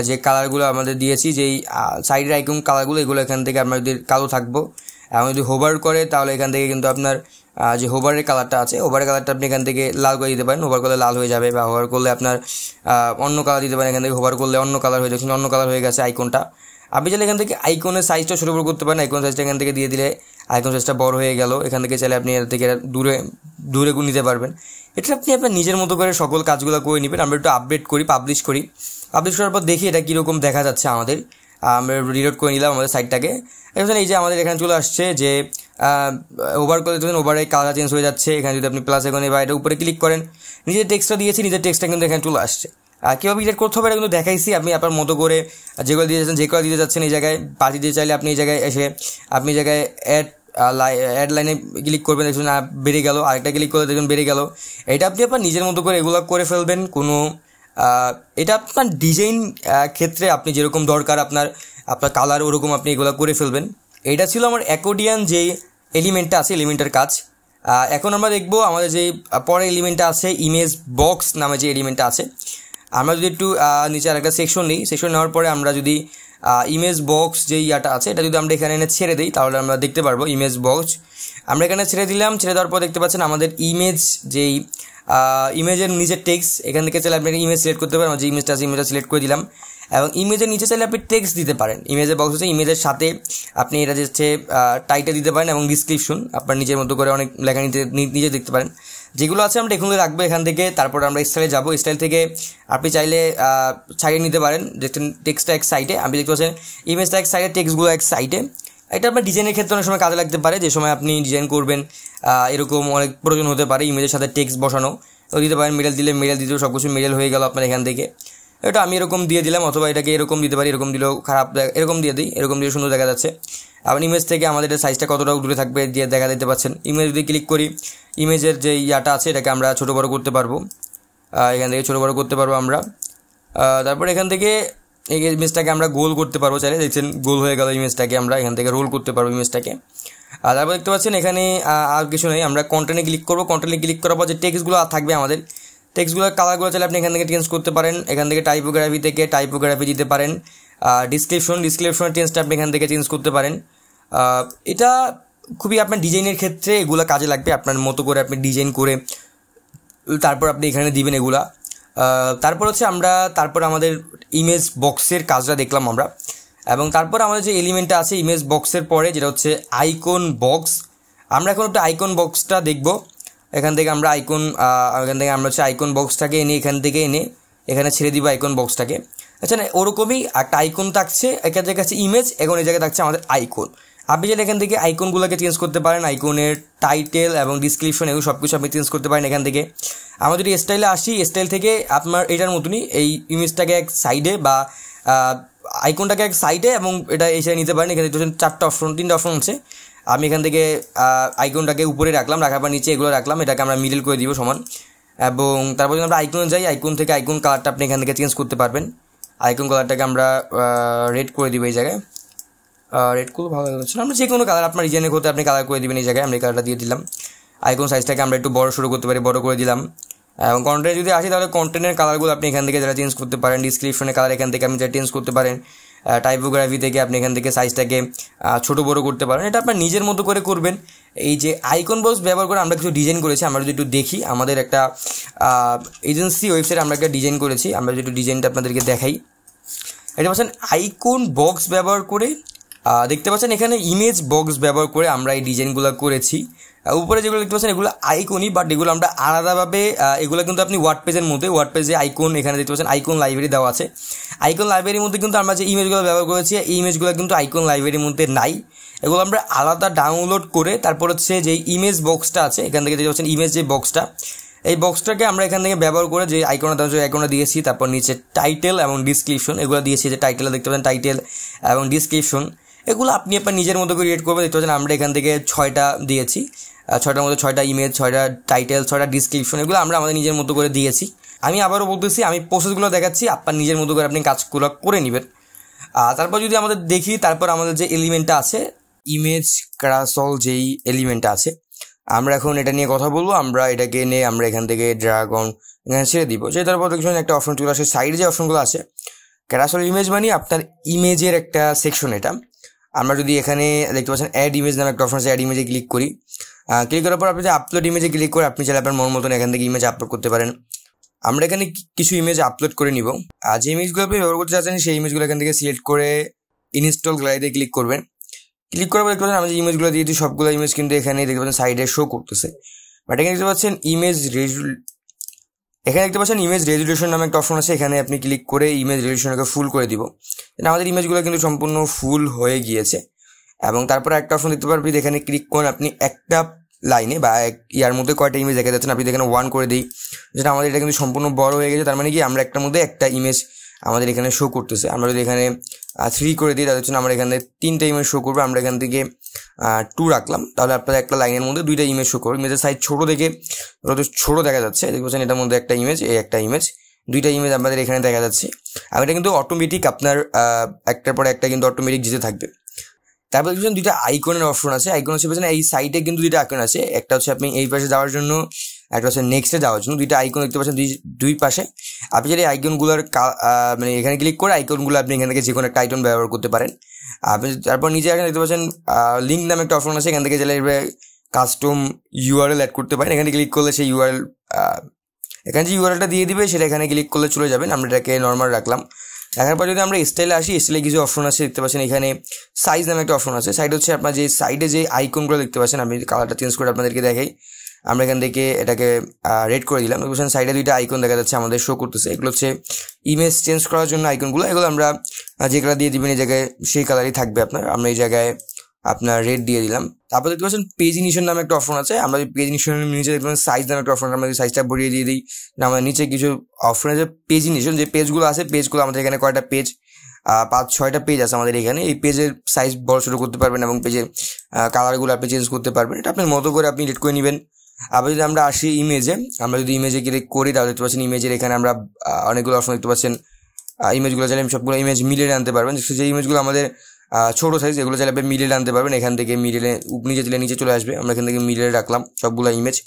যে কালারগুলো আমাদের দিয়েছি যেই সাইডের আইকন কালারগুলো, এগুলো এখান থেকে আপনাদের কালো থাকবো। এবং যদি হোভার করে তাহলে এখান থেকে কিন্তু আপনার যে হোভারের কালারটা আছে হোভারের কালারটা আপনি এখান থেকে লাল করে দিতে পারেন, হোভার করলে লাল হয়ে যাবে। বা হোভার করলে আপনার অন্য কালার দিতে পারেন, এখান থেকে হোভার করলে অন্য কালার হয়ে যাচ্ছে, অন্য কালার হয়ে গেছে আইকনটা। আপনি চাইলে এখান থেকে আইকনের সাইজটা ছোটো বড় করতে পারেন, আইকন সাইজটা এখান থেকে দিয়ে দিলে আইকন সাইজটা বড় হয়ে গেল। এখান থেকে চাইলে আপনি এর থেকে দূরে নিতে পারবেন। এটা আপনি আপনার নিজের মতো করে সকল কাজগুলো করে নেবেন। আমরা একটু আপডেট করি, পাবলিশ করার পর দেখি এটা কীরকম দেখা যাচ্ছে আমাদের। আমরা রিলোড করে নিলাম আমাদের সাইটটাকে। এখন এই যে আমাদের এখানে চলে আসছে যে ওভার করে দেবেন, ওভারে কালার চেঞ্জ হয়ে যাচ্ছে। এখানে যদি আপনি প্লাস এখানে বা এটা উপরে ক্লিক করেন, নিজের টেক্সটটা দিয়েছি, নিজের টেক্সটটা কিন্তু এখানে চলে আসছে। কীভাবে এডিট করতে হবে এটা কিন্তু দেখাইছি। আপনি আপনার মতো করে যেগুলো দিয়ে যাচ্ছেন, যেগুলো দিতে যাচ্ছেন এই জায়গায় পাঠিয়ে দিতে চাইলে আপনি এই জায়গায় এসে আপনি এই জায়গায় অ্যাড লাইনে ক্লিক করবেন, দেখুন বেড়ে গেল। আরেকটা ক্লিক করলে দেখুন বেড়ে গেল। এটা আপনি আপনার নিজের মতো করে এগুলো করে ফেলবেন। কোনো এটা আপনার ডিজাইন ক্ষেত্রে আপনি যেরকম দরকার আপনার কালার ওরকম আপনি এগুলো করে ফেলবেন। এটা ছিল আমার অ্যাকর্ডিয়ান যে এলিমেন্টটা আছে, এলিমেন্টের কাজ। এখন আমরা দেখবো আমাদের যে পরের এলিমেন্টটা আছে, ইমেজ বক্স নামে যে এলিমেন্টটা আছে। আমরা যদি একটু নিচে আরেকটা সেকশন নিই, সেকশন নেওয়ার পরে আমরা যদি ইমেজ বক্স যে ইয়াটা আছে এটা যদি আমরা এখানে এনে ছেড়ে দিই, তাহলে আমরা দেখতে পারবো ইমেজ বক্স। আমরা এখানে ছেড়ে দিলাম, ছেড়ে দেওয়ার পর দেখতে পাচ্ছেন আমাদের ইমেজ যেই ইমেজের নিচের টেক্সট, এখান থেকে চাইলে আপনি ইমেজ সিলেক্ট করতে পারেন। যে ইমেজটা আছে ইমেজটা সিলেক্ট করে দিলাম, এবং ইমেজের নিচে চাইলে আপনি টেক্সট দিতে পারেন। ইমেজের বক্স হচ্ছে ইমেজের সাথে আপনি এটা হচ্ছে টাইটেল দিতে পারেন এবং ডিসক্রিপশন আপনার নিজের মতো করে অনেক লেখা নিজে দেখতে পারেন। যেগুলো আছে আমরা এখানে রাখবো এখান থেকে। তারপর আমরা স্টাইলে যাবো, স্টাইল থেকে আপনি চাইলে সাইডে নিতে পারেন। দেখছেন টেক্সটটা এক সাইডে, আপনি দেখতে পাচ্ছেন ইমেজটা এক সাইডে, টেক্সটগুলো এক সাইডে। এটা আপনার ডিজাইনের ক্ষেত্রে অনেক সময় কাজে লাগতে পারে। যে সময় আপনি ডিজাইন করবেন এরকম অনেক প্রয়োজন হতে পারে ইমেজের সাথে টেক্সট বসানো, তো দিতে পারেন। মেডেল দিলে মেডেল দিতেও সব কিছু মেডেল হয়ে গেল আপনার এখান থেকে। এটা আমি এরকম দিয়ে দিলাম, অথবা এটাকে এরকম দিতে পারি, এরকম দিলেও খারাপ, এরকম দিয়ে দিই, এরকম দিয়ে সুন্দর দেখা যাচ্ছে। আবার ইমেজ থেকে আমাদের এটা সাইজটা কতটা দূরে থাকবে দিয়ে দেখা দিতে পাচ্ছেন। ইমেজ যদি ক্লিক করি, ইমেজের যে ইয়াটা আছে এটাকে আমরা ছোটো বড়ো করতে পারবো, এখান থেকে ছোটো বড়ো করতে পারবো আমরা। তারপর এখান থেকে এই ইমেজটাকে আমরা গোল করতে পারবো চাইলে, দেখছেন গোল হয়ে গেল ইমেজটাকে। আমরা এখান থেকে রোল করতে পারবো ইমেজটাকে। আর তারপর দেখতে পাচ্ছেন এখানে আর কিছু নেই, আমরা কন্টেন্টে ক্লিক করবো। কন্টেন্টে ক্লিক করার পর যে টেক্সটগুলো থাকবে আমাদের, টেক্সটগুলোর কালারগুলো চাইলে আপনি এখান থেকে চেঞ্জ করতে পারেন। এখান থেকে টাইপোগ্রাফি দিতে পারেন। ডিসক্রিপশনের চেঞ্জটা আপনি এখান থেকে চেঞ্জ করতে পারেন। এটা খুবই আপনার ডিজাইনের ক্ষেত্রে এগুলো কাজে লাগবে। আপনার মতো করে আপনি ডিজাইন করে তারপর আপনি এখানে দিবেন এগুলা। তারপর হচ্ছে তারপর আমাদের ইমেজ বক্সের কাজটা দেখলাম আমরা, এবং তারপর আমাদের যে এলিমেন্টটা আছে ইমেজ বক্সের পরে যেটা হচ্ছে আইকন বক্স। আমরা এখন একটা আইকন বক্সটা দেখব। এখান থেকে আমরা হচ্ছে আইকন বক্সটাকে এনে এখানে ছেড়ে দিব আইকন বক্সটাকে। আচ্ছা, না ওরকমই একটা আইকন থাকছে, এখান থেকে আছে ইমেজ, এখন এই জায়গায় থাকছে আমাদের আইকন। আপনি চাইলে এখান থেকে আইকনগুলোকে চেঞ্জ করতে পারেন, আইকনের টাইটেল এবং ডিসক্রিপশন এগুলো সব কিছু আপনি চেঞ্জ করতে পারেন এখান থেকে। আমরা যদি স্টাইলে আসি, স্টাইল থেকে আপনার এটার মতনই এই ইমেজটাকে এক সাইডে বা আইকনটাকে এক সাইডে এবং এটা এই সাইডে নিতে পারেন। এখানে তিনটা অপশন আছে। আমি এখান থেকে আইকনটাকে উপরে রাখার পর নিচে এগুলো রাখলাম, এটাকে আমরা মিডল করে দিব সমান। এবং তারপর যদি আমরা আইকনে যাই, আইকন থেকে আইকন কালারটা আপনি এখান থেকে চেঞ্জ করতে পারবেন। আইকন কালারটাকে আমরা রেড করে দিব এই জায়গায়। রেড করলে ভালো লাগছে না, আমরা যে কোনো কালার আপনার ডিজাইনের করতে আপনি কালার করে দেবেন এই জায়গায়। আমরা এই কালারটা দিয়ে দিলাম। আইকন সাইজটাকে আমরা একটু বড় শুরু করতে পারি, বড় করে দিলাম। এবং কন্টেন্ট যদি আসি তাহলে কন্টেন্টের কালারগুলো আপনি এখান থেকে যারা চেঞ্জ করতে পারেন। ডিসক্রিপশনের কালার এখান থেকে আপনি যারা চেঞ্জ করতে পারেন। টাইপোগ্রাফি থেকে আপনি এখান থেকে সাইজটাকে ছোটো বড়ো করতে পারেন। এটা আপনার নিজের মতো করে করবেন। এই যে আইকন বক্স ব্যবহার করে আমরা কিছু ডিজাইন করেছি, আমরা যদি একটু দেখি আমাদের একটা এজেন্সি ওয়েবসাইটে আমরা একটা ডিজাইন করেছি। আমরা যদি একটু ডিজাইনটা আপনাদেরকে দেখাই, এটা পাচ্ছেন আইকন বক্স ব্যবহার করে, দেখতে পাচ্ছেন এখানে ইমেজ বক্স ব্যবহার করে আমরা এই ডিজাইনগুলো করেছি। উপরে যেগুলো দেখতে পাচ্ছেন এগুলো আইকনই, বাট এগুলো আমরা আলাদাভাবে এগুলো কিন্তু আপনি ওয়ার্ডপেজের মধ্যে, ওয়ার্ডপেজে আইকন এখানে দেখতে পাচ্ছেন আইকন লাইব্রেরি দেওয়া আছে। আইকন লাইব্রেরির মধ্যে কিন্তু আমরা যে ইমেজগুলো ব্যবহার করেছি এই ইমেজগুলো কিন্তু আইকন লাইব্রেরির মধ্যে নাই। এগুলো আমরা আলাদা ডাউনলোড করে তারপর হচ্ছে যে ইমেজ বক্সটা আছে এখান থেকে দেখতে পাচ্ছেন ইমেজ যে বক্সটা, এই বক্সটাকে আমরা এখান থেকে ব্যবহার করে যে আইকনটা দিয়েছি, তারপর নিচে টাইটেল এবং ডিসক্রিপশন এগুলো দিয়েছি। যে টাইটেলটা দেখতে পাচ্ছেন, টাইটেল এবং ডিসক্রিপশন এগুলো আপনি আপনার নিজের মতো করে ক্রিয়েট করবেন। দেখতে পাচ্ছেন আমরা এখান থেকে 6টা দিয়েছি, 6টার মধ্যে 6টা ইমেজ, 6টা টাইটেল, 6টা ডিসক্রিপশন এগুলো আমরা আমাদের নিজের মতো করে দিয়েছি। আমি আবারও বলতেছি, আমি প্রসেসগুলো দেখাচ্ছি, আপনার নিজের মতো করে আপনি কাজগুলো করে নেবেন। তারপর যদি আমাদের দেখি, তারপর আমাদের যে এলিমেন্টটা আছে ইমেজ ক্যারাসল যেই এলিমেন্টটা আছে, আমরা এখন এটা নিয়ে কথা বলবো। আমরা এটাকে নিয়ে আমরা এখান থেকে ড্রাগন এখানে ছেড়ে দিব। যে তারপর দেখুন একটা অপশন চলে আসে, সাইডে যে অপশনগুলো আছে ক্যারাসল ইমেজ মানে আপনার ইমেজের একটা সেকশন। এটা আমরা যদি এখানে দেখতে পাচ্ছেন অ্যাড ইমেজ নামে একটা অপশন আছে, অ্যাড ইমেজে ক্লিক করি। ক্লিক করার পর আপনি যে আপলোড ইমেজে ক্লিক করে আপনি চাইলে আপনার মন মতন এখান থেকে ইমেজ আপলোড করতে পারেন। আমরা এখানে কিছু ইমেজ আপলোড করে নিব। আর যে ইমেজগুলো আপনি ব্যবহার করতে চাচ্ছেন সেই ইমেজগুলো এখান থেকে সিলেক্ট করে ইনস্টল গ্যালারিতে ক্লিক করবেন। ক্লিক করার পর দেখতে পাচ্ছেন আমি যে ইমেজগুলো দিয়েছি সবগুলো ইমেজ কিন্তু এখানে দেখতে পাচ্ছেন সাইডে শো করতেছে। বাট এখানে দেখতে পাচ্ছেন ইমেজ রেজুলেশন নামে একটা অপশন আছে, এখানে আপনি ক্লিক করে ইমেজ রেজুলেশনকে ফুল করে দিব। আমাদের ইমেজগুলো কিন্তু সম্পূর্ণ ফুল হয়ে গিয়েছে। এবং তারপরে একটা অপশন দেখতে পারবেন, এখানে ক্লিক করুন, আপনি একটা লাইনে বা ইয়ার মধ্যে কয়টা ইমেজ দেখা যাচ্ছেন, আপনি এখানে 1 করে দিই, যেটা আমাদের এটা কিন্তু সম্পূর্ণ বড় হয়ে গেছে। তার মানে কি আমরা একটার মধ্যে একটা ইমেজ আমাদের এখানে শো করতেছে। আমরা যদি এখানে 3 করে দিই, তাহলে হচ্ছে আমরা এখানে 3টা ইমেজ শো করবো। আমরা এখান থেকে 2 রাখলাম, তাহলে আপনার একটা লাইনের মধ্যে 2টা ইমেজ শো করবে। ইমেজের সাইজ ছোটো দেখে ছোটো দেখা যাচ্ছে, দেখবেন এটার মধ্যে একটা ইমেজ, এই একটা ইমেজ, 2টা ইমেজ আমাদের এখানে দেখা যাচ্ছে। আর এটা কিন্তু অটোমেটিক আপনার একটার পর একটা কিন্তু অটোমেটিক যেতে থাকবে। তারপর দেখছেন 2টা আইকনের অপশন আছে। আইকন হচ্ছে এই সাইডে কিন্তু 2টা আইকন আছে, একটা হচ্ছে আপনি এই পাশে যাওয়ার জন্য, একটা হচ্ছে নেক্সটে যাওয়ার জন্য। 2টা আইকন দেখতে পাচ্ছেন দুই পাশে। আপনি যদি আইকনগুলোর মানে এখানে ক্লিক করে আইকনগুলো আপনি এখান থেকে যে কোনো একটা আইকন ব্যবহার করতে পারেন। আপনি তারপর নিচে এখানে দেখতে পাচ্ছেন লিঙ্ক নামে একটা অপশন আছে, এখান থেকে চাইলে কাস্টম ইউআরএল অ্যাড করতে পারেন। এখানে ক্লিক করলে সেই ইউআরএল, এখানে যে ইউআরএলটা দিয়ে দিবে সেটা এখানে ক্লিক করলে চলে যাবেন। আমরা এটাকে নর্মাল রাখলাম। দেখার পর যদি আমরা স্টাইলে আসি, স্টাইলে কিছু অপশন আছে দেখতে পাচ্ছেন, এখানে সাইজ নামে একটা অপশন আছে। সাইড হচ্ছে আপনার যে সাইডে যে আইকনগুলো দেখতে পাচ্ছেন, আমি কালারটা চেঞ্জ করে আপনাদেরকে দেখাই। আমরা এখান থেকে এটাকে রেড করে দিলাম। দেখছেন সাইডে 2টা আইকন দেখা যাচ্ছে আমাদের শো করতেছে। এগুলো হচ্ছে ইমেজ চেঞ্জ করার জন্য আইকনগুলো। এগুলো আমরা যে কালার দিয়ে দিবেন এই জায়গায় সেই কালারই থাকবে আপনার। আমরা এই জায়গায় আপনার রেড দিয়ে দিলাম। তারপর দেখতে পাচ্ছেন পেজ ইনিশন নামে একটা অপশন আছে। আমরা পেজ ইনিশনের নিচে দেখবেন সাইজ নামে একটা অপশন, আমরা সাইজটা বড়িয়ে দিয়ে দিই। আমাদের নিচে কিছু অপশন আছে পেজ ইনিশন, যে পেজগুলো আছে, পেজগুলো আমাদের এখানে কয়টা পেজ, 5-6টা পেজ আছে আমাদের এখানে। এই পেজের সাইজ বড় ছোটো করতে পারবেন এবং পেজের কালারগুলো আপনি চেঞ্জ করতে পারবেন। এটা আপনার মতো করে আপনি এডিট করে নেবেন। আবার যদি আমরা আসি ইমেজে, আমরা যদি ইমেজে ক্লিক করি, তাহলে দেখতে পাচ্ছেন ইমেজের এখানে আমরা অনেকগুলো অপশন দেখতে পাচ্ছেন। ইমেজগুলো চাইলে আমি সবগুলো ইমেজ মিলিয়ে আনতে পারবেন। যে ইমেজগুলো আমাদের ছোটো সাইজ, এগুলো চাইলে আপনি মিডিলে আনতে পারবেন। এখান থেকে মিডিলে নিচে দিলে নিচে চলে আসবে। আমরা এখান থেকে মিডিলে রাখলাম সবগুলো ইমেজ।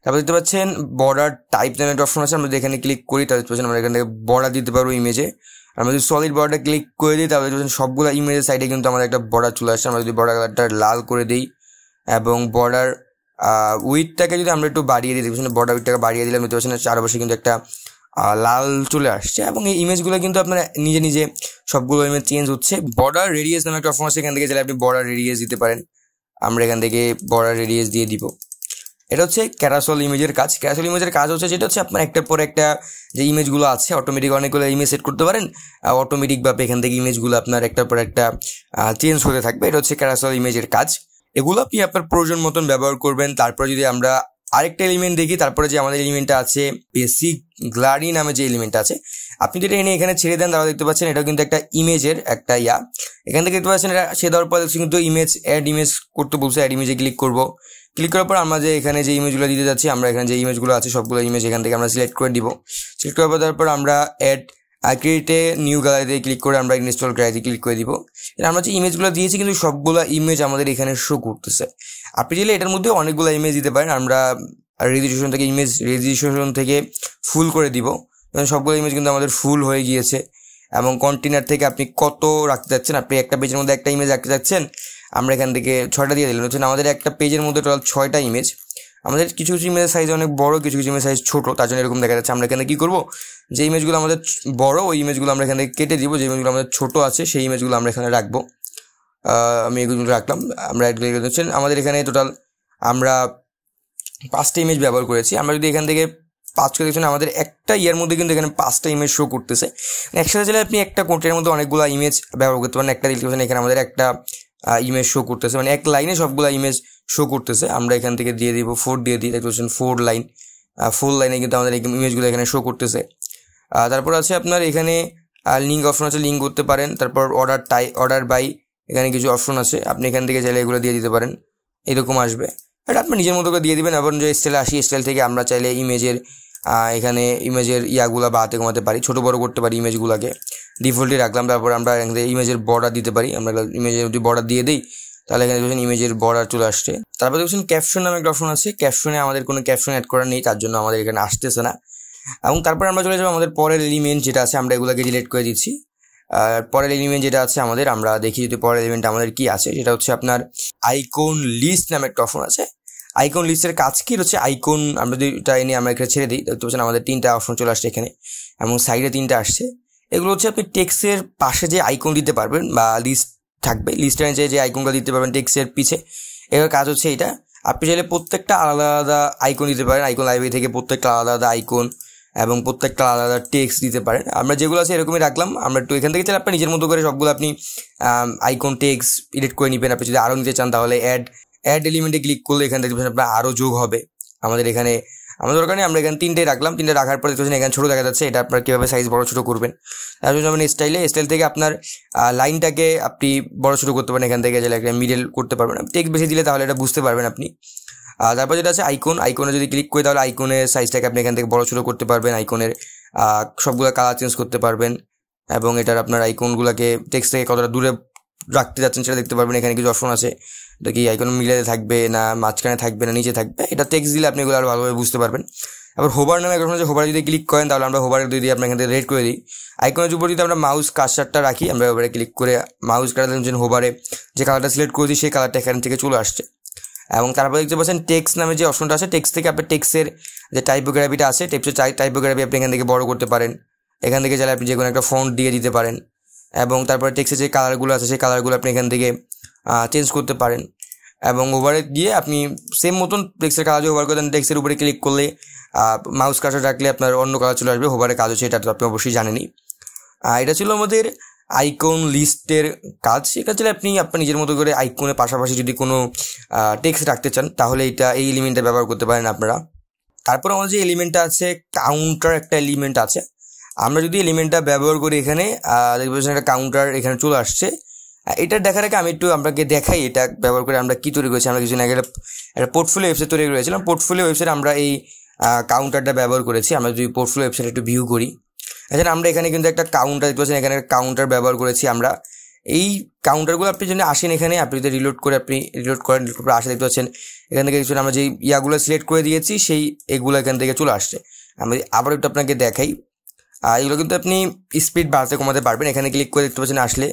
তারপর দেখতে পাচ্ছেন বর্ডার টাইপ নামে একটা অপশন আছে, আমরা যদি এখানে ক্লিক করি তাহলে দেখতে পাচ্ছেন আমরা এখান থেকে বর্ডার দিতে পারবো ইমেজে। আমরা যদি সলিড বর্ডার ক্লিক করে দিই, তাহলে দেখতে পাচ্ছেন সবগুলো ইমেজের সাইডে কিন্তু আমাদের একটা বর্ডার চলে আসছে। আমরা যদি বর্ডার কালারটা লাল করে দিই এবং বর্ডার উইথটাকে যদি আমরা একটু বাড়িয়ে দিই, দেখবেন বর্ডার উইথটাকে বাড়িয়ে দিলাম, দেখতে পাচ্ছেন চারপাশে কিন্তু একটা লাল চলে আসছে। এবং এই ইমেজগুলো কিন্তু আপনার নিজে নিজে সবগুলো ইমেজ চেঞ্জ হচ্ছে। বর্ডার রেডিয়াস নামে একটা অপশন আছে, এখান থেকে চাইলে আপনি বর্ডার রেডিয়াস দিতে পারেন। আমরা এখান থেকে বর্ডার রেডিয়াস দিয়ে দিব। এটা হচ্ছে ক্যারাসল ইমেজের কাজ। ক্যারাসল ইমেজের কাজ হচ্ছে যেটা হচ্ছে আপনার একটার পর একটা যে ইমেজগুলো আছে অটোমেটিক অনেকগুলো ইমেজ সেট করতে পারেন, অটোমেটিকভাবে এখান থেকে ইমেজগুলো আপনার একটার পর একটা চেঞ্জ হতে থাকবে। এটা হচ্ছে ক্যারাসল ইমেজের কাজ। এগুলো আপনি আপনার প্রয়োজন মতন ব্যবহার করবেন। তারপরে যদি আমরা আরেকটা এলিমেন্ট দেখি, তারপরে যে আমাদের এলিমেন্টটা আছে বেসিক গ্লারি নামে যে এলিমেন্টটা আছে, আপনি যদি এখানে ছেড়ে দেন তাহলে দেখতে পাচ্ছেন এটাও কিন্তু একটা ইমেজের একটা এখান থেকে দেখতে পাচ্ছেন এটা ছেড়ে দেওয়ার পর দেখছি কিন্তু অ্যাড ইমেজ করতে বলছে। অ্যাড ইমেজে ক্লিক করবো। ক্লিক করার পর আমরা যে এখানে যে ইমেজগুলো দিতে যাচ্ছি, আমরা এখানে যে ইমেজগুলো আছে সবগুলো ইমেজ এখান থেকে আমরা সিলেক্ট করে দিব। সিলেক্ট করার পর তারপর আমরা অ্যাড ক্রিয়েটে নিউ গ্যালারিতে ক্লিক করে আমরা ইনস্টল গ্যালারিতে ক্লিক করে দিব। আমরা যে ইমেজগুলো দিয়েছি কিন্তু সবগুলো ইমেজ আমাদের এখানে শো করতেছে। আপনি চাইলে এটার মধ্যে অনেকগুলো ইমেজ দিতে পারেন। আমরা রেজিস্ট্রেশন থেকে ফুল করে দিব। সবগুলো ইমেজ কিন্তু আমাদের ফুল হয়ে গিয়েছে। এবং কন্টেনার থেকে আপনি কত রাখতে চাচ্ছেন, আপনি একটা পেজের মধ্যে একটা ইমেজ রাখতে চাচ্ছেন, আমরা এখান থেকে 6টা দিয়ে দিলাম। হচ্ছে আমাদের একটা পেজের মধ্যে টোটাল 6টা ইমেজ। আমাদের কিছু কিছু ইমেজের সাইজ অনেক বড়, কিছু কিছু ইমেজ সাইজ ছোটো, তার জন্য এরকম দেখা যাচ্ছে। আমরা এখানে কী করবো, যে ইমেজগুলো আমাদের বড় ওই ইমেজগুলো আমরা এখান থেকে কেটে দিব, যে ইমেজগুলো আমাদের ছোটো আছে সেই ইমেজগুলো আমরা এখানে রাখবো। আমি এগুলো রাখলাম। আমরা হচ্ছেন আমাদের এখানে টোটাল আমরা 5টা ইমেজ ব্যবহার করেছি। আমরা যদি এখান থেকে 5 করে দেখছেন আমাদের একটা মধ্যে কিন্তু এখানে 5টা ইমেজ শো করতেছে। একসাথে চাইলে আপনি একটা কোটের মধ্যে অনেকগুলো ইমেজ ব্যবহার করতে পারেন। একটা দেখতে পাচ্ছেন এখানে আমাদের একটা ইমেজ শো করতেছে, মানে এক লাইনে সবগুলো ইমেজ শো করতেছে। আমরা এখান থেকে দিয়ে দিব 4 দিয়ে দিই, দেখতে পাচ্ছেন 4 লাইনে কিন্তু আমাদের এই ইমেজগুলো এখানে শো করতেছে। তারপর আছে আপনার এখানে লিঙ্ক অপশন আছে, লিঙ্ক করতে পারেন। তারপর অর্ডার বাই এখানে কিছু অপশন আছে, আপনি এখান থেকে চাইলে এগুলো দিয়ে দিতে পারেন, এরকম আসবে। এটা আপনি নিজের মতো করে দিয়ে দিবেন। এবং যে স্টাইলে আসি, স্টাইল থেকে আমরা চাইলে এখানে ইমেজের ইয়াগুলো বাড়াতে কমাতে পারি, ছোটো বড়ো করতে পারি ইমেজগুলোকে। ডিফল্টে রাখলাম। তারপর আমরা এখান থেকে ইমেজের বর্ডার দিতে পারি। আমরা ইমেজের যদি বর্ডার দিয়ে দিই তাহলে এখানে দেখছেন ইমেজের বর্ডার চলে আসছে। তারপর দেখছেন ক্যাপশন নামে একটা অপশন আছে। ক্যাপশনে আমাদের কোনো ক্যাপশন অ্যাড করা নেই, তার জন্য আমাদের এখানে আসতেছে না। এবং তারপর আমরা চলে যাবো আমাদের পরের এলিমেন্ট যেটা আছে, আমরা এগুলোকে ডিলিট করে দিচ্ছি। পরের এলিমেন্ট যেটা আছে আমাদের, আমরা দেখি যদি পরের এলিমেন্ট আমাদের কি আছে, সেটা হচ্ছে আপনার আইকন লিস্ট নামে একটা অপশন আছে। আইকন লিস্টের কাজ কি হচ্ছে, আইকন আমরা যদি এটা এনে আমরা এখানে ছেড়ে দিই, দেখতে পাচ্ছেন আমাদের 3টা অপশন চলে আসছে এখানে এবং সাইডে 3টা আসছে। এগুলো হচ্ছে আপনি টেক্সটের পাশে যে আইকন দিতে পারবেন বা লিস্ট থাকবে, লিস্টের নিচে যে আইকনগুলো দিতে পারবেন টেক্সটের পিছে, এর কাজ হচ্ছে এটা। আপনি চাইলে প্রত্যেকটা আলাদা আলাদা আইকন দিতে পারেন, আইকন লাইব্রেরি থেকে প্রত্যেকটা আলাদা আলাদা আইকন এবং প্রত্যেকটা আলাদা আলাদা টেক্সট দিতে পারেন। আমরা যেগুলো আছে এরকমই রাখলাম। আমরা একটু এখান থেকে চাইলে আপনি নিজের মতো করে সবগুলো আপনি আইকন টেক্সট এডিট করে নেবেন। আপনি যদি আরও নিতে চান তাহলে অ্যাড এলিমেন্টে ক্লিক করলে এখান থেকে আপনার আরও যোগ হবে। আমাদের এখানে আমাদের দরকার নেই, আমরা এখানে 3টে রাখলাম। 3টে রাখার পরে দেখতে এখানে ছোটো দেখা যাচ্ছে, এটা আপনার কীভাবে সাইজ বড়ো ছোটো করবেন। তার জন্য আপনি স্টাইল থেকে আপনার লাইনটাকে আপনি বড়ো ছোটো করতে পারেন। এখান থেকে চাইলে একটা মিডল করতে পারবেন, টেক্সট বেশি দিলে তাহলে এটা বুঝতে পারবেন আপনি। তারপর যেটা আছে আইকনে যদি ক্লিক করি তাহলে আইকনের সাইজটাকে আপনি এখান থেকে বড়ো ছোটো করতে পারবেন, আইকনের সবগুলো কালার চেঞ্জ করতে পারবেন এবং এটার আপনার আইকনগুলোকে টেক্সট থেকে কতটা দূরে রাখতে যাচ্ছেন সেটা দেখতে পারবেন। এখানে কিছু অপশন আছে, এটা কি আইকন মিলে থাকবে না মাঝখানে থাকবে না নিচে থাকবে, এটা টেক্সট দিলে আপনি এগুলো আরও ভালোভাবে বুঝতে পারবেন। আবার হোভার নামে একটা অপশন আছে, হোভার যদি ক্লিক করেন তাহলে আমরা হোভারে যদি আপনি এখান থেকে রেড করে দিই, আইকনের উপর যদি আমরা মাউস কার্সারটা রাখি, আমরা হোভারে ক্লিক করে মাউস কার্সার হোভারে যে কালারটা সিলেক্ট করেছি সেই কালারটা এখান থেকে চলে আসছে। এবং তারপরে দেখতে পাচ্ছেন টেক্সট নামে যে অপশনটা আছে, টেক্সট থেকে আপনি টেক্সটের যে টাইপোগ্রাফিটা আছে, টাইপোগ্রাফি আপনি এখান থেকে বড় করতে পারেন। এখান থেকে চাইলে আপনি যে কোনো একটা ফন্ট দিয়ে দিতে পারেন এবং তারপরে টেক্সটের যে কালারগুলো আছে সেই কালারগুলো আপনি এখান থেকে চেঞ্জ করতে পারেন। এবং ওভারে গিয়ে আপনি সেম মতন টেক্সটের কালার ওভার করে দেন, টেক্সটের উপরে ক্লিক করলে মাউস কার্সার রাখলে আপনার অন্য কালার চলে আসবে। হোভারের কাজ হচ্ছে এটা, তো আপনি অবশ্যই জানেনই। এটা ছিল আমাদের আইকন লিস্টের কাজ। এটা ছিল আপনি আপনার নিজের মতো করে আইকনের পাশাপাশি যদি কোনো টেক্সট রাখতে চান তাহলে এই এলিমেন্টটা ব্যবহার করতে পারেন আপনারা। তারপর আমাদের যে এলিমেন্টটা আছে কাউন্টার, একটা এলিমেন্ট আছে। আমরা যদি এলিমেন্টটা ব্যবহার করি এখানে দেখবেন একটা কাউন্টার এখানে চলে আসছে। এটা দেখার আগে আমি একটু আপনাকে দেখাই এটা ব্যবহার করে আমরা কী তৈরি করেছি। আমরা কিছুদিন আগে একটা পোর্টফোলিও ওয়েবসাইট তৈরি করেছিলাম। পোর্টফোলিও ওয়েবসাইটে আমরা এই কাউন্টারটা ব্যবহার করেছি। আমরা যদি পোর্টফোলিও ওয়েবসাইট একটু ভিউ করি, এখানে আমরা এখানে কিন্তু একটা কাউন্টার দেখতে পাচ্ছেন, এখানে কাউন্টার ব্যবহার করেছি আমরা। এই কাউন্টারগুলো আপনি যদি আসেন এখানে, আপনি যদি রিলোড করেন আসে দেখতে পাচ্ছেন এখান থেকে কিছু আমরা যেই ইয়াগুলো সিলেক্ট করে দিয়েছি সেই এগুলো এখান থেকে চলে আসছে। আমি আবার একটু আপনাকে দেখাই, এগুলো কিন্তু আপনি স্পিড বাড়াতে কমাতে পারবেন। এখানে ক্লিক করে দেখতে পাচ্ছেন আসলে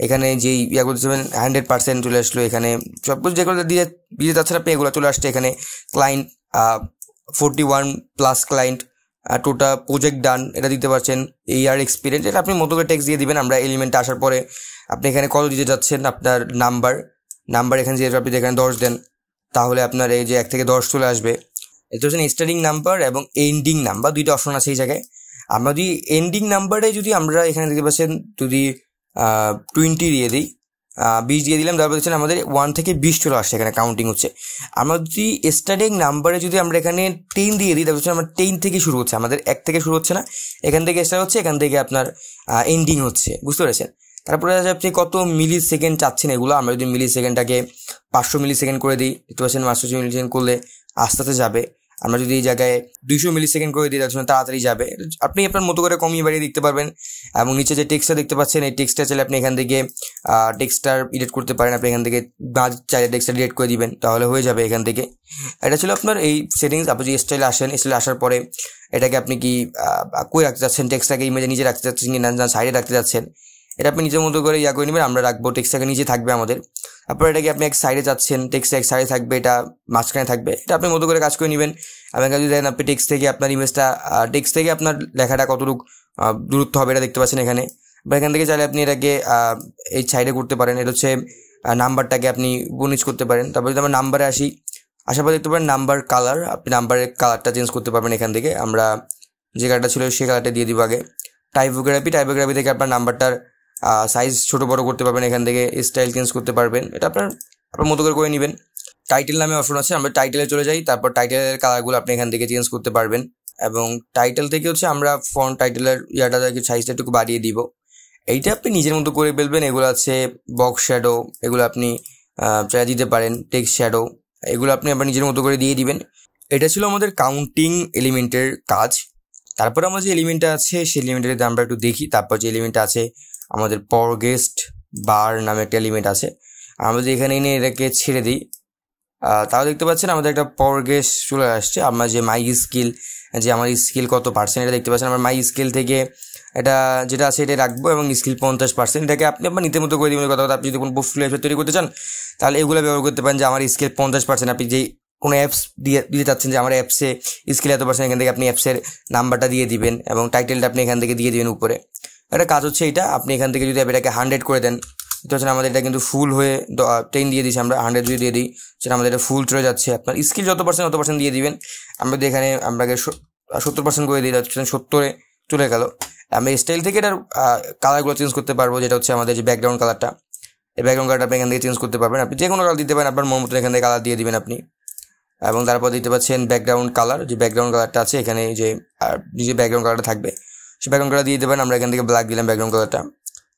এখানে যেই ইয়াগুলো 100% চলে আসলো। এখানে সব কিছু যেগুলো দিয়ে যাচ্ছেন আপনি এগুলো চলে আসছে। এখানে ক্লায়েন্ট 41+ ক্লায়েন্ট, টোটাল প্রজেক্ট ডান এটা দিতে পারছেন। ইয়ার এক্সপিরিয়েন্স এটা আপনি মতো করে টেক্সট দিয়ে দিবেন। আমরা এলিমেন্টে আসার পরে আপনি এখানে কত দিতে যাচ্ছেন, আপনার নাম্বার এখানে যেহেতু আপনি এখানে 10 দেন তাহলে আপনার এই যে 1 থেকে 10 চলে আসবে। এটা হচ্ছে স্টার্টিং নাম্বার এবং এন্ডিং নাম্বার, দুইটা অপশন আছে এই জায়গায়। আমরা যদি এন্ডিং নাম্বারে যদি আমরা এখানে দেখতে পাচ্ছেন যদি 20 দিয়ে দিই, 20 দিয়ে দিলাম, তারপর দেখছেন আমাদের 1 থেকে 20 চলে আসছে, এখানে কাউন্টিং হচ্ছে। আমরা যদি স্টার্টিং নাম্বারে যদি আমরা এখানে 10 দিয়ে দিই, তারপর আমরা 10 থেকে শুরু হচ্ছে, আমাদের 1 থেকে শুরু হচ্ছে না, এখান থেকে স্টার্ট হচ্ছে, এখান থেকে আপনার এন্ডিং হচ্ছে, বুঝতে পেরেছেন। তারপরে আপনি কত মিলি সেকেন্ড চাচ্ছেন এগুলো। আমরা যদি মিলি সেকেন্ডটাকে 500 মিলি সেকেন্ড করে দিই, দেখতে পাচ্ছেন 500 মিলি সেকেন্ড করলে আস্তে আস্তে যাবে। আমরা যদি এই জায়গায় 200 মিলি সেকেন্ড করে দিই তার জন্য তাড়াতাড়ি যাবে। আপনি আপনার মতো করে কমিয়ে বাড়িয়ে দেখতে পারবেন। এবং নিচে যে টেক্সটটা দেখতে পাচ্ছেন এই টেক্সটটা চাইলে আপনি এখান থেকে টেক্সটটার এডিট করতে পারেন। আপনি এখান থেকে চাইলে টেক্সটটা ডিলিট করে দিবেন, তাহলে হয়ে যাবে এখান থেকে। এটা ছিল আপনার এই সেটিংস। আপনি যদি স্টাইলে আসেন, স্টাইলে আসার পরে এটাকে আপনি কি কই রাখতে চাচ্ছেন, টেক্সটটাকে ইমেজে নিচে রাখতে চাচ্ছেন কি না সাইডে রাখতে চাচ্ছেন, এটা আপনি নিজের মতো করে করে নেবেন। আমরা রাখবো টেক্সটটাকে নিচে থাকবে আমাদের। তারপর এটাকে আপনি এক সাইডে চাচ্ছেন, টেক্সট এক সাইডে থাকবে, এটা মাঝখানে থাকবে, এটা আপনি মতো করে কাজ করে নেবেন। এবং যদি দেখেন আপনি টেক্সট থেকে আপনার ইমেজটা টেক্সট থেকে আপনার লেখাটা কতটুকু দূরত্ব হবে এটা দেখতে পাচ্ছেন এখানে। বা এখান থেকে চাইলে আপনি এটাকে এই সাইডে করতে পারেন। এটা হচ্ছে নাম্বারটাকে আপনি উপনিচ করতে পারেন। তারপর যদি আমরা নাম্বারে আসার পর দেখতে পারেন নাম্বার কালার, আপনি নাম্বারের কালারটা চেঞ্জ করতে পারবেন এখান থেকে। আমরা যে কালারটা ছিল সেই কালারটা দিয়ে দিব আগে। টাইপোগ্রাফি থেকে আপনার নাম্বারটার সাইজ ছোটো বড়ো করতে পারবেন, এখান থেকে স্টাইল চেঞ্জ করতে পারবেন, এটা আপনার মতো করে নেবেন। টাইটেল নামে অপশন আছে, আমরা টাইটেলে চলে যাই। তারপর টাইটেলের কালারগুলো আপনি এখান থেকে চেঞ্জ করতে পারবেন। এবং টাইটেল থেকে হচ্ছে আমরা ফন্ট টাইটেলের সাইজটা একটু বাড়িয়ে দিব। এইটা আপনি নিজের মতো করে ফেলবেন। এগুলো আছে বক্স শ্যাডো, এগুলো আপনি চাই দিতে পারেন, টেক্সট শ্যাডো, এগুলো আপনি আবার নিজের মতো করে দিয়ে দিবেন। এটা ছিল আমাদের কাউন্টিং এলিমেন্টের কাজ। তারপর আমার যে এলিমেন্টটা আছে সেই এলিমেন্টের আমরা একটু দেখি। তারপর যে এলিমেন্টটা আছে আমাদের পরগেস্ট বার নামে একটা এলিমেন্ট আছে। আমরা যদি এখানে এনে এটাকে ছেড়ে দিই তাও দেখতে পাচ্ছেন আমাদের একটা পরগেস্ট চলে আসছে। আমরা যে মাই স্কিল, যে আমার স্কিল কত পার্সেন্ট এটা দেখতে পাচ্ছেন। আমরা মাই স্কিল থেকে এটা যেটা আছে এটা রাখবো এবং স্কিল 50%, এটাকে আপনি আপনার নিজের মতো করে দিবেন। কথা আপনি যদি কোনো পোর্টফোলিও তৈরি করতে চান তাহলে এগুলো ব্যবহার করতে পারেন যে আমার স্কিল 50%। আপনি যেই কোনো অ্যাপস দিতে চাচ্ছেন যে আমার অ্যাপসে স্কিল এত পার্সেন্ট, এখান থেকে আপনি অ্যাপসের নাম্বারটা দিয়ে দিবেন এবং টাইটেলটা আপনি এখান থেকে দিয়ে দিবেন উপরে। একটা কাজ হচ্ছে এটা, আপনি এখান থেকে যদি এটাকে 100 করে দেন, তো হচ্ছে আমাদের এটা কিন্তু ফুল হয়ে 10 দিয়ে দিচ্ছি, আমরা 100 যদি দিয়ে দিই সেটা আমাদের এটা ফুল চলে যাচ্ছে। আপনার স্কিল যত পার্সেন্ট অত পার্সেন্ট দিয়ে দিবেন। আমরা যদি এখানে আপনাকে 70% করে দিই, 70-এ চলে গেল। আমরা স্টাইল থেকে এটার কালারগুলো চেঞ্জ করতে পারবো, যেটা হচ্ছে আমাদের যে ব্যাকগ্রাউন্ড কালারটা, এই ব্যাকগ্রাউন্ড কালারটা আপনি এখান থেকে চেঞ্জ করতে পারবেন। আপনি যে কোনো কালার দিতে পারেন, আপনার মন মতো এখান থেকে কালার দিয়ে দিবেন আপনি। এবং তারপর দিতে পাচ্ছেন ব্যাকগ্রাউন্ড কালার, যে ব্যাকগ্রাউন্ড কালারটা আছে এখানে, যে যে ব্যাকগ্রাউন্ড কালারটা থাকবে সেই ব্যাকগ্রাউন্ড কালার দিয়ে দিতে পারেন। আমরা এখান থেকে ব্ল্যাক দিলাম ব্যাকগ্রাউন্ড কালারটা।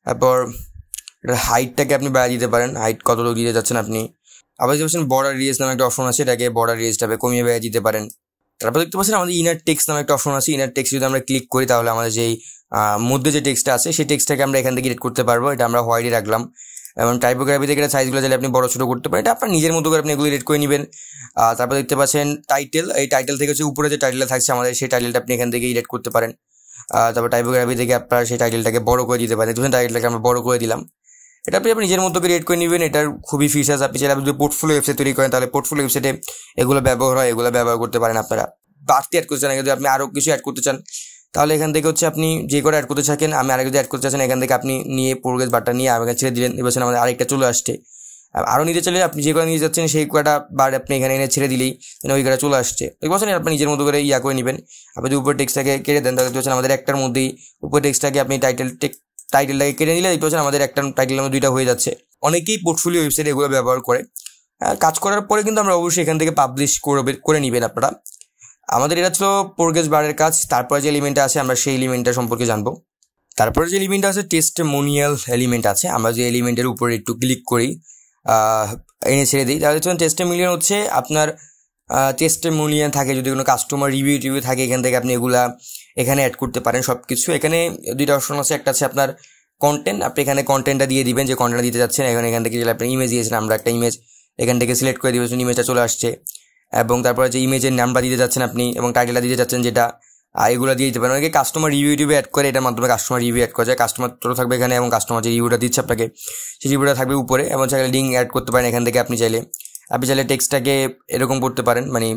তারপর এটার হাইটটাকে আপনি বাড়িয়ে দিতে পারেন, হাইট কতটুকু দিয়ে যাচ্ছেন আপনি। আবার দেখতে পাচ্ছেন বর্ডার রিয়েজ নামে একটা অপশন আছে, এটাকে বর্ডার রিয়েজটাকে কমিয়ে বাড়িয়ে দিতে পারেন। তারপর দেখতে পাচ্ছেন আমাদের ইনার টেক্সট নামে একটা অপশন আছে। ইনার টেক্সট যদি আমরা ক্লিক করি তাহলে আমাদের যেই মধ্যে যে টেক্সটটা আছে সেই টেক্সটটাকে আমরা এখান থেকে এডিট করতে পারবো। এটা আমরা হোয়াইটে রাখলাম। এবং টাইপোগ্রাফি থেকে সাইজগুলো চাইলে আপনি বড় ছোটো করতে পারেন, এটা আপনার নিজের মতো করে আপনি এগুলো এডিট করে নেবেন। তারপর দেখতে পাচ্ছেন টাইটেল, এই টাইটেল থেকে হচ্ছে উপরে যে টাইটেলটা থাকছে আমাদের সেই টাইটেলটা আপনি এখান থেকে এডিট করতে পারেন। তারপর টাইপোগ্রাফি থেকে আপনার সেই টাইটেলটাকে বড় করে দিতে পারেন। দেখুন টাইটেলটাকে আমরা বড় করে দিলাম। এটা আপনি নিজের মতো করে এডিট করে নেবেন। এটার খুবই ফিচার্স, আপনি চাইলে যদি পোর্টফোলিও ওয়েবসাইট তৈরি করেন তাহলে পোর্টফোলিও ওয়েবসাইটে এগুলো ব্যবহার হয়, এগুলো ব্যবহার করতে পারেন আপনারা। বাড়তি অ্যাড করতে চান, যদি আপনি আরও কিছু অ্যাড করতে চান তাহলে এখান থেকে হচ্ছে আপনি যে করে অ্যাড করতে থাকেন। আমি আরেক যদি অ্যাড করতে চাচ্ছেন এখান থেকে আপনি নিয়ে প্রোগ্রেস বারটা নিয়ে আমাকে ছেড়ে দিলেন, এবার আমাদের আরেকটা চলে আসছে। আরও নিতে চলে আপনি যে করে নিয়ে যাচ্ছেন সেই কটা বার আপনি এখানে এনে ছেড়ে দিলেই ওই কটা চলে আসছে। ওই বছর আপনি নিজের মতো করে করে নেবেন। আপনি যদি উপর টেক্সটটাকে কেটে দেন তাহলে হচ্ছে আমাদের একটার মধ্যেই উপর টেক্সটটাকে আপনি টাইটেলটাকে কেটে নিলে দেখতে পাচ্ছেন আমাদের একটা টাইটেলের মধ্যে 2টা হয়ে যাচ্ছে। অনেকেই পোর্টফোলিও ওয়েবসাইট এগুলো ব্যবহার করে। কাজ করার পরে কিন্তু আমরা অবশ্যই এখান থেকে পাবলিশ করে নেবেন আপনারা। আমাদের এটা ছিল প্রোগ্রেস বারের কাজ। তারপরে যে এলিমেন্টটা আছে আমরা সেই এলিমেন্টটা সম্পর্কে জানবো। তারপরে যে এলিমেন্ট আছে টেস্টিমোনিয়াল এলিমেন্ট আছে। আমরা যে এলিমেন্টের উপরে একটু ক্লিক করি, এনে ছেড়ে দিই, তাহলে টেস্টিমোনিয়াল হচ্ছে আপনার টেস্টিমোনিয়াল থাকে, যদি কোনো কাস্টমার রিভিউ থাকে এখান থেকে আপনি এগুলা এখানে অ্যাড করতে পারেন সব কিছু। এখানে 2টা অপশন আছে, একটা আছে আপনার কন্টেন্ট, আপনি এখানে কন্টেন্টটা দিয়ে দিবেন যে কন্টেন্ট দিতে যাচ্ছেন। এখান থেকে আপনি ইমেজ দিয়েছেন, আমরা একটা ইমেজ এখান থেকে সিলেক্ট করে দিবেন, ইমেজটা চলে আসছে। এবং তারপরে যে ইমেজের নামটা দিতে যাচ্ছেন আপনি এবং টাইটেলটা দিতে যাচ্ছেন যেটা, এগুলো দিয়ে দিতে পারেন। অনেকে কাস্টমার রিভিউ অ্যাড করে, এটার মাধ্যমে কাস্টমার রিভিউ অ্যাড করা যায়। কাস্টমার তো থাকবে এখানে এবং কাস্টমার যে রিভিউটা দিচ্ছে আপনাকে সেই রিভিউটা থাকবে উপরে, এবং চাইলে লিঙ্ক অ্যাড করতে পারেন এখান থেকে। আপনি চাইলে টেক্সটটাকে এরকম করতে পারেন, মানে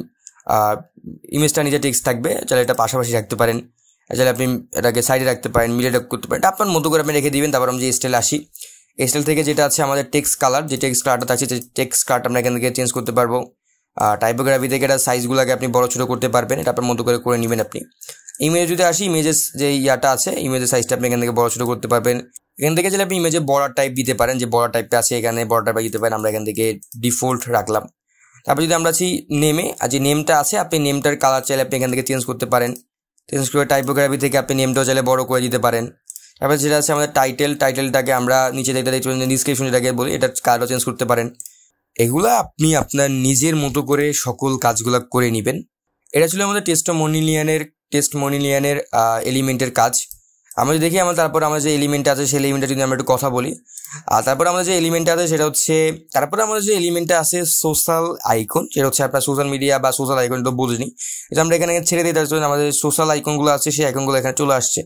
ইমেজটা নিজে টেক্সট থাকবে, চাইলে এটা পাশাপাশি রাখতে পারেন, চাইলে আপনি এটাকে সাইডে রাখতে পারেন, মিলে করতে পারেন, এটা আপনার মতো করে আপনি রেখে দিবেন। তারপর আমি যে স্টাইল আসি, স্টাইল থেকে যেটা আছে আমাদের টেক্সট কালার, যে টেক্সট কালারটা থাকছে সেই টেক্সট কালারটা আমরা এখান থেকে চেঞ্জ করতে পারবো। টাইপোগ্রাফি থেকে এটা সাইজগুলোকে আপনি বড় ছোটো করতে পারবেন, এটা আপনার মতো করে নেবেন আপনি। ইমেজ যদি আসি, ইমেজের যে ইয়াটা আছে ইমেজের সাইজটা আপনি এখান থেকে বড় ছোটো করতে পারবেন। এখান থেকে যদি আপনি ইমেজে বর্ডার টাইপ দিতে পারেন, যে বর্ডার টাইপটা আছে এখানে বর্ডার টাইপ দিতে পারেন, আমরা এখান থেকে ডিফল্ট রাখলাম। তারপর যদি আমরা আছি নেমে, আর যে নেমটা আছে আপনি নেমটার কালার চাইলে আপনি এখান থেকে চেঞ্জ করতে পারেন। চেঞ্জ করে টাইপোগ্রাফি থেকে আপনি নেমটাও চাইলে বড় করে দিতে পারেন। তারপর যেটা আছে আমাদের টাইটেলটাকে আমরা নিচে দেখতে ডিসক্রিপশন যেটাকে বলি, এটার কালারও চেঞ্জ করতে পারেন। এগুলা আপনি আপনার নিজের মতো করে সকল কাজগুলো করে নেবেন। এটা ছিল আমাদের টেস্টিমোনিয়ালের এলিমেন্টের কাজ। আমরা যদি দেখি তারপর আমাদের যে এলিমেন্টটা আছে সেই এলিমেন্টটা যদি আমরা একটু কথা বলি, আর তারপর আমাদের যে এলিমেন্টটা আছে সেটা হচ্ছে, তারপরে আমাদের যে এলিমেন্টটা আছে সোশ্যাল আইকন, সেটা হচ্ছে আপনার সোশ্যাল মিডিয়া বা সোশ্যাল আইকন তো বুঝিনি, এটা আমরা এখানে ছেড়ে দিই। তার জন্য আমাদের সোশ্যাল আইকনগুলো আছে সেই আইকনগুলো এখানে চলে আসছে।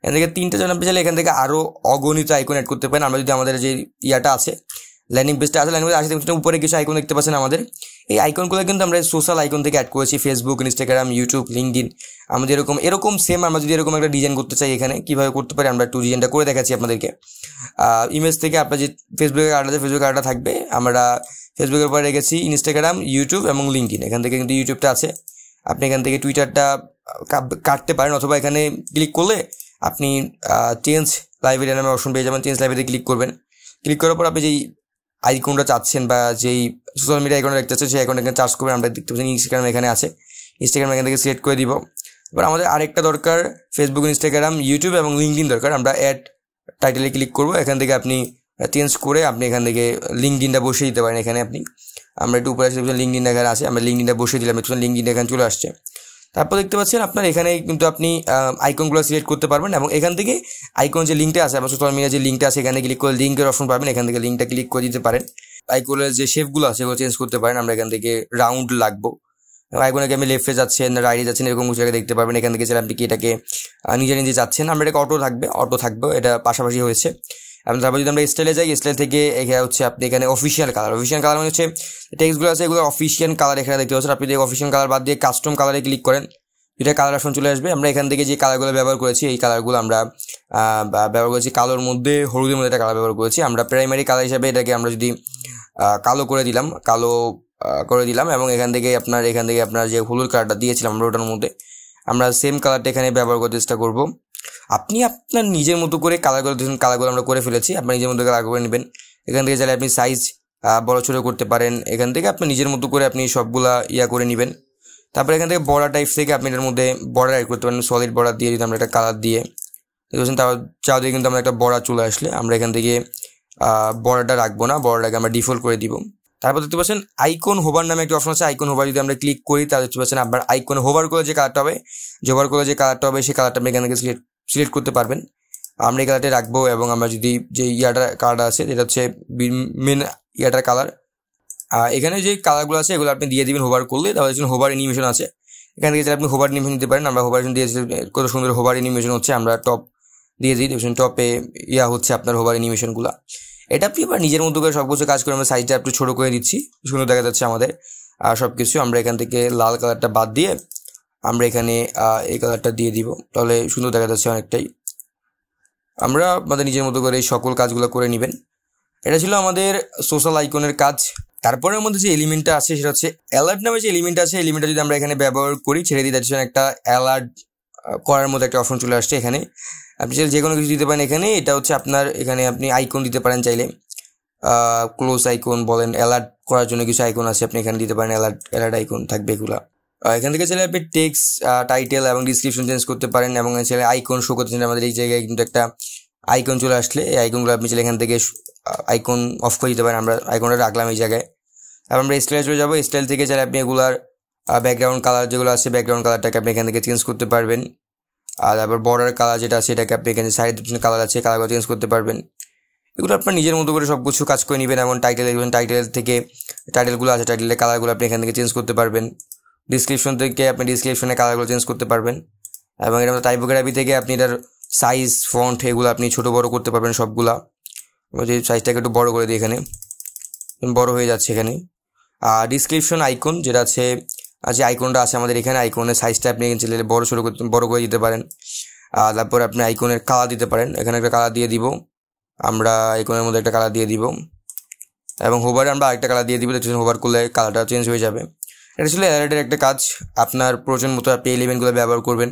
এখান থেকে 3টে জন আপনি চাইলে এখান থেকে আরও অগণিত আইকন অ্যাড করতে পারেন। আমরা যদি আমাদের যে ইয়াটা আছে ল্যান্ডিং পেজটা আছে, ল্যান্ডিং পেজ আসে উপরে কিছু আইকন দেখতে পাচ্ছেন আমাদের, এই আইকনগুলো কিন্তু আমরা সোশ্যাল আইকন থেকে অ্যাড করেছি। ফেসবুক, ইনস্টাগ্রাম, ইউটিউব, লিঙ্কডইন, আমাদের এরকম সেম আমরা যদি এরকম একটা ডিজাইন করতে চাই এখানে কীভাবে করতে পারি আমরা একটু ডিজাইনটা করে দেখাচ্ছি আপনাদেরকে। ইমেজ থেকে আপনার যে ফেসবুকের কার্ড আছে ফেসবুক কার্ডটা থাকবে, আমরা ফেসবুকের উপরে রেখেছি ইনস্টাগ্রাম, ইউটিউব এবং লিঙ্কডইন। এখান থেকে কিন্তু ইউটিউবটা আছে, আপনি এখান থেকে টুইটারটা কাটতে পারেন, অথবা এখানে ক্লিক করলে আপনি চেঞ্জ লাইব্রেরি নামে অপশন পেয়ে যাবেন। চেঞ্জ লাইব্রেরি ক্লিক করবেন, ক্লিক করার পর আপনি যেই আইকনটা চাচ্ছেন বা যেই সোশ্যাল মিডিয়া আইকনটা দেখতে চাচ্ছেন সেই আইকনটা এখানে চার্জ করবেন। আমরা দেখতে পাচ্ছি ইনস্টাগ্রাম এখানে আছে, ইনস্টাগ্রাম এখান থেকে সিলেক্ট করে দিব। এবার আমাদের আরেকটা দরকার ফেসবুক, ইনস্টাগ্রাম, ইউটিউব এবং লিঙ্কডইন দরকার। আমরা অ্যাড টাইটেলে ক্লিক করবো, এখান থেকে আপনি চেঞ্জ করে আপনি এখান থেকে লিঙ্কডইনটা বসিয়ে দিতে পারেন। এখানে আমরা একটু উপরে লিঙ্কডইন এখানে আছে, আমরা লিঙ্কডইনটা বসিয়ে দিলাম, লিঙ্কডইন এখানে চলে আসছে। তারপর দেখতে পাচ্ছেন আপনার এখানে কিন্তু আপনি আইকনগুলো সিলেক্ট করতে পারবেন এবং এখান থেকে আইকন যে লিঙ্কটা আছে আপনার সোশ্যাল মিডিয়ার যে লিঙ্কটা আছে এখানে ক্লিক করে লিঙ্কের অপশন পাবেন, এখান থেকে লিঙ্কটা ক্লিক করে দিতে পারেন। আইকনের যে শেপগুলো আছে সেগুলো চেঞ্জ করতে পারেন। আমরা এখান থেকে রাউন্ড লাগবো, আইকনে আমি লেফটে যাচ্ছেন রাইটে যাচ্ছেন এরকম কিছু দেখতে পারবেন। এখান থেকে আপনি কি এটাকে নিজে চাচ্ছেন, আমরা এটাকে অটো থাকবে, এটা পাশাপাশি হয়েছে। এবং তারপর যদি আমরা স্টাইলে যাই, স্টাইল থেকে এখানে হচ্ছে আপনি এখানে অফিসিয়াল কালার মানে হচ্ছে টেক্সটগুলো আছে এগুলো অফিসিয়াল কালার এখানে দেখতে পাচ্ছেন। আপনি অফিসিয়াল কালার বাদ দিয়ে কাস্টম কালারে ক্লিক করেন, এটা কালার অপশন চলে আসবে। আমরা এখান থেকে যে কালারগুলো ব্যবহার করেছি এই কালারগুলো আমরা ব্যবহার করেছি, কালোর মধ্যে হলুদের মধ্যে একটা কালার ব্যবহার করেছি। আমরা প্রাইমারি কালার হিসাবে এটাকে আমরা যদি কালো করে দিলাম এবং এখান থেকে আপনার যে হলুদ কালারটা দিয়েছিলাম আমরা ওটার মধ্যে আমরা সেম কালারটা এখানে ব্যবহার করতে চেষ্টা করব। আপনি আপনার নিজের মতো করে কালারগুলো আমরা করে ফেলেছি, আপনার নিজের মতো কালার করে নেবেন। এখান থেকে চাইলে আপনি সাইজ বড় ছোটো করতে পারেন, এখান থেকে আপনি নিজের মতো করে আপনি সবগুলা করে নেবেন। তারপরে এখান থেকে বর্ডার টাইপ থেকে আপনি এটার মধ্যে বর্ডার অ্যাড করতে পারেন, সলিড বর্ডার দিয়ে যদি আমরা একটা কালার দিয়ে দেখছেন, তারপর চাও দিয়ে কিন্তু আমরা একটা বর্ডার চলে আসলে আমরা এখান থেকে বর্ডারটা রাখবো না, বর্ডারটাকে আমরা ডিফল্ট করে দিব। তারপর দেখতে পাচ্ছেন আইকন হোভার নামে একটা অপশন আছে। আইকন হোভার যদি আমরা ক্লিক করি তাহলে দেখতে পাচ্ছেন আপনার আইকন হোভার করে যে কালারটা হবে সেই কালারটা আপনি এখান থেকে সিলেক্ট করতে পারবেন। আমরা এই কালারটা রাখবো এবং আমরা যদি যে কালারটা আছে যেটা হচ্ছে মেন কালার, এখানে যে কালারগুলো আছে এগুলো আপনি দিয়ে দিবেন হোভার করলে। তাহলে হোভার অ্যানিমেশন আছে, এখান থেকে আপনি হোভার অ্যানিমেশন দিতে পারেন। আমরা হোভার দিয়েছি, কত সুন্দর হোভার অ্যানিমেশন হচ্ছে। আমরা টপ দিয়ে দিই, টপে হচ্ছে আপনার হোভার অ্যানিমেশনগুলো। এটা আপনি এবার নিজের মতো করে সব কিছু কাজ করে আমরা সাইজটা একটু ছোটো করে দিচ্ছি, সুন্দর দেখা যাচ্ছে আমাদের সব কিছু। আমরা এখান থেকে লাল কালারটা বাদ দিয়ে আমরা এখানে এই কালারটা দিয়ে দিব, তাহলে সুন্দর দেখা যাচ্ছে অনেকটাই। আমরা আমাদের নিজের মতো করে সকল কাজগুলো করে নেবেন। এটা ছিল আমাদের সোশ্যাল আইকনের কাজ। তারপরে আমাদের যে এলিমেন্টটা আছে সেটা হচ্ছে অ্যালার্ট নামে যে এলিমেন্ট আছে, এলিমেন্টটা যদি আমরা এখানে ব্যবহার করি ছেড়ে দিই, তার জন্য একটা অ্যালার্ট করার মতো একটা অপশন চলে আসছে। এখানে আপনি চাইলে যে কোনো কিছু দিতে পারেন। এখানে এটা হচ্ছে আপনার, এখানে আপনি আইকন দিতে পারেন চাইলে, ক্লোজ আইকন বলেন, অ্যালার্ট করার জন্য কিছু আইকন আছে আপনি এখানে দিতে পারেন, অ্যালার্ট আইকন থাকবে এগুলা। এখান থেকে চাইলে আপনি টেক্সট, টাইটেল এবং ডিসক্রিপশন চেঞ্জ করতে পারেন এবং চাইলে আইকন শো করতে চান। আমাদের এই জায়গায় কিন্তু একটা আইকন চলে আসলে এই আইকনগুলো আপনি চাইলে এখান থেকে আইকন অফ করে দিতে পারেন। আমরা আইকনটা রাখলাম এই জায়গায়। আর আমরা স্টাইলে চলে যাবো। স্টাইল থেকে চাইলে আপনি এগুলার ব্যাকগ্রাউন্ড কালার যেগুলো আছে, ব্যাকগ্রাউন্ড কালারটাকে আপনি এখান থেকে চেঞ্জ করতে পারবেন। আর তারপর বর্ডার কালার যেটা আছে এটাকে আপনি এখানে সাইড কালার আছে, কালারগুলো চেঞ্জ করতে পারবেন। এগুলো আপনার নিজের মতো করে সব কিছু কাজ করে নেবেন। এবং টাইটেল থেকে টাইটেলগুলো আছে, টাইটেলের কালারগুলো আপনি এখান থেকে চেঞ্জ করতে পারবেন। ডিসক্রিপশন থেকে আপনি ডিসক্রিপশনের কালারগুলো চেঞ্জ করতে পারবেন। এবং এটা টাইপোগ্রাফি থেকে আপনি এটার সাইজ, ফন্ট এগুলো আপনি ছোটো বড়ো করতে পারবেন সবগুলা। যে সাইজটাকে একটু বড়ো করে দিই, এখানে বড়ো হয়ে যাচ্ছে এখানে। আর ডিসক্রিপশন আইকন যেটা আছে, যে আইকনটা আছে আমাদের এখানে, আইকনের সাইজটা আপনি চাইলে বড়ো করে দিতে পারেন। আর তারপর আপনি আইকনের কালার দিতে পারেন। এখানে একটা কালার দিয়ে দিব, আমরা আইকনের মধ্যে একটা কালার দিয়ে দিব এবং হোভারে আমরা আরেকটা কালার দিয়ে দিব। হোভার করলে কালারটা চেঞ্জ হয়ে যাবে। এটা ছিল অ্যালার্টের একটা কাজ। আপনার প্রয়োজন মতো আপনি এলিমেন্টগুলো ব্যবহার করবেন।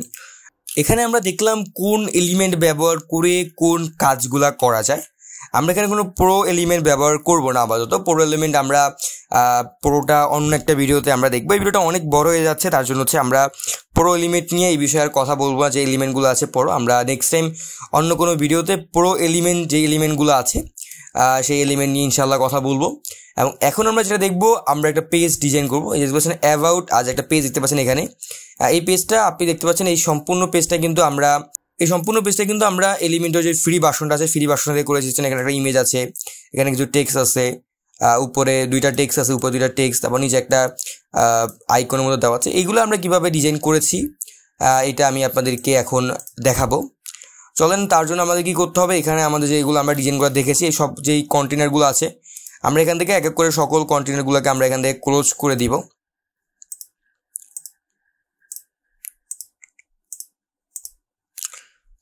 এখানে আমরা দেখলাম কোন এলিমেন্ট ব্যবহার করে কোন কাজগুলা করা যায়। আমরা এখানে কোনো প্রো এলিমেন্ট ব্যবহার করব না আপাতত। প্রো এলিমেন্ট আমরা পুরোটা অন্য একটা ভিডিওতে আমরা দেখবো। এই ভিডিওটা অনেক বড় হয়ে যাচ্ছে, তার জন্য হচ্ছে আমরা প্রো এলিমেন্ট নিয়ে এই বিষয়ে আর কথা বলবো না। যে এলিমেন্টগুলো আছে প্রো, আমরা নেক্সট টাইম অন্য কোনো ভিডিওতে প্রো এলিমেন্ট যে এলিমেন্টগুলো আছে সেই এলিমেন্ট নিয়ে ইনশাল্লাহ কথা বলবো। এবং এখন আমরা যেটা দেখবো, আমরা একটা পেজ ডিজাইন করবো। এই যে দেখতে পাচ্ছেন অ্যাবাউট আজ একটা পেজ দেখতে পাচ্ছেন এখানে। এই পেজটা আপনি দেখতে পাচ্ছেন, এই সম্পূর্ণ পেজটা কিন্তু আমরা এলিমেন্টের যে ফ্রি ভার্সনটা আছে ফ্রি ভার্সন দিয়ে করেছি। এখানে একটা ইমেজ আছে, এখানে কিছু টেক্সট আছে, উপরে দুইটা টেক্সট আছে, উপরে দুইটা টেক্সট, তারপর নিচে একটা আইকনের মধ্যে দেওয়া আছে। এইগুলো আমরা কিভাবে ডিজাইন করেছি এটা আমি আপনাদেরকে এখন দেখাবো। চলেন, তার জন্য আমাদের কি করতে হবে, এখানে আমাদের যেগুলো আমরা ডিজাইনগুলো দেখেছি এই সব যেই কন্টেনারগুলো আছে আমরা এখান থেকে এক এক করে সকল কন্টেনারগুলোকে আমরা এখান থেকে ক্লোজ করে দিব।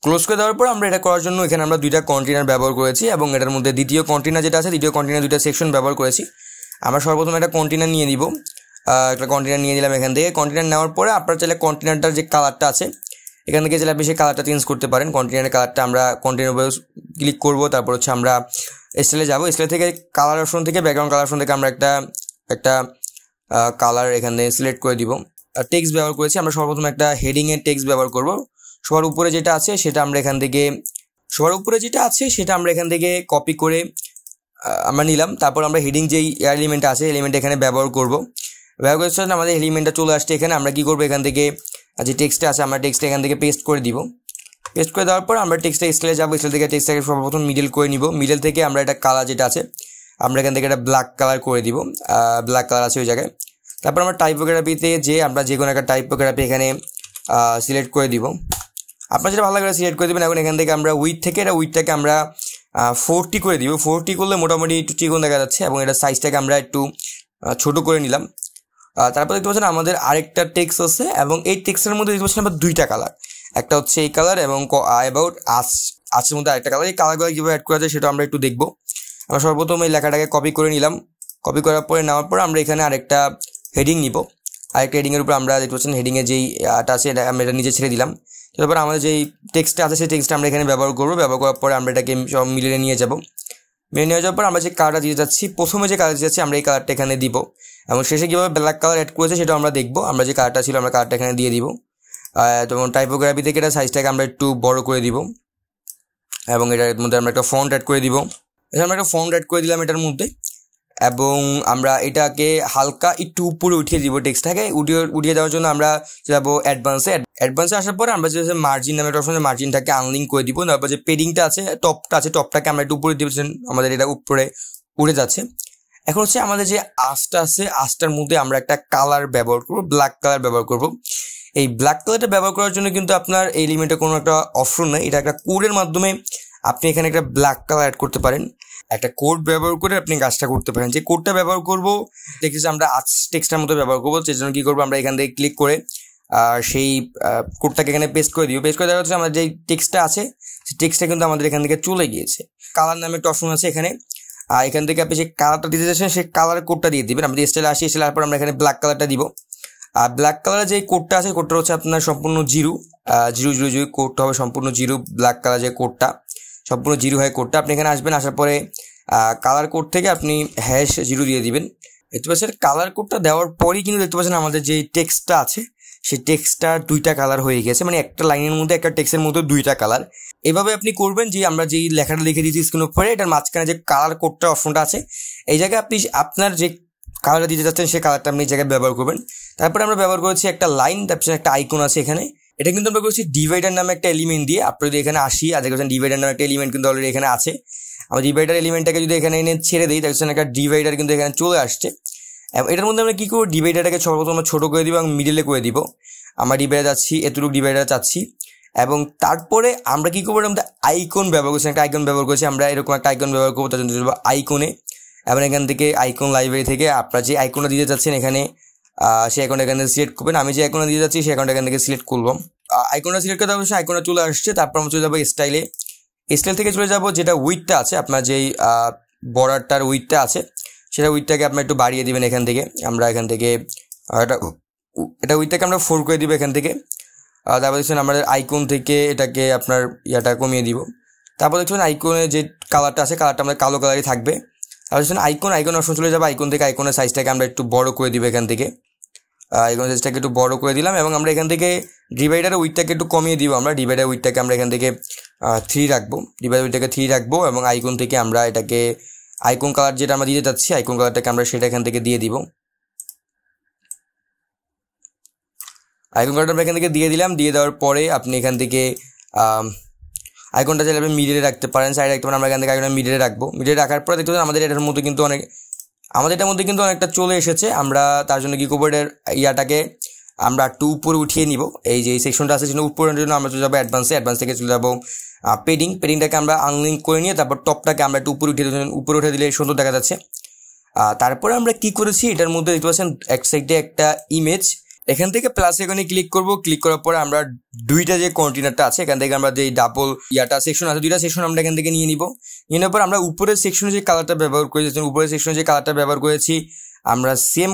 ক্লোজ করে দেওয়ার পর আমরা এটা করার জন্য এখানে আমরা দুইটা কন্টেনার ব্যবহার করেছি এবং এটার মধ্যে দ্বিতীয় কন্টেনার যেটা আছে, দ্বিতীয় কন্টেনার দুইটা সেকশন ব্যবহার করেছি। আমরা সর্বপ্রথম একটা কন্টেনার নিয়ে নিব, একটা কন্টেনার নিয়ে নিলাম। এখান থেকে কন্টেনার নেওয়ার পরে আপনার চাইলে কন্টেনারটার যে কালারটা আছে এখান থেকে চাইলে আপনি সেই কালারটা চেঞ্জ করতে পারেন। কন্টেনারের কালারটা আমরা কন্টেনার উপরে ক্লিক করব, তারপর হচ্ছে আমরা স্টাইলে যাব। স্টাইল থেকে কালার অপশন থেকে ব্যাকগ্রাউন্ড কালার অপশন থেকে আমরা একটা কালার এখানে সিলেক্ট করে দিব। টেক্সট ব্যবহার করেছি, আমরা সর্বপ্রথম একটা হেডিংয়ের টেক্সট ব্যবহার করব। সবার উপরে যেটা আছে সেটা আমরা এখান থেকে কপি করে আমরা নিলাম। তারপর আমরা হেডিং যেই এলিমেন্ট আছে এলিমেন্ট এখানে ব্যবহার করব। ব্যবহার করে আমাদের এলিমেন্টটা চলে আসছে এখানে। আমরা কি করব, এখান থেকে যে টেক্সটটা আছে আমরা টেক্সটটা এখান থেকে পেস্ট করে দিব। পেস্ট করে দেওয়ার পর আমরা টেক্সটটা স্টাইলে যাবো। স্টাইল থেকে টেক্সটটাকে সর্বপ্রথম মিডল করে নিব। মিডল থেকে আমরা একটা কালার যেটা আছে আমরা এখান থেকে একটা ব্ল্যাক কালার করে দিব, ব্ল্যাক কালার আছে ওই জায়গায়। তারপর আমরা টাইপোগ্রাফিতে যে আমরা যে কোনো একটা টাইপোগ্রাফি এখানে সিলেক্ট করে দিব। আপনার যেটা ভালো লাগে সিলেক্ট করে দেবেন। এখন এখান থেকে আমরা উইথটাকে আমরা 40 করে দিব। 40 করলে মোটামুটি একটু চিকন দেখা যাচ্ছে এবং এটা সাইজটাকে আমরা একটু ছোট করে নিলাম। তারপর দেখতে পাচ্ছেন আমাদের আরেকটা টেক্সট আছে এবং এই টেক্সটের মধ্যে দেখতে পাচ্ছেন আবার দুইটা কালার, একটা হচ্ছে এই কালার এবং অ্যাবাউট আর্টসের মধ্যে আরেকটা কালার, এই কালারগুলো কীভাবে অ্যাড করা যায় সেটা আমরা একটু দেখবো। আমরা সর্বপ্রথম এই লেখাটাকে কপি করে নিলাম, কপি করার পরে নেওয়ার পর আমরা এখানে আরেকটা হেডিং নিব। আরেকটা হেডিংয়ের উপর আমরা দেখতে পাচ্ছেন হেডিংয়ে যেই আছে আমরা এটা নিচে ছেড়ে দিলাম। তারপর আমাদের যেই টেক্সটটা আছে সেই টেক্সটটা আমরা এখানে ব্যবহার করবো। ব্যবহার করার পরে আমরা এটাকে সব মিলিয়ে নিয়ে যাবো। মিলিয়ে নিয়ে যাওয়ার পর আমরা যে কালারটা দিয়ে যাচ্ছি, প্রথমে যে কালার দিয়ে যাচ্ছি আমরা এই কালারটা এখানে দিব, এবং শেষে কীভাবে ব্ল্যাক কালার অ্যাড করেছে সেটা আমরা দেখবো। আমরা যে কালারটা ছিল আমরা কালারটা এখানে দিয়ে দিব। যেমন টাইপোগ্রাফি থেকে এটা সাইজটাকে আমরা একটু বড় করে দিব, এবং এটার মধ্যে আমরা একটা ফন্ট অ্যাড করে দিব। এখানে আমরা একটা ফন্ট অ্যাড করে দিলাম এটার মধ্যে, এবং আমরা এটাকে হালকা একটু উপরে উঠিয়ে দিব। টেক্সটটাকে উঠিয়ে দেওয়ার জন্য আমরা যাবো অ্যাডভান্সে আসার পরে আমরা যে মার্জিন নামে একটা অপশন আছে, মার্জিনটাকে আনলিঙ্ক করে দিব। তারপর যে পেডিংটা আছে, টপটাকে আমরা একটু উপরে দিয়েছেন, আমাদের এটা উপরে উড়ে যাচ্ছে। এখন হচ্ছে আমাদের যে আঁচটা আছে, আঁচটার মধ্যে আমরা একটা কালার ব্যবহার করবো, ব্ল্যাক কালার ব্যবহার করবো। এই ব্ল্যাক কালারটা ব্যবহার করার জন্য কিন্তু আপনার এই এলিমেন্টে কোনো একটা অপশন নেই, এটা একটা কোডের মাধ্যমে আপনি এখানে একটা ব্ল্যাক কালার অ্যাড করতে পারেন। একটা কোড ব্যবহার করে আপনি কাজটা করতে পারেন। যে কোডটা ব্যবহার করবো দেখেছি আমরা টেক্সটের মতো ব্যবহার করবো, সেই জন্য কী করবো, আমরা এখান থেকে ক্লিক করে সেই কোডটাকে এখানে পেস্ট করে দিব। পেস্ট করে দেওয়া হচ্ছে আমাদের যে টেক্সটটা আছে সেই টেক্সটটা কিন্তু আমাদের এখান থেকে চলে গিয়েছে। কালার নামে একটা অপশন আছে এখানে, এখান থেকে আপনি যে কালারটা দিতে চাচ্ছেন সেই কালার কোডটা দিয়ে দিবেন। আমরা স্টাইলে আসি, স্টাইল পর আমরা এখানে ব্ল্যাক কালারটা দিব। আর ব্ল্যাক কালারের যে কোডটা আছে, কোডটা হচ্ছে আপনার সম্পূর্ণ জিরো কোডটা হবে, সম্পূর্ণ জিরো। ব্ল্যাক কালার যে কোডটা সম্পূর্ণ জিরো হয় কোডটা। আপনি এখানে আসবেন, আসার পরে কালার কোড থেকে আপনি #0 দিয়ে দিবেন। দেখতে পাচ্ছেন কালার কোডটা দেওয়ার পরেই কিন্তু দেখতে পাচ্ছেন আমাদের যে টেক্সটটা আছে সেই টেক্সটটা 2টা কালার হয়ে গেছে, মানে একটা লাইনের মধ্যে একটা টেক্সটের মধ্যে 2টা কালার। এভাবে আপনি করবেন যে আমরা যেই লেখাটা লিখে দিয়েছি স্ক্রিনের উপরে, এটার মাঝখানে যে কালার কোডটা অপশনটা আছে এই জায়গায় আপনি আপনার যে কালারটা দিতে যাচ্ছেন সেই কালারটা আপনি এই জায়গায় ব্যবহার করবেন। তারপরে আমরা ব্যবহার করেছি একটা লাইন, তারপর একটা আইকন আছে এখানে। এটা কিন্তু আমরা করেছি ডিভাইডার নামে একটা এলিমেন্ট দিয়ে। আপনি যদি এখানে আসি, আর দেখছেন ডিভাইডার নামে একটা এলিমেন্ট কিন্তু অলরেডি এখানে আছে। আমরা ডিভাইডার এলিমেন্টটাকে যদি এখানে এনে ছেড়ে দিই, দেখছেন একটা ডিভাইডার কিন্তু এখানে চলে আসছে। এবং এটার মধ্যে আমরা কী করবো, ডিভাইডারটাকে সর্বপ্রথম আমরা ছোটো করে দিব এবং মিডিলে করে দিব। আমরা ডিভাইডার যাচ্ছি, এতটুকু ডিভাইডার চাচ্ছি, এবং তারপরে আমরা কী করবো, আমরা আইকন ব্যবহার করছি, একটা আইকন ব্যবহার করছি। আমরা এরকম একটা আইকন ব্যবহার করবো, তার জন্য আইকনে, এবং এখান থেকে আইকন লাইব্রেরি থেকে আপনার যে আইকনটা দিতে চাচ্ছেন এখানে সেই আইকনটা এখান থেকে সিলেক্ট করবেন। আমি যে আইকনটা দিতে যাচ্ছি সেই আইকনটা এখান থেকে সিলেক্ট করবো। আইকনটা সিলেক্ট করতে অবশ্যই আইকনটা চলে আসছে। তারপর আমরা চলে যাবো স্টাইল থেকে চলে যাবো যেটা উইডটা আছে, আপনার যেই বর্ডারটার উইডটা আছে সেটা উইডটাকে আপনার একটু বাড়িয়ে দিবেন। এখান থেকে আমরা এখান থেকে এটা উইডটাকে আমরা 4 করে দিব এখান থেকে। তারপর দেখছেন আমাদের আইকন থেকে এটাকে আপনার ইয়াটা কমিয়ে দিব। তারপর দেখছেন আইকনের যে কালারটা আছে কালারটা আমাদের কালো কালারই থাকবে। তারপর দেখছেন আইকন অপশন চলে যাবে। আইকন থেকে আইকনের সাইজটাকে আমরা একটু বড় করে দিব এখান থেকে। আইকনের সাইজটাকে একটু বড় করে দিলাম, এবং আমরা এখান থেকে ডিভাইডারের উইডটাকে একটু কমিয়ে দিব। আমরা ডিভাইডার উইডটাকে আমরা এখান থেকে 3 রাখবো, ডিভাইডার উইডটাকে 3 রাখবো, এবং আইকন থেকে আমরা এটাকে আইকন কালার যেটা আমরা দিতে চাচ্ছি আইকন কালারটাকে আমরা সেটা এখান থেকে দিয়ে দিব। আইকন কালারটা আমরা এখান থেকে দিয়ে দিলাম। দিয়ে দেওয়ার পরে আপনি এখান থেকে আইকনটা চাইলে আপনি মিডিলে রাখতে পারেন, সাইডে রাখতে পারেন। আমরা এখান থেকে আইকনটা মিডিলে রাখবো। মিডিলে রাখার পরে দেখতে পাচ্ছেন আমাদের এটার মধ্যে কিন্তু অনেকটা চলে এসেছে। আমরা তার জন্য কি করবো, এটার ইয়াটাকে আমরা একটু উপরে উঠিয়ে নিব। এই যে সেকশনটা আছে সেটা উপরের জন্য আমরা চলে যাবো অ্যাডভান্স থেকে চলে যাবো পেডিংটাকে আমরা আনলিঙ্ক করে নিয়ে তারপর টপটাকে আমরা একটু উপরে উঠে দিলে সুন্দর দেখা যাচ্ছে। তারপরে আমরা কি করেছি, এটার মধ্যে দেখতে পাচ্ছেন এক সাইডে একটা ইমেজ। এখান থেকে প্লাস এখানে ক্লিক করব। ক্লিক করার পরে আমরা 2টা যে কন্টেনারটা আছে এখান থেকে আমরা যে ডাবল সেকশন আছে 2টা সেকশন আমরা এখান থেকে নিয়ে নিব। নিয়ে নেওয়ার পর আমরা উপরের সেকশনে যে কালারটা ব্যবহার করেছি, আমরা সেম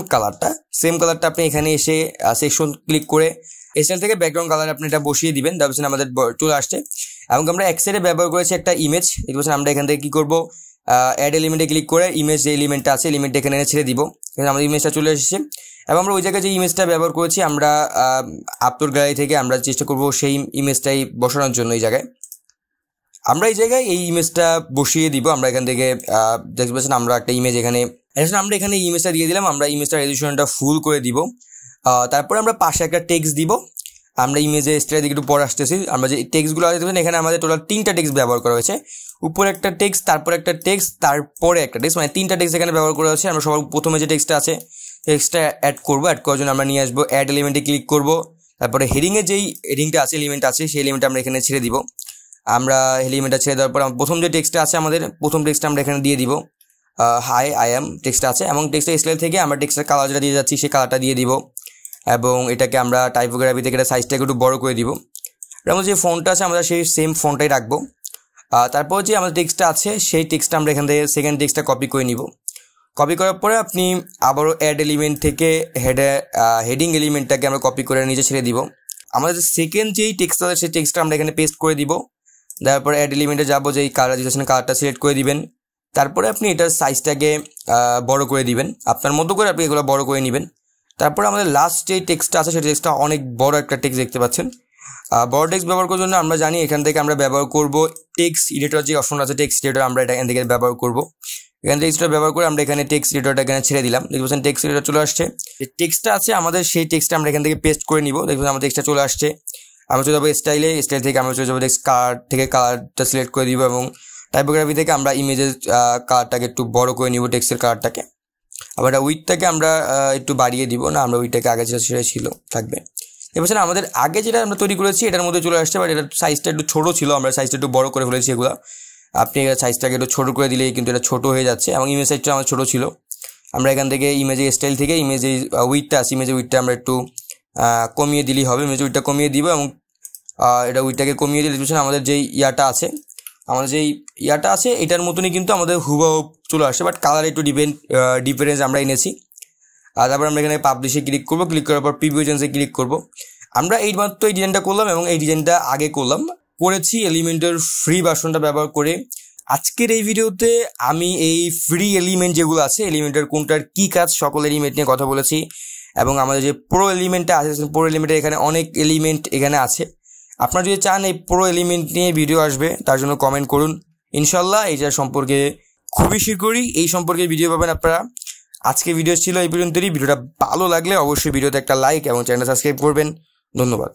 কালারটা আপনি এখানে এসে সেকশন ক্লিক করে স্টাইল থেকে ব্যাকগ্রাউন্ড কালার আপনি এটা বসিয়ে দিবেন। তারপর আমাদের চলে আসছে, এবং আমরা এক সাইডে ব্যবহার করেছি একটা ইমেজ। দেখতে পাচ্ছেন আমরা এখান থেকে কি করবো, অ্যাড এলিমেন্টে ক্লিক করে ইমেজ যে এলিমেন্টটা আছে এলিমেন্টটা এখানে ছেড়ে দিব। এখানে আমাদের ইমেজটা চলে এসেছে, এবং আমরা ওই জায়গায় যে ইমেজটা ব্যবহার করেছি আমরা আপলোড গ্যালারি থেকে আমরা চেষ্টা করব সেই ইমেজটাই বসানোর জন্য। এই জায়গায় এই ইমেজটা বসিয়ে দিব। আমরা এখান থেকে দেখতে পাচ্ছেন আমরা একটা ইমেজ এখানে ইমেজটা দিয়ে দিলাম। আমরা ইমেজটা রেজলিউশনটা ফুল করে দিব। তারপরে আমরা পাশে একটা টেক্সট দিব। আমরা ইমেজের স্টাইলের দিকে একটু পরে আসতেছি। আমরা যে টেক্সটগুলো আছে এখানে আমাদের টোটাল 3টা টেক্সট ব্যবহার করা হয়েছে। উপরে একটা টেক্সট, তারপরে একটা টেক্সট, তারপরে একটা টেক্সট, মানে 3টা টেক্সট এখানে ব্যবহার করা হয়েছে। আমরা সবার প্রথমে যে টেক্সটটা আছে টেক্সটটা অ্যাড করার জন্য আমরা নিয়ে আসবো অ্যাড এলিমেন্টে ক্লিক করব। তারপরে হেডিংয়ে যেই এলিমেন্ট আছে সেই এলিমেন্টটা আমরা এখানে ছেড়ে দিব। আমরা এলিমেন্টটা ছেড়ে দেওয়ার পর প্রথম যে টেক্সটটা আছে আমাদের প্রথম টেক্সটটা আমরা এখানে দিয়ে দিব। হাই আই এম টেক্সট আছে, এবং টেক্সটের স্টাইল থেকে আমরা টেক্সটের কালার যেটা দিয়ে যাচ্ছি সেই কালারটা দিয়ে দিব, এবং এটাকে আমরা টাইপোগ্রাফি থেকে এটা সাইজটাকে একটু বড় করে দিব। এবং যে ফন্টটা আছে আমরা সেই সেম ফন্টটাই রাখবো। তারপর যে আমাদের টেক্সটটা আছে সেই টেক্সটটা আমরা এখান থেকে সেকেন্ড টেক্সটটা কপি করে নিব। কপি করার পরে আপনি আবারও অ্যাড এলিমেন্ট থেকে হেডিং এলিমেন্টটাকে আমরা কপি করে নিচে ছেড়ে দিব। আমাদের সেকেন্ড যেই টেক্সট আছে সেই টেক্সটটা আমরা এখানে পেস্ট করে দিব। তারপরে অ্যাড এলিমেন্টে যাবো, যেই কালার দিতেছেন কালারটা সিলেক্ট করে দিবেন। তারপরে আপনি এটার সাইজটাকে বড় করে দিবেন, আপনার মতো করে আপনি এগুলো বড় করে নেবেন। তারপরে আমাদের লাস্ট যে টেক্সটটা আছে সেই টেক্সটটা অনেক বড় একটা টেক্সট দেখতে পাচ্ছেন। বড় টেক্সট ব্যবহার করার জন্য আমরা জানি এখান থেকে আমরা ব্যবহার করব টেক্সট এডিটর, যে অপশন আছে টেক্সট এডিটর, আমরা এটা এখান থেকে ব্যবহার করব। এখানে টেক্সটটা ব্যবহার করে আমরা এখানে টেক্সট এডিটরটা এখানে ছেড়ে দিলাম। দেখবেন টেক্সট এডিটর চলে আসছে। যে টেক্সটটা আছে আমাদের সেই টেক্সটটা আমরা এখান থেকে পেস্ট করে নিব। দেখবেন আমাদের টেক্সটটা চলে আসছে। আমরা চলে যাবো স্টাইল থেকে আমরা চলে যাবো টেক্সট কালার থেকে কালারটা সিলেক্ট করে দিব এবং টাইপোগ্রাফি থেকে আমরা ইমেজের কালারটাকে একটু বড় করে নিব, টেক্সটের কালারটাকে। আবার এটা উইডটাকে আমরা একটু বাড়িয়ে দিব, না আমরা উইডটাকে আগে যেটা ছিল থাকবে। এবার আমাদের আগে যেটা আমরা তৈরি করেছি এটার মধ্যে চলে আসছে, বাট এটার সাইজটা একটু ছোটো ছিল, আমরা সাইজটা একটু বড় করে ফেলেছি। এগুলো আপনি সাইজটাকে একটু ছোটো করে দিলেই কিন্তু এটা ছোটো হয়ে যাচ্ছে এবং ইমেজ সাইজটা আমার ছোটো ছিল। আমরা এখান থেকে ইমেজের স্টাইল থেকে ইমেজের উইডটা আছে, ইমেজের উইডটা আমরা একটু কমিয়ে দিলেই হবে। ইমেজের উইডটা কমিয়ে দিব এবং এটা উইডটাকে কমিয়ে দিলে আমাদের যেই ইয়াটা আছে এটার মতনই কিন্তু আমাদের হুবহু চলে আসে, বাট কালার একটু ডিফারেন্স আমরা এনেছি। আর তারপর আমরা এখানে পাবলিশে ক্লিক করবো, ক্লিক করার পর প্রিভিউ এজেন্সে ক্লিক করবো। আমরা এইমাত্র এই ডিজাইনটা করলাম এবং এই ডিজাইনটা আগে করেছি এলিমেন্টের ফ্রি ভার্সনটা ব্যবহার করে। আজকের এই ভিডিওতে আমি এই ফ্রি এলিমেন্ট যেগুলো আছে এলিমেন্টের কোনটার কী কাজ সকল এলিমেন্ট নিয়ে কথা বলেছি এবং আমাদের যে প্রো এলিমেন্টটা আছে প্রো এলিমেন্টের এখানে অনেক এলিমেন্ট এখানে আছে। আপনারা যদি চান এই প্রো এলিমেন্ট নিয়ে ভিডিও আসবে তার জন্য কমেন্ট করুন, ইনশাল্লাহ এইটার সম্পর্কে খুবই শীঘ্রই এই সম্পর্কে ভিডিও পাবেন আপনারা। আজকে ভিডিও ছিল এই পর্যন্তই। ভিডিওটা ভালো লাগলে অবশ্যই ভিডিওতে একটা লাইক এবং চ্যানেল সাবস্ক্রাইব করবেন। ধন্যবাদ।